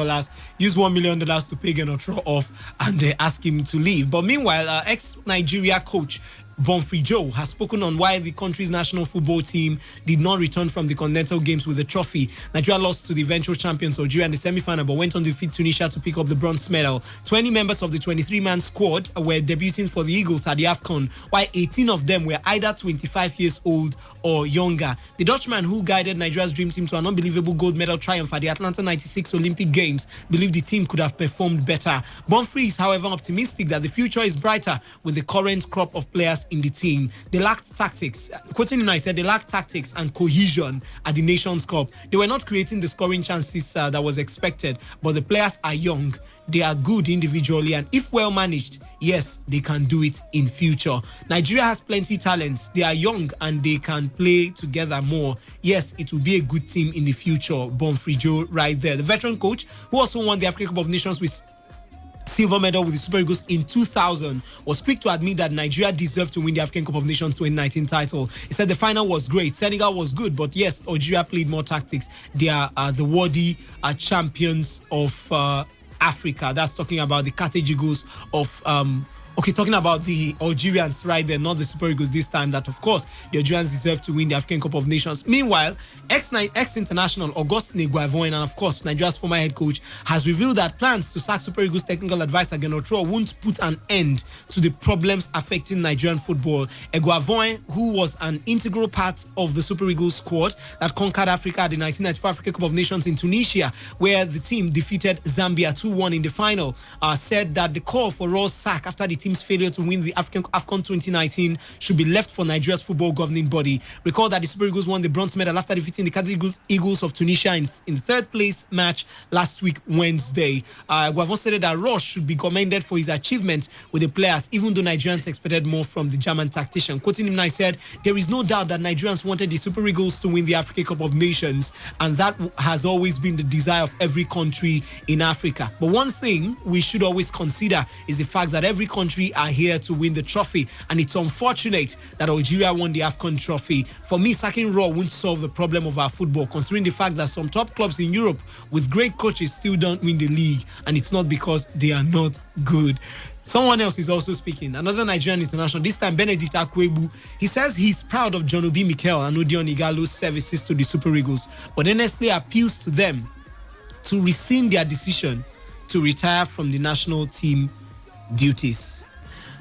use $1 million to pay Genotro off, and ask him to leave. But meanwhile, ex-Nigeria coach Bonfrey Joe has spoken on why the country's national football team did not return from the Continental Games with the trophy. Nigeria lost to the eventual champions Algeria in the semi-final, but went on to defeat Tunisia to pick up the bronze medal. 20 members of the 23-man squad were debuting for the Eagles at the AFCON, while 18 of them were either 25 years old or younger. The Dutchman who guided Nigeria's dream team to an unbelievable gold medal triumph at the Atlanta 96 Olympic Games believed the team could have performed better. Bonfrey is, however, optimistic that the future is brighter with the current crop of players in the team. They lacked tactics. Quoting him, I said they lacked tactics and cohesion at the Nations Cup. They were not creating the scoring chances that was expected, but the players are young. They are good individually, and if well managed, yes, they can do it in future. Nigeria has plenty talents. They are young and they can play together more. Yes, it will be a good team in the future. Bonfrey Joe right there. The veteran coach who also won the African Cup of Nations with silver medal with the Super Eagles in 2000 was quick to admit that Nigeria deserved to win the African Cup of Nations 2019 title. He said the final was great. Senegal was good, but yes, Algeria played more tactics. They are the worthy champions of Africa. That's talking about the Carthage Eagles of talking about the Algerians right there, not the Super Eagles this time, that of course the Algerians deserve to win the African Cup of Nations. Meanwhile, ex-international Augustine Eguavoen, and of course Nigeria's former head coach, has revealed that plans to sack Super Eagles technical advisor Genotro won't put an end to the problems affecting Nigerian football. Eguavoen, who was an integral part of the Super Eagles squad that conquered Africa at the 1994 African Cup of Nations in Tunisia, where the team defeated Zambia 2-1 in the final, said that the call for Raw's sack after the team's failure to win the AFCON 2019 should be left for Nigeria's football governing body. Recall that the Super Eagles won the bronze medal after defeating the Carthage Eagles of Tunisia in the third place match last week, Wednesday. Guavon said that Ross should be commended for his achievement with the players, even though Nigerians expected more from the German tactician. Quoting him, I said, "There is no doubt that Nigerians wanted the Super Eagles to win the African Cup of Nations, and that has always been the desire of every country in Africa. But one thing we should always consider is the fact that every country are here to win the trophy, and it's unfortunate that Algeria won the AFCON trophy. For me, sacking Raw won't solve the problem of our football, considering the fact that some top clubs in Europe with great coaches still don't win the league, and it's not because they are not good." Someone else is also speaking, another Nigerian international, this time Benedict Akwebu. He says he's proud of John Obi Mikel and Odion Igalo's services to the Super Eagles, but honestly appeals to them to rescind their decision to retire from the national team duties.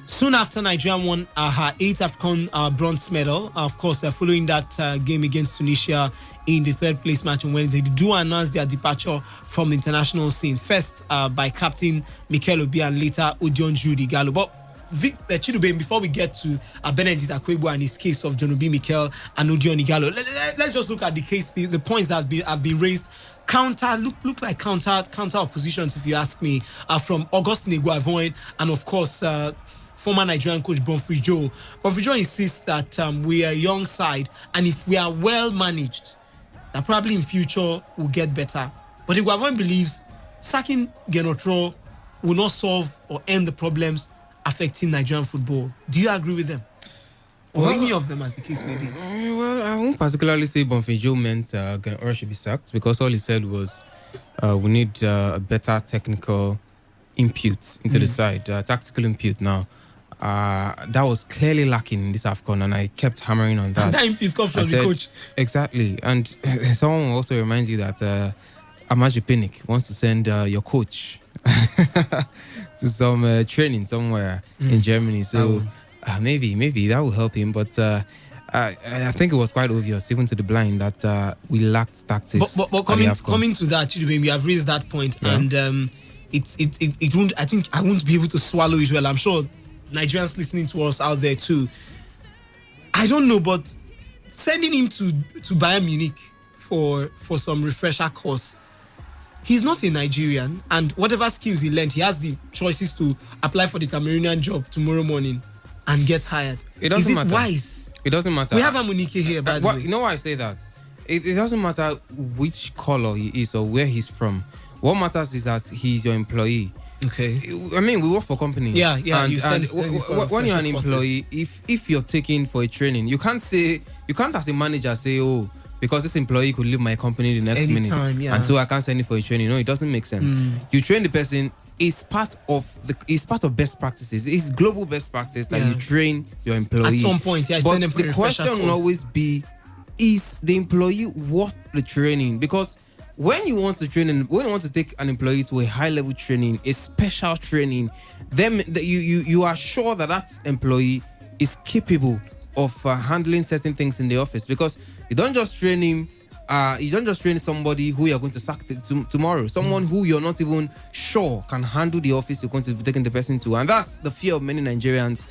Soon after, Nigeria won her 8th AFCON bronze medal. Of course, following that game against Tunisia in the third place match on Wednesday, they do announce their departure from the international scene. First by captain Mikel Obi and later Odion Jude Igalo. But Chidubem, before we get to Benedict Akwebu and his case of John Obi Mikel and Odion Igalo, let's just look at the case, the points that have been raised. Look like counter oppositions, if you ask me, from Augustine Eguavoen and of course former Nigerian coach Bonfrey Joe. Bonfrey Joe insists that we are a young side, and if we are well managed, that probably in future will get better. But Eguavoen believes sacking Genotro will not solve or end the problems affecting Nigerian football. Do you agree with them? Or any of them, as the case may be? Well, I won't particularly say Bonfrey Joe meant Genotro should be sacked, because all he said was we need a better technical input into the side, tactical input now. That was clearly lacking in this AFCON, and I kept hammering on that. And that input comes from the coach. Exactly. And someone will also reminds you that Amaju Pinnick wants to send your coach to some training somewhere in Germany. So maybe that will help him. But I think it was quite obvious, even to the blind, that we lacked tactics. But coming to that, Chidubem, you have raised that point, and it won't. I think I won't be able to swallow it well. I'm sure Nigerians listening to us out there too. I don't know, but sending him to Bayern Munich for some refresher course, he's not a Nigerian, and whatever skills he learned, he has the choices to apply for the Cameroonian job tomorrow morning and get hired. It doesn't matter. Wise? It doesn't matter. We have Amunike here, by the way. You know why I say that? It doesn't matter which color he is or where he's from. What matters is that he's your employee. Okay. I mean, we work for companies. Yeah. And when you're an employee, if you're taking for a training, you can't as a manager say, oh, because this employee could leave my company the next minute, and so I can't send him for a training. No, it doesn't make sense. You train the person is part of best practices. It's global best practice that you train your employee. At some point, but the question will always be: is the employee worth the training? Because when you want to take an employee to a high level training, a special training, then you are sure that employee is capable of handling certain things in the office. Because you don't just train him. You don't just train somebody who you're going to sack tomorrow. Someone who you're not even sure can handle the office you're going to be taking the person to. And that's the fear of many Nigerians.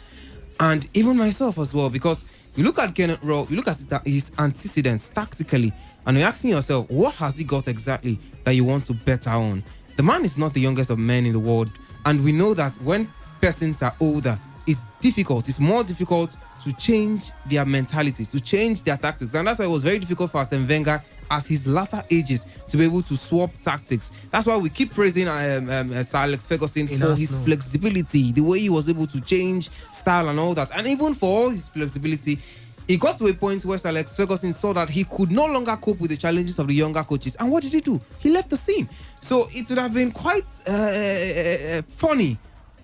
And even myself as well. Because you look at Kenneth Rowe, you look at his antecedents tactically, and you're asking yourself, what has he got exactly that you want to better on? The man is not the youngest of men in the world. And we know that when persons are older, it's more difficult to change their mentality, to change their tactics. And that's why it was very difficult for Arsene Wenger at his latter ages to be able to swap tactics. That's why we keep praising Sir Alex Ferguson for his flexibility, the way he was able to change style and all that. And even for all his flexibility, he got to a point where Sir Alex Ferguson saw that he could no longer cope with the challenges of the younger coaches. And what did he do? He left the scene. So it would have been quite funny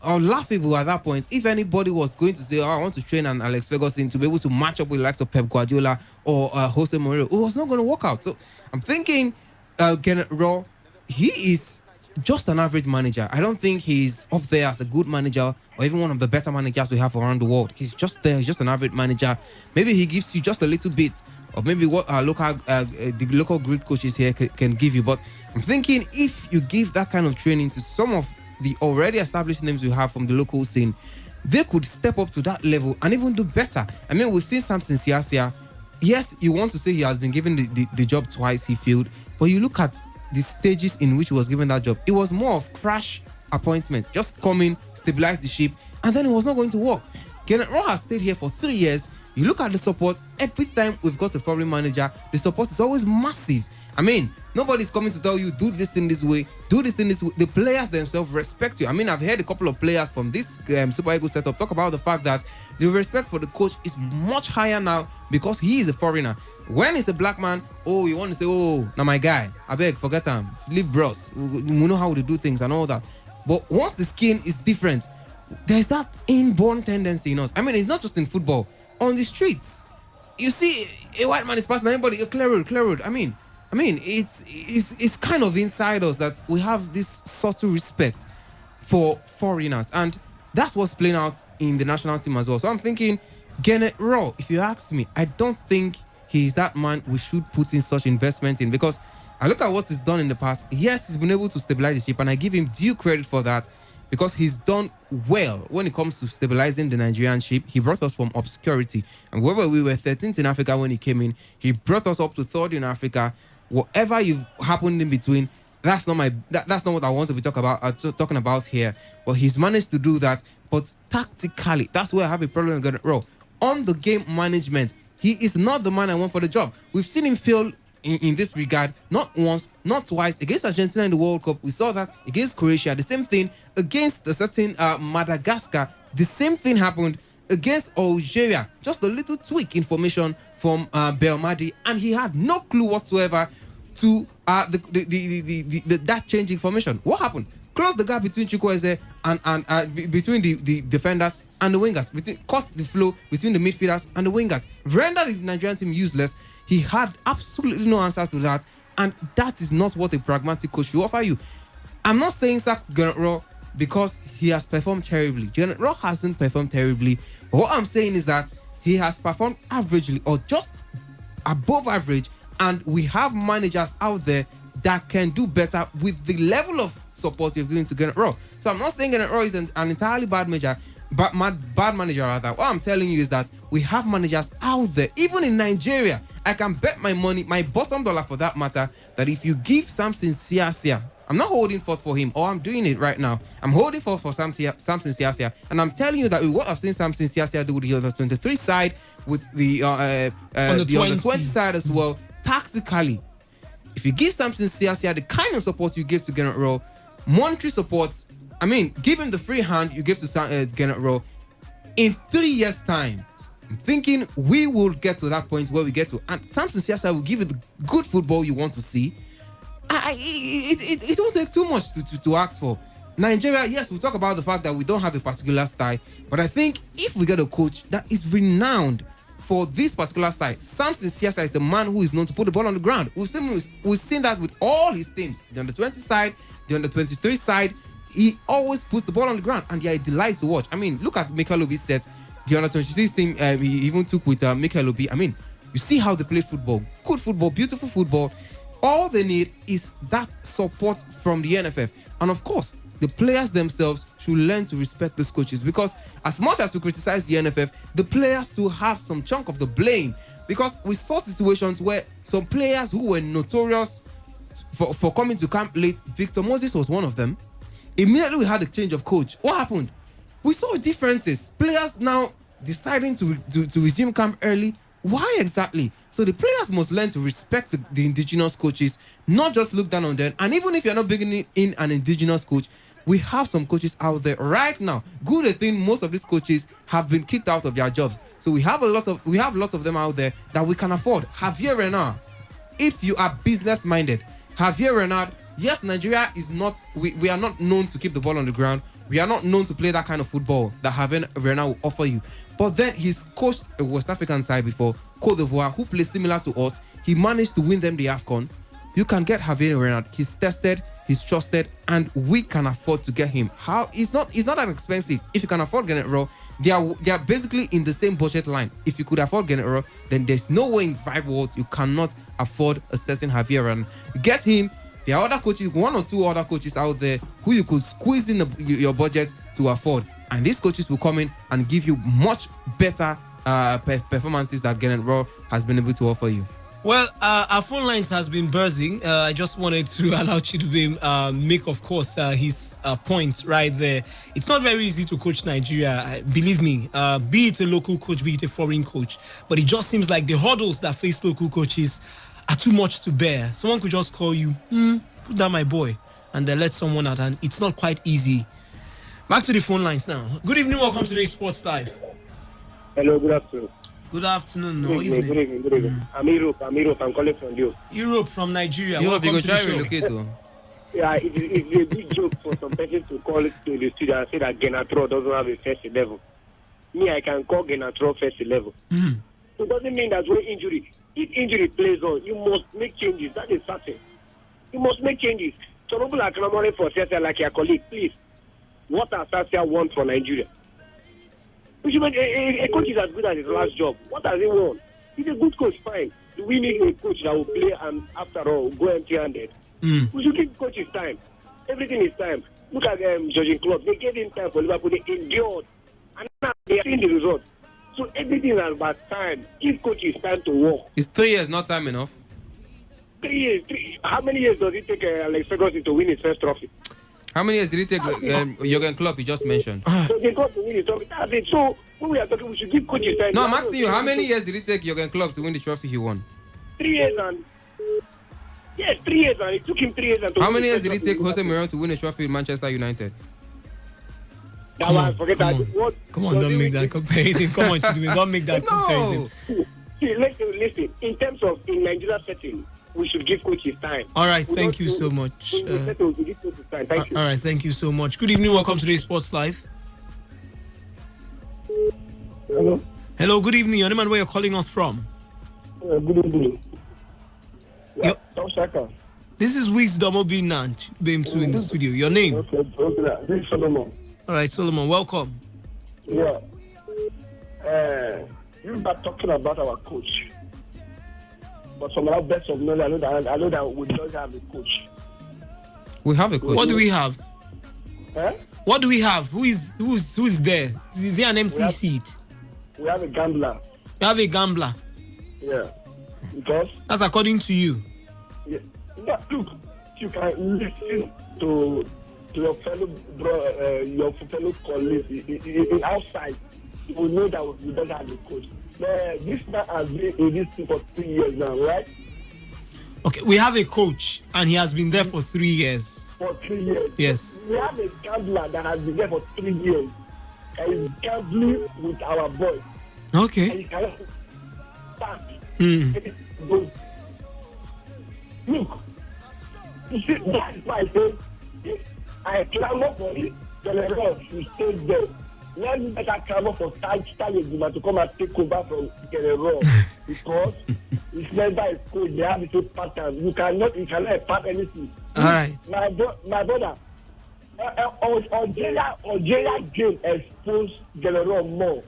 or laughable at that point if anybody was going to say, I want to train an Alex Ferguson to be able to match up with the likes of Pep Guardiola or Jose Mourinho. It was not going to work out. So I'm thinking Kenneth Rowe, he is just an average manager. I don't think he's up there as a good manager or even one of the better managers we have around the world. He's just there. He's just an average manager. Maybe he gives you just a little bit of maybe what the local Greek coaches here can give you. But I'm thinking if you give that kind of training to some of the already established names we have from the local scene, they could step up to that level and even do better. I mean, we've seen Samson Siasia. Yes, you want to say he has been given the job twice, he failed. But you look at the stages in which he was given that job. It was more of crash appointment. Just come in, stabilize the ship, and then it was not going to work. Kenneth Rowe has stayed here for 3 years. You look at the support. Every time we've got a foreign manager, the support is always massive. I mean, nobody's coming to tell you, do this thing this way, do this thing this way. The players themselves respect you. I mean, I've heard a couple of players from this Super Eagles setup talk about the fact that the respect for the coach is much higher now because he is a foreigner. When it's a black man, you want to say, now my guy, I beg, forget him, leave bros. We know how to do things and all that. But once the skin is different, there's that inborn tendency in us. I mean, it's not just in football. On the streets, you see a white man is passing anybody, clear road. I mean, it's kind of inside us that we have this subtle respect for foreigners, and that's what's playing out in the national team as well. So I'm thinking, Kenneth Rowe, if you ask me, I don't think he's that man we should put in such investment in, because I look at what he's done in the past. Yes, he's been able to stabilize the ship, and I give him due credit for that, because he's done well when it comes to stabilizing the Nigerian ship. He brought us from obscurity, and wherever we were 13th in Africa when he came in, he brought us up to 3rd in Africa. Whatever you've happened in between, that's not what I want to be talking about here. But he's managed to do that. But tactically, that's where I have a problem with Kenneth Rowe. On the game management, he is not the man I want for the job. We've seen him fail in this regard, not once, not twice. Against Argentina in the World Cup, we saw that. Against Croatia, the same thing. Against a certain Madagascar, the same thing happened. Against Algeria, just a little tweak information from Belmadi, and he had no clue whatsoever to that change information. What happened? Close the gap between Chukwueze and between the defenders and the wingers. Cut the flow between the midfielders and the wingers. Rendered the Nigerian team useless. He had absolutely no answers to that, and that is not what a pragmatic coach will offer you. I'm not saying sack Kenneth Rowe because he has performed terribly. Kenneth Rowe hasn't performed terribly. But what I'm saying is that he has performed averagely or just above average, and we have managers out there that can do better with the level of support you're giving to Kenneth Rowe. So I'm not saying Kenneth Rowe is an entirely bad manager, but bad manager rather. What I'm telling you is that we have managers out there, even in Nigeria. I can bet my money, my bottom dollar for that matter, that if you give Samson Siasia, I'm not holding forth for him, or I'm doing it right now. I'm holding forth for Samson Siasia, and I'm telling you that with what I've seen Samson Siasia do with the under 23 side, with the under 20 side as well, tactically, if you give Samson Siasia the kind of support you give to Kenneth Rowe, monetary support, I mean, give him the free hand you give to Kenneth Rowe, in 3 years' time, I'm thinking we will get to that point where we get to, and Samson Siasia will give you the good football you want to see. It won't take too much to ask for. Nigeria, yes, we talk about the fact that we don't have a particular style, but I think if we get a coach that is renowned for this particular style, Samson Siasa is a man who is known to put the ball on the ground. We've seen that with all his teams. The under 20 side, the under 23 side, he always puts the ball on the ground, and they are a delight to watch. I mean, look at Mikel Obi's set. The under 23 team, he even took with Mikel Obi. I mean, you see how they play football. Good football, beautiful football. All they need is that support from the NFF. And of course, the players themselves should learn to respect these coaches, because as much as we criticize the NFF, the players still have some chunk of the blame, because we saw situations where some players who were notorious for coming to camp late, Victor Moses was one of them. Immediately we had a change of coach. What happened? We saw differences. Players now deciding to resume camp early. Why exactly? So the players must learn to respect the indigenous coaches, not just look down on them. And even if you're not bringing in an indigenous coach, we have some coaches out there right now. Good thing, most of these coaches have been kicked out of their jobs. So we have lots of them out there that we can afford. Javier Renard, if you are business minded, Javier Renard, yes, Nigeria is not, we are not known to keep the ball on the ground. We are not known to play that kind of football that Javier Renard will offer you. But then he's coached a West African side before, Cote d'Ivoire, who plays similar to us. He managed to win them the AFCON. You can get Javier Renard. He's tested, he's trusted, and we can afford to get him. How? It's not that expensive. If you can afford Gennett Rowe, they are basically in the same budget line. If you could afford Gennett Rowe, then there's no way in 5 worlds you cannot afford a certain Javier Renard. Get him. There are other coaches, 1 or 2 other coaches out there who you could squeeze in your budget to afford. And these coaches will come in and give you much better performances that Gennett Rowe has been able to offer you. Well, our phone lines has been buzzing. I just wanted to allow Chidubem make, of course, his point right there. It's not very easy to coach Nigeria, believe me, be it a local coach, be it a foreign coach. But it just seems like the hurdles that face local coaches are too much to bear. Someone could just call you, put down my boy, and then let someone out, and it's not quite easy. Back to the phone lines now. Good evening, welcome to today's Sports Live. Hello, good afternoon. Good afternoon, Good evening. I'm Europe, I'm calling from you. Europe from Nigeria. Europe, you Welcome go to try the show. relocate though. Yeah, it's a big joke for some person to call it to the studio and say that Genatro doesn't have a first level. Me, I can call Genatro first level. So it doesn't mean that when if injury plays on, you must make changes. That is certain. You must make changes. So people are clamoring for Sasia like your colleague. Please, what does Sasia want for Nigeria? A coach is as good as his last job. What does he want? He's a good coach, fine. Do we need a coach that will play and after all go empty-handed? We should give coaches time. Everything is time. Look at Jurgen Klopp. They gave him time for Liverpool. They endured. And now they are seeing the result. So everything is about time. Give coaches time to work. Is 3 years not time enough? 3 years. How many years does it take Alex Ferguson to win his first trophy? How many years did it take Jurgen Klopp you just mentioned? Jurgen Klopp to win his trophy. That's it. So when we are talking, we should give coaches time. No, I'm asking you, how many years did it take Jurgen Klopp to win the trophy he won? 3 years and... Yes, 3 years and it took him 3 years and... How many years did it take Jose Mourinho to win a trophy in Manchester United? Come on, don't make that comparison. Come on, Chidubem, don't make that comparison. See, listen. In terms of in Nigeria setting, we should give coaches time. All right, thank you so much. Thank you. All right, thank you so much. Good evening, welcome to today's Sports Live. Hello. Hello, good evening. Your name and where you're calling us from? Good evening. This is Wisdom Obinanch, BM2 in the studio. Your name? Okay, this is Solomon. All right, Solomon, welcome. Yeah. You are talking about our coach. But from our best of knowledge, I know that we don't have a coach. We have a coach. What do we have? Eh? What do we have? Who's there? Is there an empty seat? We have a gambler. You have a gambler? Yeah. Because? That's according to you. Yeah. Look, you can listen to your fellow colleagues outside. You will know that we don't have a coach. This man has been in this team for 3 years now, right? Okay, we have a coach and he has been there for 3 years. For 3 years? Yes. We have a gambler that has been there for 3 years. And he's gambling with our boys. Okay. And he cannot start. Look, you see, that's why I say, I clamor for it. General should stay there. Let me make a clamor for Stalin to come and take over from General because it's never a code. They have to pattern. You cannot part anything. All right. My brother, Algeria game exposed General more.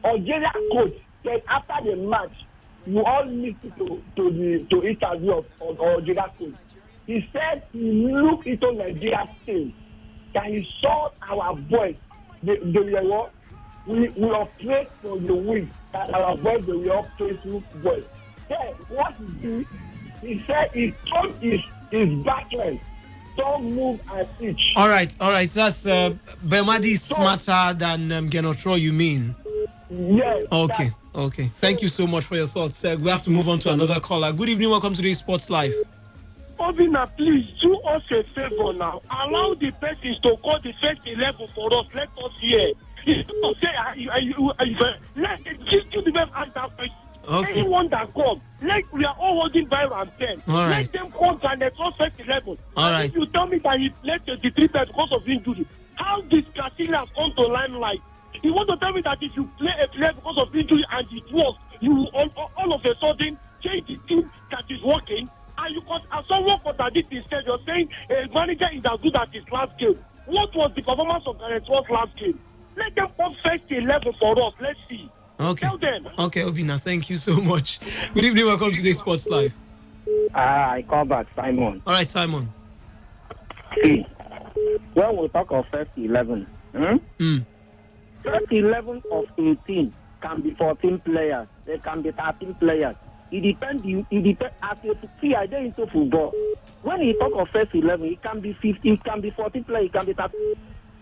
Algeria coach said after the match, you all listen to the interview of Algeria coach. He said he looked into Nigeria's team that he saw our boys. They were what? We operate from the week that our boys they were all playful boys. Then what he said he told his backline don't move and itch. All right. That's Belmadi smarter than Genotro, you mean? Yes. Okay. Thank you so much for your thoughts. We have to move on to another caller. Good evening. Welcome to the Sports Live. Obina, please do us a favor now. Allow the persons to call the first 11 for us. Let us hear. Let them answer question. Okay. Anyone that comes, we are all holding Bible and pen. All right. Let them come and let us first 11. All right. If you tell me that he played 23 players because of injury, how did Casillas come to limelight? You want to tell me that if you play a player because of injury and it works, you will all of a sudden change the team that is working? And you as someone contradict instead, you're saying a manager is as good as his last game. What was the performance of Gareth Wall's last game? Let them come first 11 for us. Let's see. Okay. Tell them. Okay, Obina, thank you so much. Good evening, welcome to the Sports Live. I call back Simon. All right, Simon. See, when we talk of first 11, first 11 of 18 can be 14 players. They can be 13 players. It depends. As you see, I get into football. When you talk of first 11, it can be 50, it can be 14 players, it can be 30.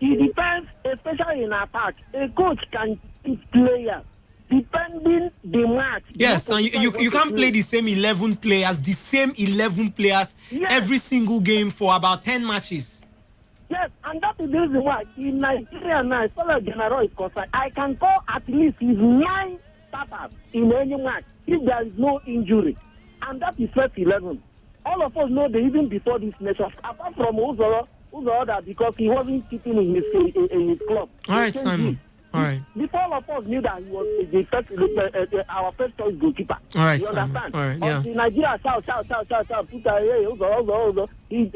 It depends, especially in attack. A coach can pick players depending the match. Yes, and you can't play the same 11 players, every single game for about 10 matches. Yes, and that is the reason why in Nigeria now, as far as General is concerned, I can call at least 9 starters in any match if there is no injury. And that is first 11. All of us know that even before this nation, apart from Uzoro that because he wasn't keeping in his club. All right, Simon. All right. Before all of us knew that he was the first, our first choice goalkeeper. All right, you Simon. understand? All right, yeah. Until Nigeria shout, put Uzoro. He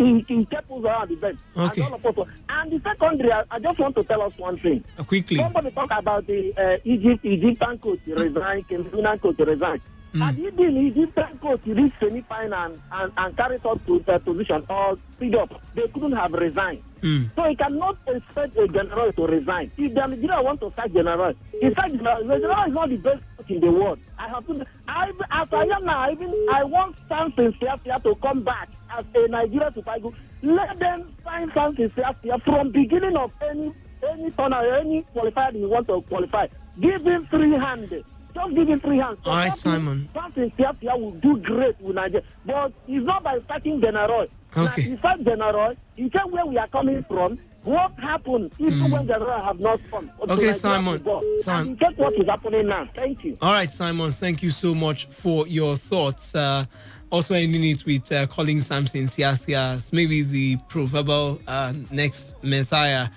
kept Uzoro on the bench. Okay. And, all of us, and the secondary, I just want to tell us one thing. Quickly. Somebody talk about the Egyptian coach resigned, Cameroonian coach resigned. Had he been Egyptian coach, he reached semi-final and carried up to that position or speed up, they couldn't have resigned. So he cannot expect a general to resign. If the Nigeria want to sack general, in fact, general is not the best coach in the world. I have to. As I am now, I want Samson Siasia to come back as a Nigeria Super Eagles. Let them sign Samson Siasia from beginning of any tournament, any qualifier you want to qualify. Give him free hand. Just give him free hands. All right, Simon. Samson Siasia will do great with Nigeria, but it's not by starting general. Okay. Now, besides general, you tell where we are coming from. What happened even when general have not come? Okay, Simon. And you check what is happening now. Thank you. All right, Simon. Thank you so much for your thoughts. Also ending it with calling Samson Siasia maybe the proverbial next Messiah.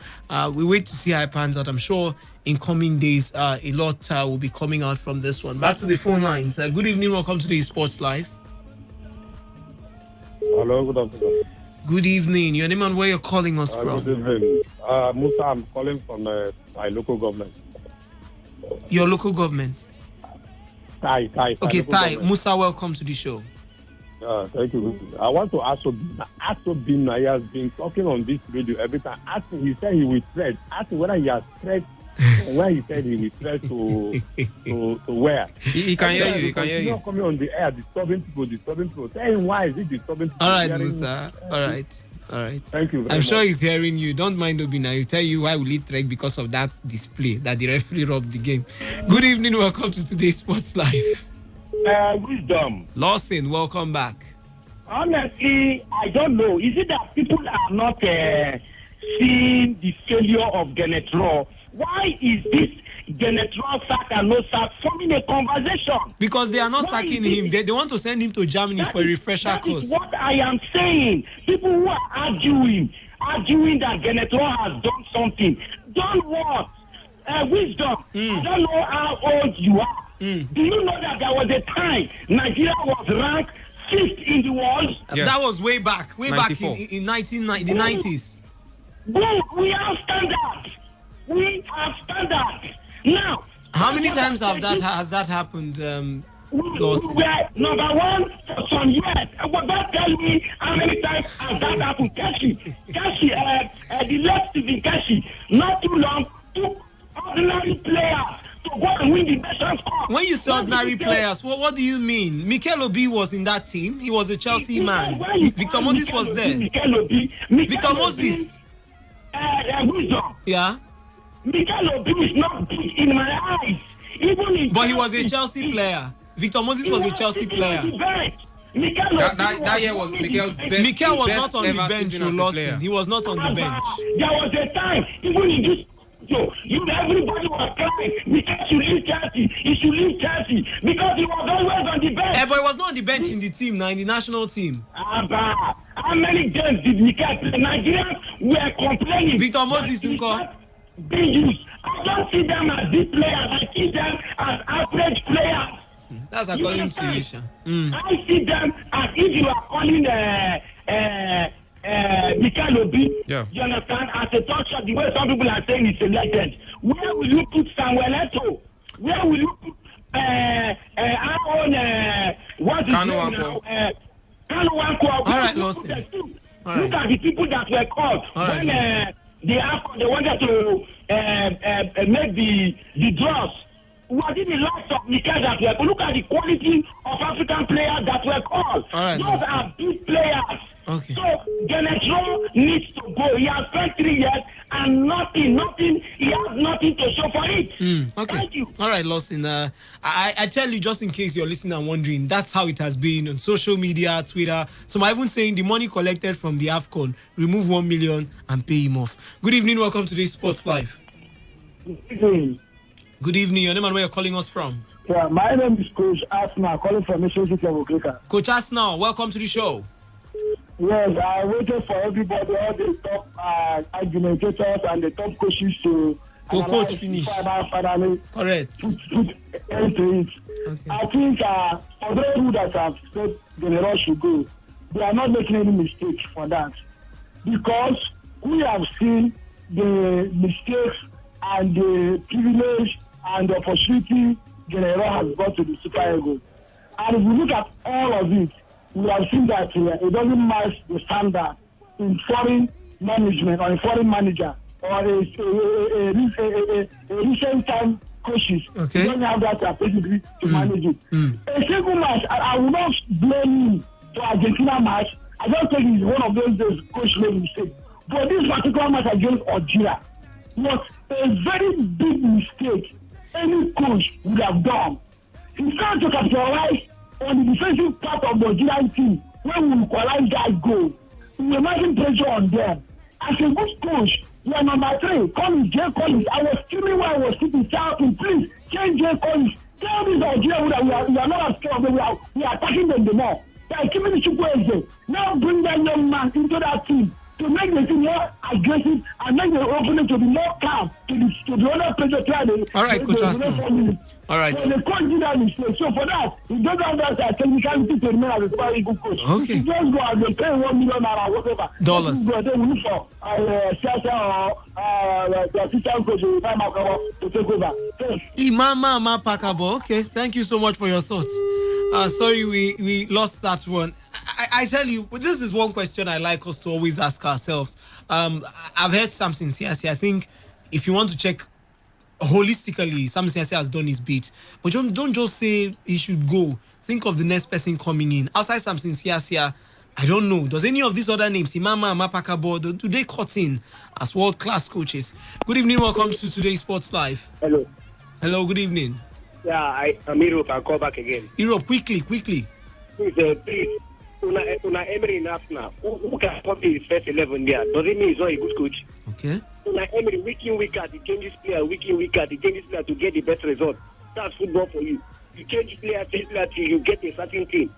We wait to see how it pans out. I'm sure in coming days, a lot will be coming out from this one. Back to the phone lines. Good evening. Welcome to the Sports Live. Hello, good afternoon. Good evening. Your name and where you're calling us from? Good evening. Musa, I'm calling from my local government. Your local government? Thai. Okay, Thai. Musa, welcome to the show. Thank you. I want to ask Obina. He has been talking on this radio every time. He said he will thread. Ask him whether he has thread. Where he said he will thread to where. He can hear you. He can hear you. Not coming on the air, disturbing people. Tell him why is it disturbing people? All right, Musa. All right. Thank you. I'm sure he's hearing you. Don't mind Obina. He'll tell you why will he trek because of that display that the referee robbed the game. Good evening. Welcome to today's Sports Live. Wisdom. Lawson, welcome back. Honestly, I don't know. Is it that people are not seeing the failure of Genetro? Why is this Genetro sack and no sack forming a conversation? Because they are not sacking him. They want to send him to Germany for a refresher course. That is what I am saying. People who are arguing arguing that Genetro has done something. Done what? Wisdom. I don't know how old you are. Do you know that there was a time Nigeria was ranked 5th in the world? Yes. That was way back in 1990s. Good. We have standards. Now, how many times has that happened? We were number one for some years. But don't tell me how many times has that happened. Kashi, the left Stephen Kashi, not too long, took ordinary players to go and win the Nations Cup. When you say ordinary players, what do you mean? Mikel Obi was in that team. He was a Chelsea man. Victor Moses was there. Victor Moses. Wisdom. Yeah. Mikel Obi is not big in my eyes. But he was a Chelsea player. Victor Moses was a Chelsea player. That year was Mikel's best. Mikel was not on the bench. He was not on the bench. There was a time, even in this, everybody was crying because he should leave Chelsea because he was always on the bench. But he was not on the bench in the team, in the national team. How many games did Mikel play? Nigerians were complaining. Victor Moses Nko. I don't see them as big players. I see them as average players. That's according to you, Sha. I see them as if you are calling Mikel Obi, you understand, as a touch shot, the way some people are saying he's a legend. Where will you put Samuel Eto'o? Where will you put our own, what's his name now? Kanu Wanko. All right, Lawson. Look at the people that were called when they wanted to make the draws. Was it the last of Mikel that were? Look at the quality of African players that were called. Those are big players. Okay. So Genetro needs to go. He has spent 3 years and nothing. He has nothing to show for it. Okay. Thank you. All right, Lawson. I tell you, just in case you're listening and wondering, that's how it has been on social media, Twitter. Some are even saying the money collected from the AFCON, remove 1 million and pay him off. Good evening. Welcome to this Sports Live. Good evening. Your name and where you're calling us from? Yeah, my name is Coach Asna, calling from Mission City of Okrika. Coach Asna, welcome to the show. Yes, I waited for everybody, all the top argumentators and the top coaches to coach finish. Finally, correct. Put end to it. Okay. I think for those who that have said Genero should go, they are not making any mistake for that. Because we have seen the mistakes and the privilege and the opportunity Genero has brought to the Super Eagles. And if we look at all of it, we have seen that it doesn't match the standard in foreign management or a foreign manager or a recent time coaches. Okay. They don't have that ability to manage it. A single match, I will not blame him for Argentina match. I don't think it's one of those days coach made mistake. But this particular match against Algeria was a very big mistake any coach would have done. He tried to capitalize on the defensive part of the Nigerian team when we equalize that goal. We were making pressure on them. As a good coach, we are number 3, Collins, J. Collins. I was screaming while I was sitting, shouting, please, change J. Collins. Tell these Nigerians that we are not as scared of them, we are attacking them the more. They are keeping the Chukwueze. Now bring that young man into that team to make the team more aggressive and make the opponent to be more calm to the other pressure player. All right, Coach Asna. All right. So the coach did that mistake. So for that, he doesn't have that technicality to remain as a Super Eagles coach. Okay. He just go and they pay $1 million or whatever. Dollars. They will look for Sasa or the assistant coach to take over. Imama Pakabo. Okay, thank you so much for your thoughts. Sorry, we lost that one. I tell you, this is one question I like us to always ask ourselves. I've heard Samson Siasi. I think if you want to check holistically, Samson Siasi has done his bit. But don't just say he should go. Think of the next person coming in. Outside Samson Siasi, I don't know. Does any of these other names, Imama, Mapakabo, do they cut in as world-class coaches? Good evening. Welcome to Today's Sports Live. Hello. Hello, good evening. Yeah, I'm Europe. I'll call back again. Europe, quickly. Please, Una Emery in Arsenal. Who can copy his first 11 there? Does it mean he's not a good coach? Okay. Una Emery, week in, week out, he changes player, week in, week out, he changes player to get the best result. That's football for you. You change player till you get a certain thing.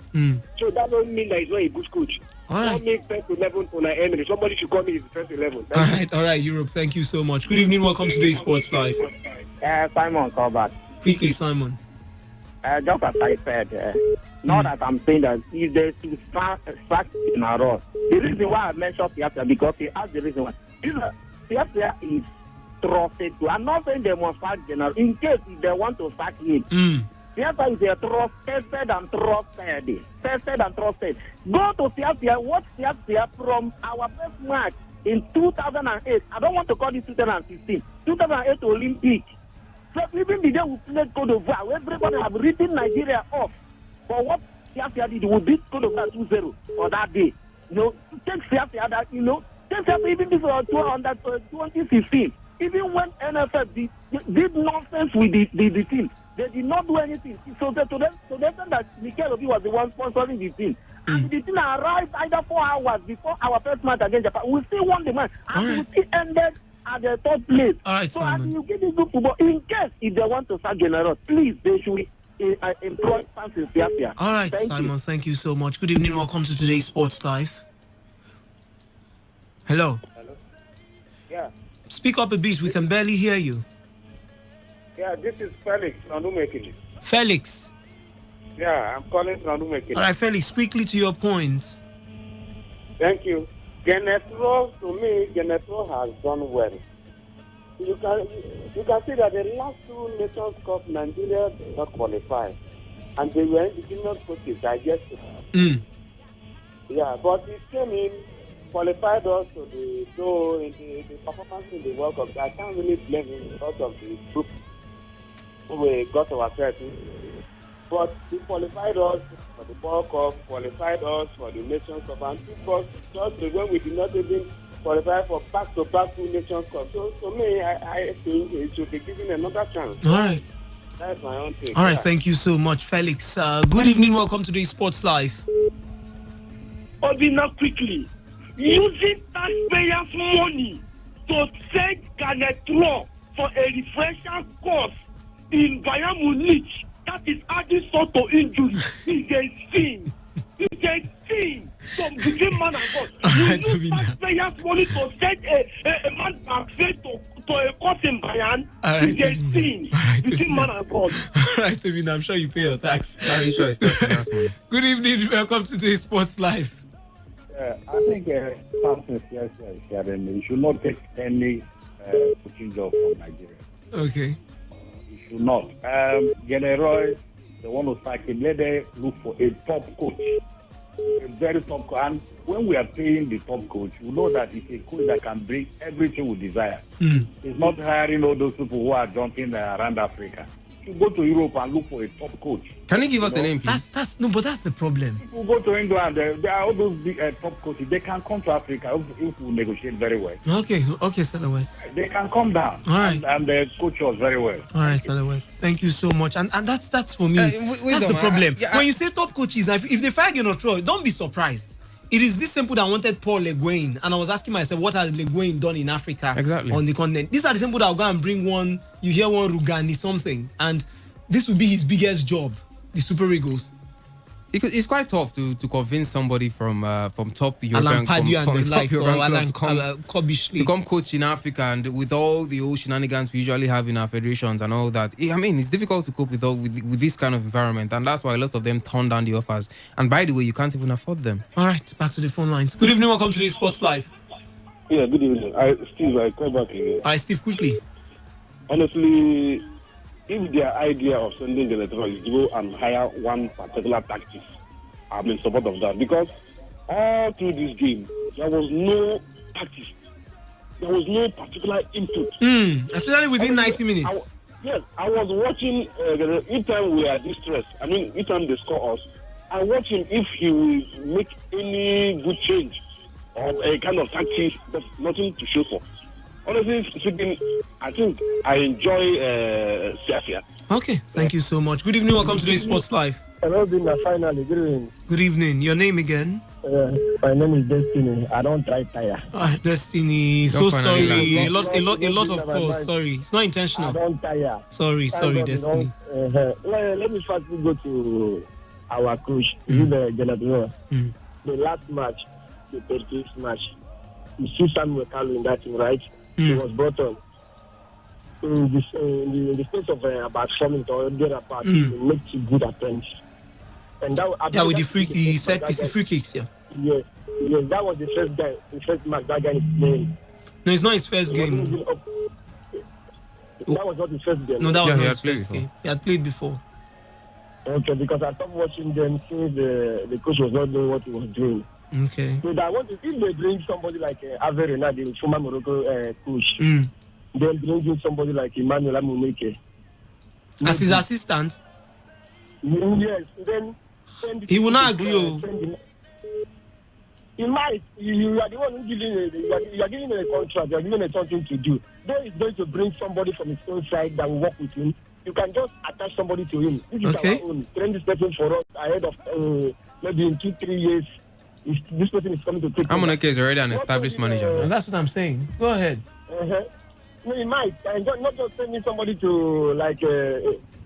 So that doesn't mean that he's not a good coach. Call me first 11 on Emery. Somebody should call me his first 11. All right, Europe. Thank you so much. Good evening. Welcome to Today Sports Live. Simon Colbert. Quickly, Simon. Just as I said, not that I'm saying that if there's to sack in a row, the reason why I mentioned Fiafia because he asked the reason why. Fiafia is trusted to. I'm not saying they must sack General in case if they want to sack him. Fiafia is a tested and trusted. Tested and trusted. Go to Fiafia, watch Fiafia from our first match in 2008. I don't want to call it 2016. 2008 Olympic. So even the day we played Cote d'Ivoire, everybody have written Nigeria off. For what Fiafia did, we beat Cote d'Ivoire 2-0 for that day. Take Fiafia that, take Fiafia even before 2015. Even when NFF did nonsense with the team, they did not do anything. So to them that Mikel Obi was the one sponsoring the team. And the team arrived either 4 hours before our first match against Japan. We still won the match. And we still ended at the third place. All right, so Simon. as you give this good football, in case if they want to sack General, please they should employ Francis Fiafia. All right, Simon. Thank you so much. Good evening. Welcome to Today's Sports Live. Hello. Yeah. Speak up a bit. We can barely hear you. Yeah, this is Felix Nanumekili. Felix. Yeah, I'm calling Nanumekili. All right, Felix. Quickly to your point. Thank you. Genetro, to me, Genetro has done well. You can see that the last 2 Nations Cup, Nigeria did not qualify. And they were indigenous coaches, I guess. Yeah, but he came in, qualified us to the performance in the World Cup. I can't really blame him because of the group we got ourselves in. But he qualified us for the World Cup, qualified us for the Nations Cup, and took us just when we did not even qualify for back-to-back 2 Nations Cup. So to me, I think he should be given another chance. All right. That's my own take. All right, thank you so much, Felix. Good evening. Welcome to the Sports Live. Obina, quickly. Using taxpayers' money to send Canetro for a refresher course in Bayern Munich, that is adding sort of injury, is a sin. It's a sin from between man and God. You use taxpayers' money to send a man back to a course in Bayern, is a sin between man and God. All right, Tobina, I'm sure you pay your tax. Are you sure it's tax money? Good evening. Welcome to today's Sports Live. I think something you should not take any coaching job from Nigeria. Okay. You should not. General, the one who sack him, let them look for a top coach. A very top coach. And when we are paying the top coach, we know that it's a coach that can bring everything we desire. It's not hiring all those people who are jumping around Africa. You go to Europe and look for a top coach. Can you give us a name, please? That's the problem. People go to England, there are all those big top coaches. They can come to Africa if we negotiate very well. Okay, Stella West. They can come down. All right. And they coach us very well. All right, Stella West. Thank you so much. And that's for me. That's the problem. When you say top coaches, if they fire Genotro, don't be surprised. It is this simple that I wanted Paul Le Guin, and I was asking myself, what has Le Guin done in Africa on the continent? These are the simple that will go and bring one, you hear one Rugani something, and this will be his biggest job, the Super Eagles. Because it's quite tough to convince somebody from top European to come coach in Africa, and with all the old shenanigans we usually have in our federations and all that. I mean, it's difficult to cope with this kind of environment, and that's why a lot of them turn down the offers. And by the way, you can't even afford them. All right, back to the phone lines. Good evening, welcome to the Sports Live. Yeah, good evening. Steve, I come back again. All right, Steve, quickly. Honestly, if their idea of sending the electoral is to go and hire one particular tactic, I'm in support of that, because all through this game, there was no tactics. There was no particular input. Especially within 90 minutes. I was watching each time we are distressed. I mean, each time they score us, I watch him if he will make any good change or a kind of tactics, but nothing to show for. Honestly speaking, I think I enjoy Safia. Okay, thank you so much. Good evening, welcome to the Sports Live. Hello, Dina, finally, good evening. Good evening, your name again? My name is Destiny. I don't try tire. Destiny, so sorry. A lot of calls, sorry. It's not intentional. I don't tire. Sorry, Destiny. Let me first go to our coach, the General. The last match, the 36th match. You see Samuel Kalu in that team, right? He was brought on. In the space of about 4 minutes or thereabout, he makes a good attempt. And that with the free kicks, yeah. Yes, that was the first match that guy is playing. No, it's not his first game. That was not his first game. No, that was not his first game. He had played before. Okay, because I stopped watching them since the coach was not doing what he was doing. Okay. So I want to, if they bring somebody like Ave Renard, the former Morocco coach, then bring in somebody like Emmanuel Amuneke. As his assistant? Yes. Then he will not agree. He might. You are the one who you are giving a contract. You are giving him something to do. Though he's going to bring somebody from his own side that will work with him. You can just attach somebody to him. This is our own. Train this person for us ahead of maybe in 2-3 years. This person is coming to take. Amuneke is already an established manager. That's what I'm saying. Go ahead. No, he might. And not just sending somebody to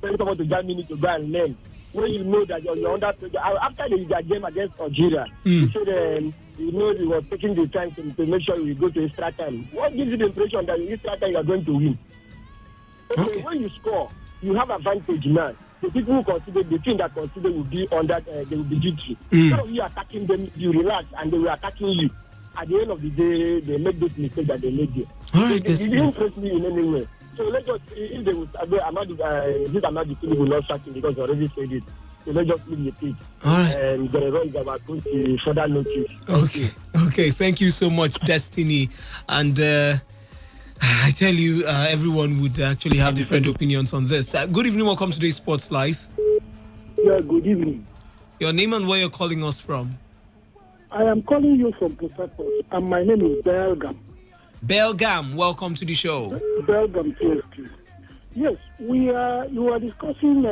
send somebody to Germany to go and learn. When you know that you're under pressure. After the game against Algeria, he said he was taking the time to make sure you go to extra time. What gives you the impression that in extra time you are going to win? Okay. When you score, you have advantage now. The people who consider the team that consider will be under, they will be duty. Instead of you attacking them, you relax and they will attacking you. At the end of the day, they make this mistake that they made there. Alright, it didn't impress me in any way. So let's just, if they would, Ahmad will not sack him because I already said it. So let's just leave the pitch. Alright. And the result is about going to further notice. Okay. Thank you so much, Destiny. And I tell you, everyone would actually have different opinions on this. Good evening, welcome to today's Sports Live. Yeah, good evening. Your name and where you're calling us from? I am calling you from Port Harcourt, and my name is Belgam. Belgam, welcome to the show. Belgam, TSQ. Yes, you are discussing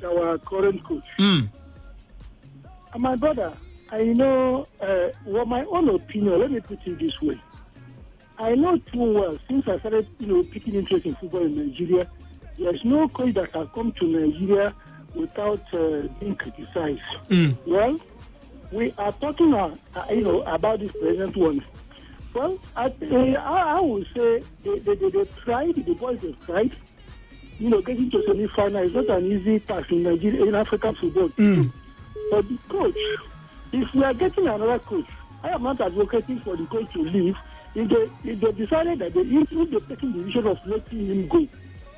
our current coach. And my brother, I know, my own opinion, let me put it this way. I know too well, since I started, picking interest in football in Nigeria, there's no coach that has come to Nigeria without being criticized. Well, we are talking, about this present one. Well, I would say they tried, the boys have tried. Getting to semi-final is not an easy task in Nigeria, in African football. But the coach, if we are getting another coach, I am not advocating for the coach to leave. If they decided that if they're taking the decision of letting him go,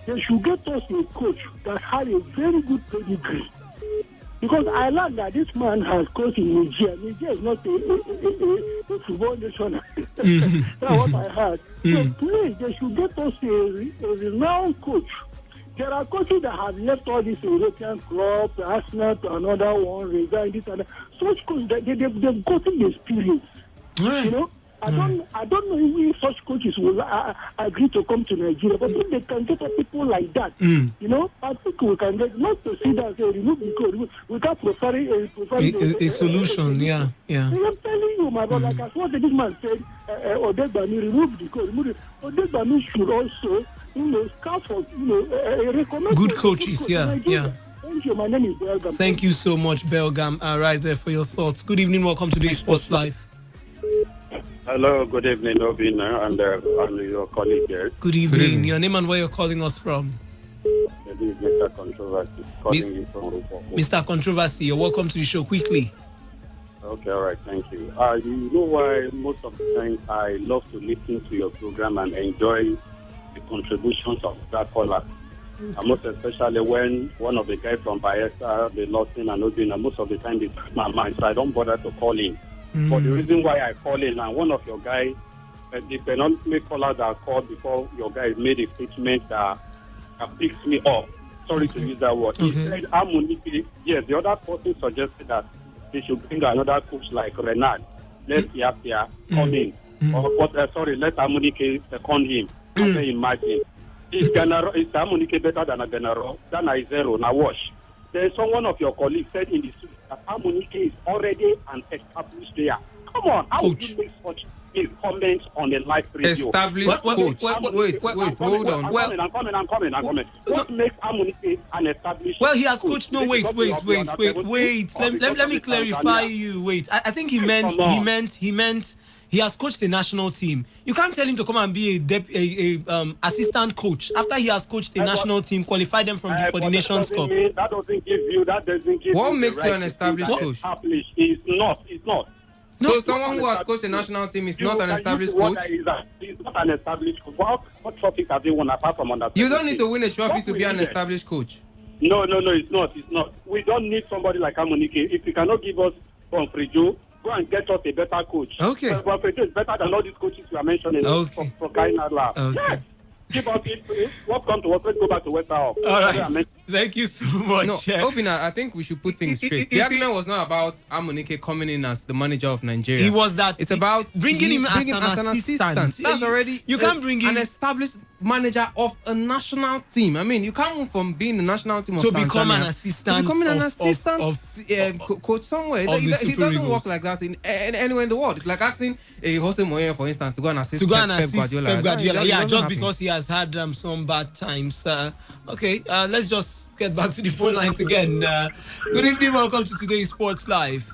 they should get us a coach that had a very good pedigree. Because I learned that this man has coached in Nigeria. Nigeria is not a football nation. That's what I heard. So please, they should get us a renowned coach. There are coaches that have left all these European clubs, Arsenal to another one, resigned this and that. Such coaches, they've gotten the experience. Right. I don't know if such coaches will agree to come to Nigeria, but if they can get people like that, I think we can get, not to see that they remove the code, we can prefer a solution, yeah. I'm telling you, my brother, like what this man said, Odegbami remove the code. Odegbami should also, scout for, recommend good coaches, yeah. Thank you, my name is Belgam. Thank you so much, Belgam, right there for your thoughts. Good evening, welcome to the Sports Live. Hello, good evening, Obina, and your colleague here. Good evening. Your name and where you're calling us from? This is Mr. Controversy, calling you from Rupoko. Mr. Controversy, you're welcome to the show. Quickly. Okay, all right, thank you. You know why most of the time I love to listen to your program and enjoy the contributions of that caller. And most especially when one of the guys from Bayelsa, the Lawson and Obina, most of the time they touch my mind, so I don't bother to call in. But the reason why I call in, and one of your guys, the penultimate caller that called before your guys made a statement that picks me up. Sorry to use that word. He said, yes, the other person suggested that they should bring another coach like Renard. Let Yapia come in. Let Amunike second him. And then imagine. Is Amunike better than a Genaro? Than a zero? Now wash. Then one of your colleagues said in the studio that Amunike is already an established player. Come on, how would you make such his comments on the live radio. Established coach. Wait, hold on. I'm coming. What makes Amunike an established Well, he has coach? coached. No, wait. Let me clarify you. Wait, I think he meant he has coached the national team. You can't tell him to come and be a assistant coach after he has coached the national team, qualified them for the Nations Cup. That doesn't give you. What makes you an established coach? It's not. So someone who has coached the national team is not an established coach? He's not an established coach. What trophies have they won apart from under? You don't need to win a trophy to be an established coach. No, it's not. We don't need somebody like Amunike. If you cannot give us Bonfrejo, go and get us a better coach. Okay. Bonfrejo is better than all these coaches you are mentioning. Okay. For crying out loud. Okay. Yes. Give us it. What come to us? Let's go back to West Ham. All right. Thank you so much. No, Obina, I think we should put things straight. The argument was not about Amunike coming in as the manager of Nigeria. He was that. It's about bringing him as an assistant. That's already you can't bring him an established manager of a national team. I mean, you can't move from being the national team of Tanzania become an assistant. To becoming an assistant coach somewhere. It doesn't work like that in anywhere in the world. It's like asking Jose Mourinho, for instance, to go and assist Pep Guardiola. Yeah, just because he has had some bad times. Okay, let's just get back to the phone lines again. Good evening, welcome to today's Sports Live.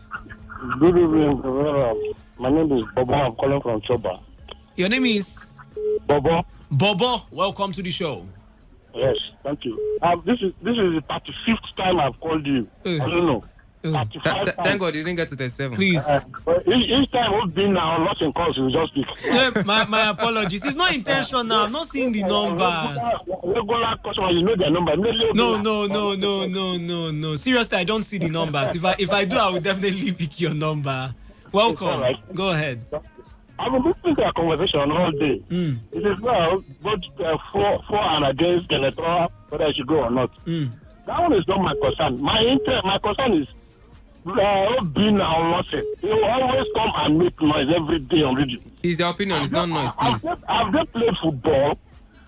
Good evening, my name is Bobo. I'm calling from Choba. Your name is? Bobo. Bobo, welcome to the show. Yes, thank you. This is the 35th time I've called you. I don't know. Thank God you didn't get to 37. Please. Each time we've been now lost in calls, we just speak. Yeah, my apologies. It's not intentional. I'm not seeing the numbers. Regular customers, you know their number. No. Seriously, I don't see the numbers. If I do, I will definitely pick your number. Welcome. Right. Go ahead. I've been listening to a conversation all day. It is well, both for and against the electoral, whether I should go or not. That one is not my concern. My concern is being our losses. He will always come and make noise every day on radio. It's your opinion, it's not noise, please. Have they played football?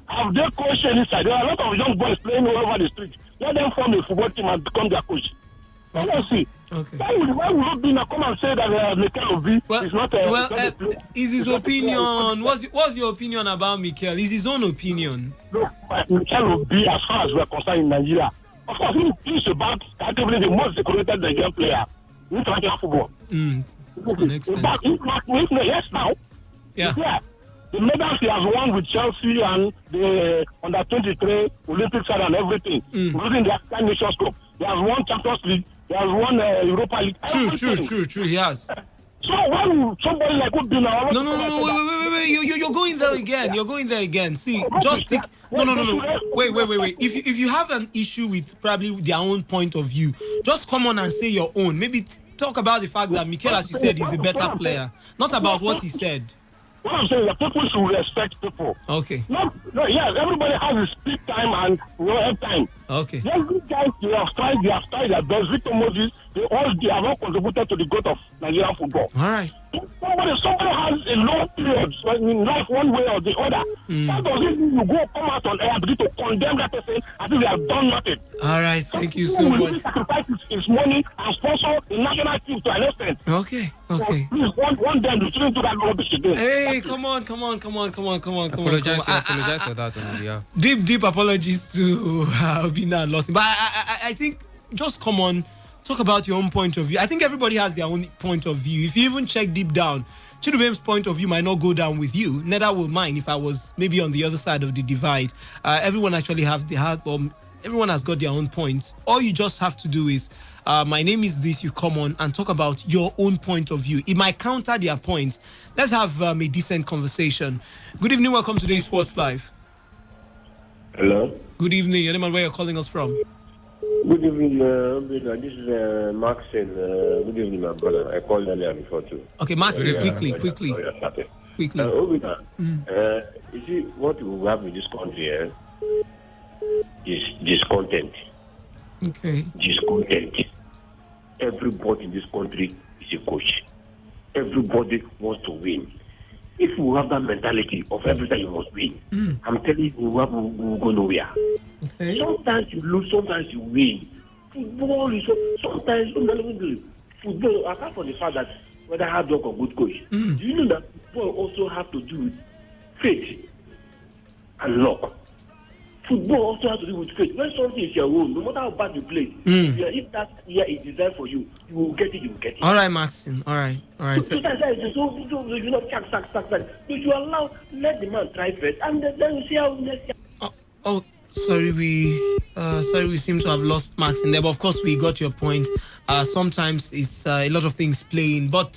Have they coached inside? There are a lot of young boys playing all over the street. Let them form a football team and become their coach. Let's see. Okay. Why would Obina come and say that Mikel Obi is not a is his opinion? What's your opinion about Mikel? Is his own opinion? No, Mikel Obi, as far as we're concerned in Nigeria, of course, he's about arguably the most decorated Nigerian player in international football. Yes, now. Yeah. The medals he has won with Chelsea and the under-23 Olympic side and everything, including the African Nations Cup. He has won Champions League. He has won Europa League. True. He has. So why would somebody like Obina? No, wait. You're going there again. See, just stick. No. Wait. If you have an issue with probably their own point of view, just come on and say your own. Maybe talk about the fact that Mikel, as you said, is a better player, not about what he said. What I'm saying is that people should respect people. Okay. No, yes, everybody has his speak time and head time. Okay. These guys, they have tried their best. Victor Moses, they have all contributed to the growth of Nigerian football. All right. Somebody has a long period in life, one way or the other. That doesn't mean you go come out on air and begin to condemn that person as if they have done nothing. All right, thank you so much. Sacrifice his money and sponsor the national team to an extent. Okay. So please, one day you shouldn't do that rubbish again. Hey, come on. Apologize for that on the air. Deep apologies to Obina and Lawson. But I think just come on. Talk about your own point of view. I think everybody has their own point of view. If you even check deep down, Chidubem's point of view might not go down with you. Neither will mine if I was maybe on the other side of the divide. Everyone actually everyone has got their own points. All you just have to do is, my name is this, you come on and talk about your own point of view. It might counter their points. Let's have a decent conversation. Good evening, welcome to today's Sports Live. Hello. Good evening, anyone where you're calling us from? Good evening, this is Maxine. Good evening, my brother. I called earlier before too. Okay, Maxine, quickly. Obina, you see, what we have in this country is discontent. Okay. Discontent. Everybody in this country is a coach. Everybody wants to win. If we have that mentality of every time you must win, I'm telling you, we'll go nowhere. Okay. Sometimes you lose, sometimes you win. Football is sometimes football. Apart from the fact that whether hard work or good coach. Do you know that football also have to do with faith and luck? Football also has to do with faith. When something is your own, no matter how bad you play, if that year is designed for you, you will get it, you will get it. All right, Maxine. All right. So that's why you know, sack. So you let the man try first, and then you see how next year. Sorry, we seem to have lost Max in there, but of course we got your point. Sometimes it's a lot of things playing, but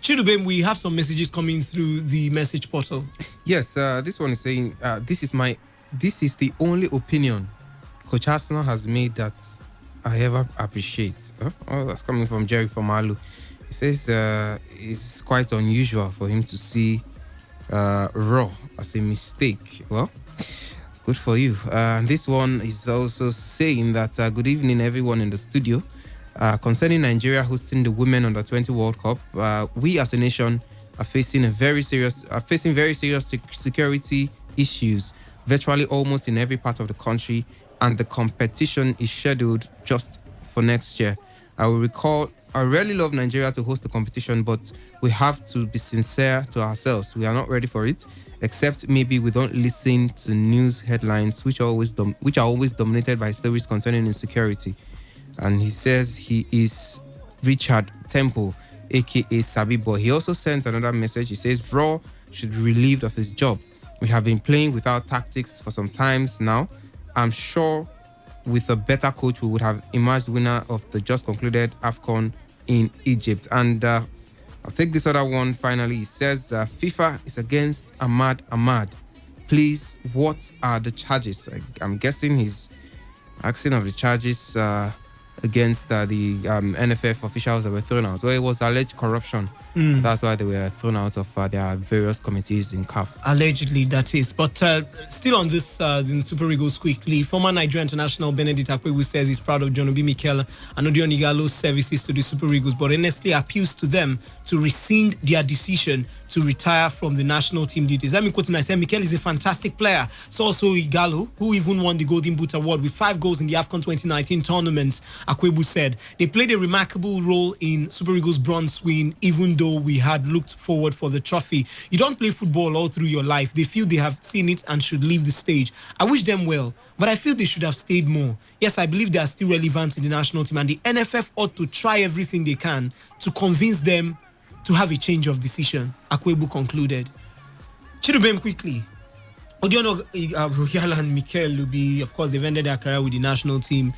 Chidubem, we have some messages coming through the message portal. Yes, this one is saying, this is the only opinion Coach Arsenal has made that I ever appreciate. Oh, that's coming from Jerry from Alu. He says it's quite unusual for him to see Raw as a mistake. Well, good for you. And this one is also saying that good evening, everyone in the studio. Concerning Nigeria hosting the Women Under-20 World Cup, we as a nation are facing very serious security issues virtually almost in every part of the country, and the competition is scheduled just for next year. I really love Nigeria to host the competition, but we have to be sincere to ourselves. We are not ready for it, except maybe we don't listen to news headlines, which are always dominated by stories concerning insecurity. And he says he is Richard Temple, aka Sabibo. He also sends another message. He says Raw should be relieved of his job. We have been playing without tactics for some times now. I'm sure with a better coach, we would have emerged winner of the just concluded AFCON in Egypt. And I'll take this other one finally. He says FIFA is against Ahmad. Please, what are the charges? I'm guessing he's asking of the charges against the NFF officials that were thrown out. Well, it was alleged corruption. That's why they were thrown out of their various committees in CAF. Allegedly, that is. But still on this, in Super Eagles quickly, former Nigerian international Benedict Akpewu says he's proud of John Obi Mikel and Odion Igalo's services to the Super Eagles, but earnestly appeals to them to rescind their decision to retire from the national team duties. Let me quote him. I said, Mikel is a fantastic player. So also Igalo, who even won the Golden Boot Award with 5 goals in the AFCON 2019 tournament, Akpewu said. They played a remarkable role in Super Eagles' bronze win, even though we had looked forward for the trophy. You don't play football all through your life. They feel they have seen it and should leave the stage. I wish them well, but I feel they should have stayed more. Yes, I believe they are still relevant in the national team, and the NFF ought to try everything they can to convince them to have a change of decision, Akpewu concluded. Chidubem quickly. Odion Igalo and Mikel Lubi, of course, they've ended their career with the national team.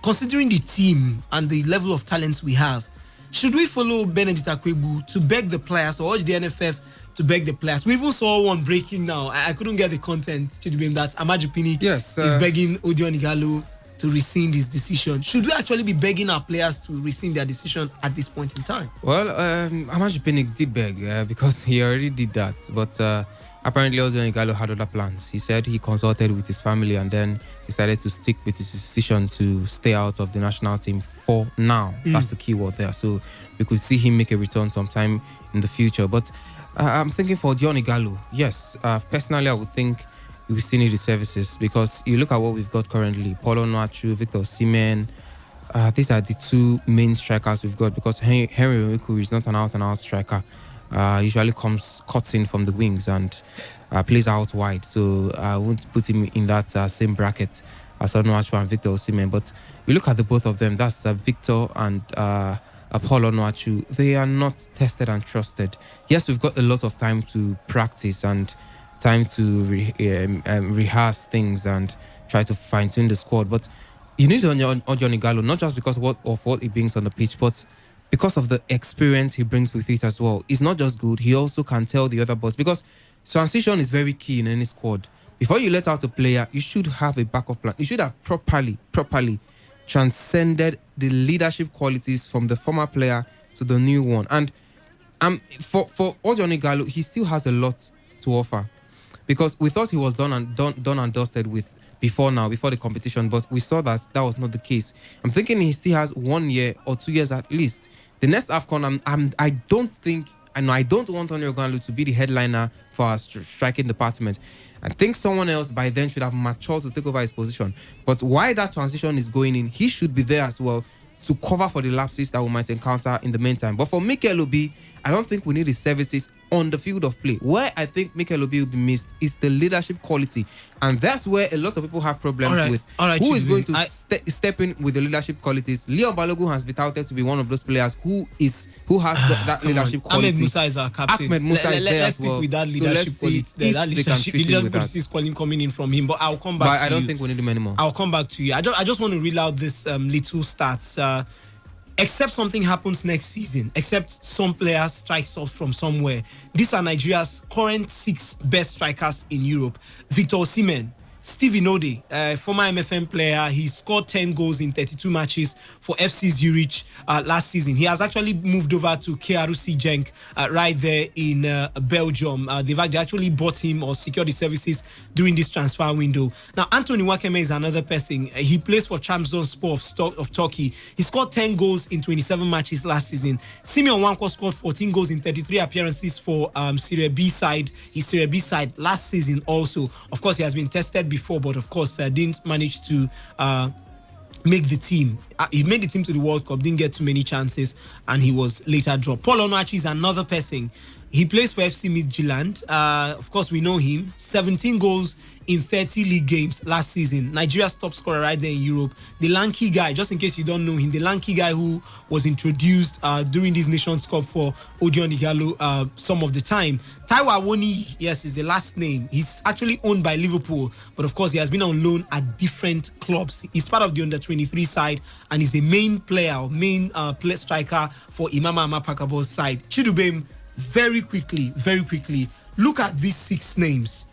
Considering the team and the level of talents we have, should we follow Benedict Akpewu to beg the players or urge the NFF to beg the players? We even saw one breaking now. I couldn't get the content, Chidubem, that Amaju Pinnick is begging Odion Igalo to rescind his decision. Should we actually be begging our players to rescind their decision at this point in time? Well, Amaju Pinnick did beg because he already did that. But apparently, Odion Igalo had other plans. He said he consulted with his family and then decided to stick with his decision to stay out of the national team for now. That's the key word there. So we could see him make a return sometime in the future. But I'm thinking for Odion Igalo, yes. Personally, I would think we still need the services because you look at what we've got currently. Paulo Nwachu, Victor Osimhen. These are the 2 main strikers we've got because Henry Onyekuru is not an out-and-out striker. Usually cuts in from the wings and plays out wide. So I won't put him in that same bracket as Onuachu and Victor Osimhen. But we look at the both of them. That's Victor and Paulo Onuachu. They are not tested and trusted. Yes, we've got a lot of time to practice and time to rehearse things and try to fine-tune the squad. But you need Odion Igalo, not just because of what he brings on the pitch, but because of the experience he brings with it as well. He's not just good, he also can tell the other boys. Because transition is very key in any squad. Before you let out a player, you should have a backup plan. You should have properly transcended the leadership qualities from the former player to the new one. And for Odion Igalo, he still has a lot to offer. Because we thought he was done and dusted with before the competition, but we saw that was not the case. I'm thinking he still has 1 year or 2 years at least. The next AFCON, I don't want Odion Igalo to be the headliner for our striking department. I think someone else by then should have matured to take over his position. But while that transition is going in, he should be there as well to cover for the lapses that we might encounter in the meantime. But for Mikel Obi, I don't think we need his services on the field of play. Where I think Mikel Obi will be missed is the leadership quality. And that's where a lot of people have problems with. Who is going to step in with the leadership qualities? Leon Balogun has been touted to be one of those players who has that leadership quality. Ahmed Musa is our captain. Ahmed Musa is there let's as well. stick with that leadership quality. That leadership quality is coming in from him. But I'll come back to you. But I don't think we need him anymore. I'll come back to you. I just want to read out this little stats. Except something happens next season, except some players strikes off from somewhere. These are Nigeria's current 6 best strikers in Europe. Victor Osimhen, Stephen Ode, former MFM player, he scored 10 goals in 32 matches for FC Zurich last season. He has actually moved over to KRC Genk right there in Belgium. They actually bought him or secured his services during this transfer window. Now, Anthony Wakeme is another person. He plays for Trabzonspor of Turkey. He scored 10 goals in 27 matches last season. Simeon Wankwo scored 14 goals in 33 appearances for Serie B side. His Serie B side last season also. Of course, he has been tested before, but of course didn't manage to make the team. He made the team to the World Cup, didn't get too many chances, and he was later dropped. Paul Onuachi is another person. He plays for FC Midtjylland. Of course, we know him. 17 goals in 30 league games last season. Nigeria's top scorer right there in Europe. The lanky guy, just in case you don't know him, the lanky guy who was introduced during this Nations Cup for Odion Igalo some of the time. Taiwo Awoniyi, yes, is the last name. He's actually owned by Liverpool, but of course he has been on loan at different clubs. He's part of the under-23 side and is a main player, play striker for Imama Amapakabo's side. Chidubem, very quickly, look at these 6 names.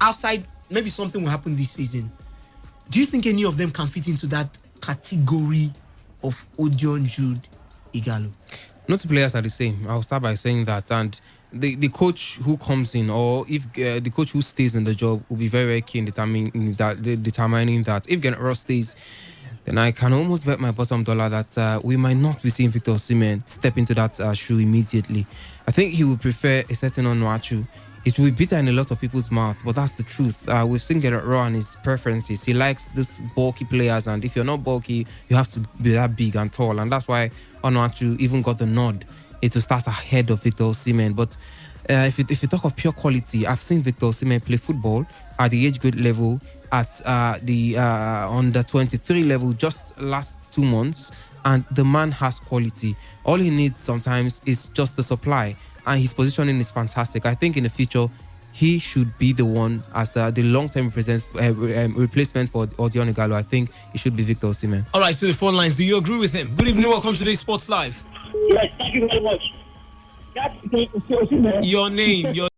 Outside, maybe something will happen this season. Do you think any of them can fit into that category of Odion Jude Igalo? No 2 players are the same. I'll start by saying that. And the coach who comes in, or if the coach who stays in the job, will be very, very keen determining that if Gennaro stays, then I can almost bet my bottom dollar that we might not be seeing Victor Osimhen step into that shoe immediately. I think he would prefer a certain Onuachu. It will be bitter in a lot of people's mouth, but that's the truth. We've seen Gennaro and his preferences. He likes these bulky players, and if you're not bulky, you have to be that big and tall, and that's why Onuachu even got the nod to start ahead of Victor Osimhen. But if you talk of pure quality, I've seen Victor Osimhen play football at the age grade level, at the under 23 level just last 2 months, and the man has quality. All he needs sometimes is just the supply, and his positioning is fantastic. I think in the future he should be the one as the long-term replacement for Odion Igalo. I think it should be Victor Osimhen. All right, so the phone lines, do you agree with him? Good evening, welcome to today's Sports Live. Yes, thank you very much. Your name.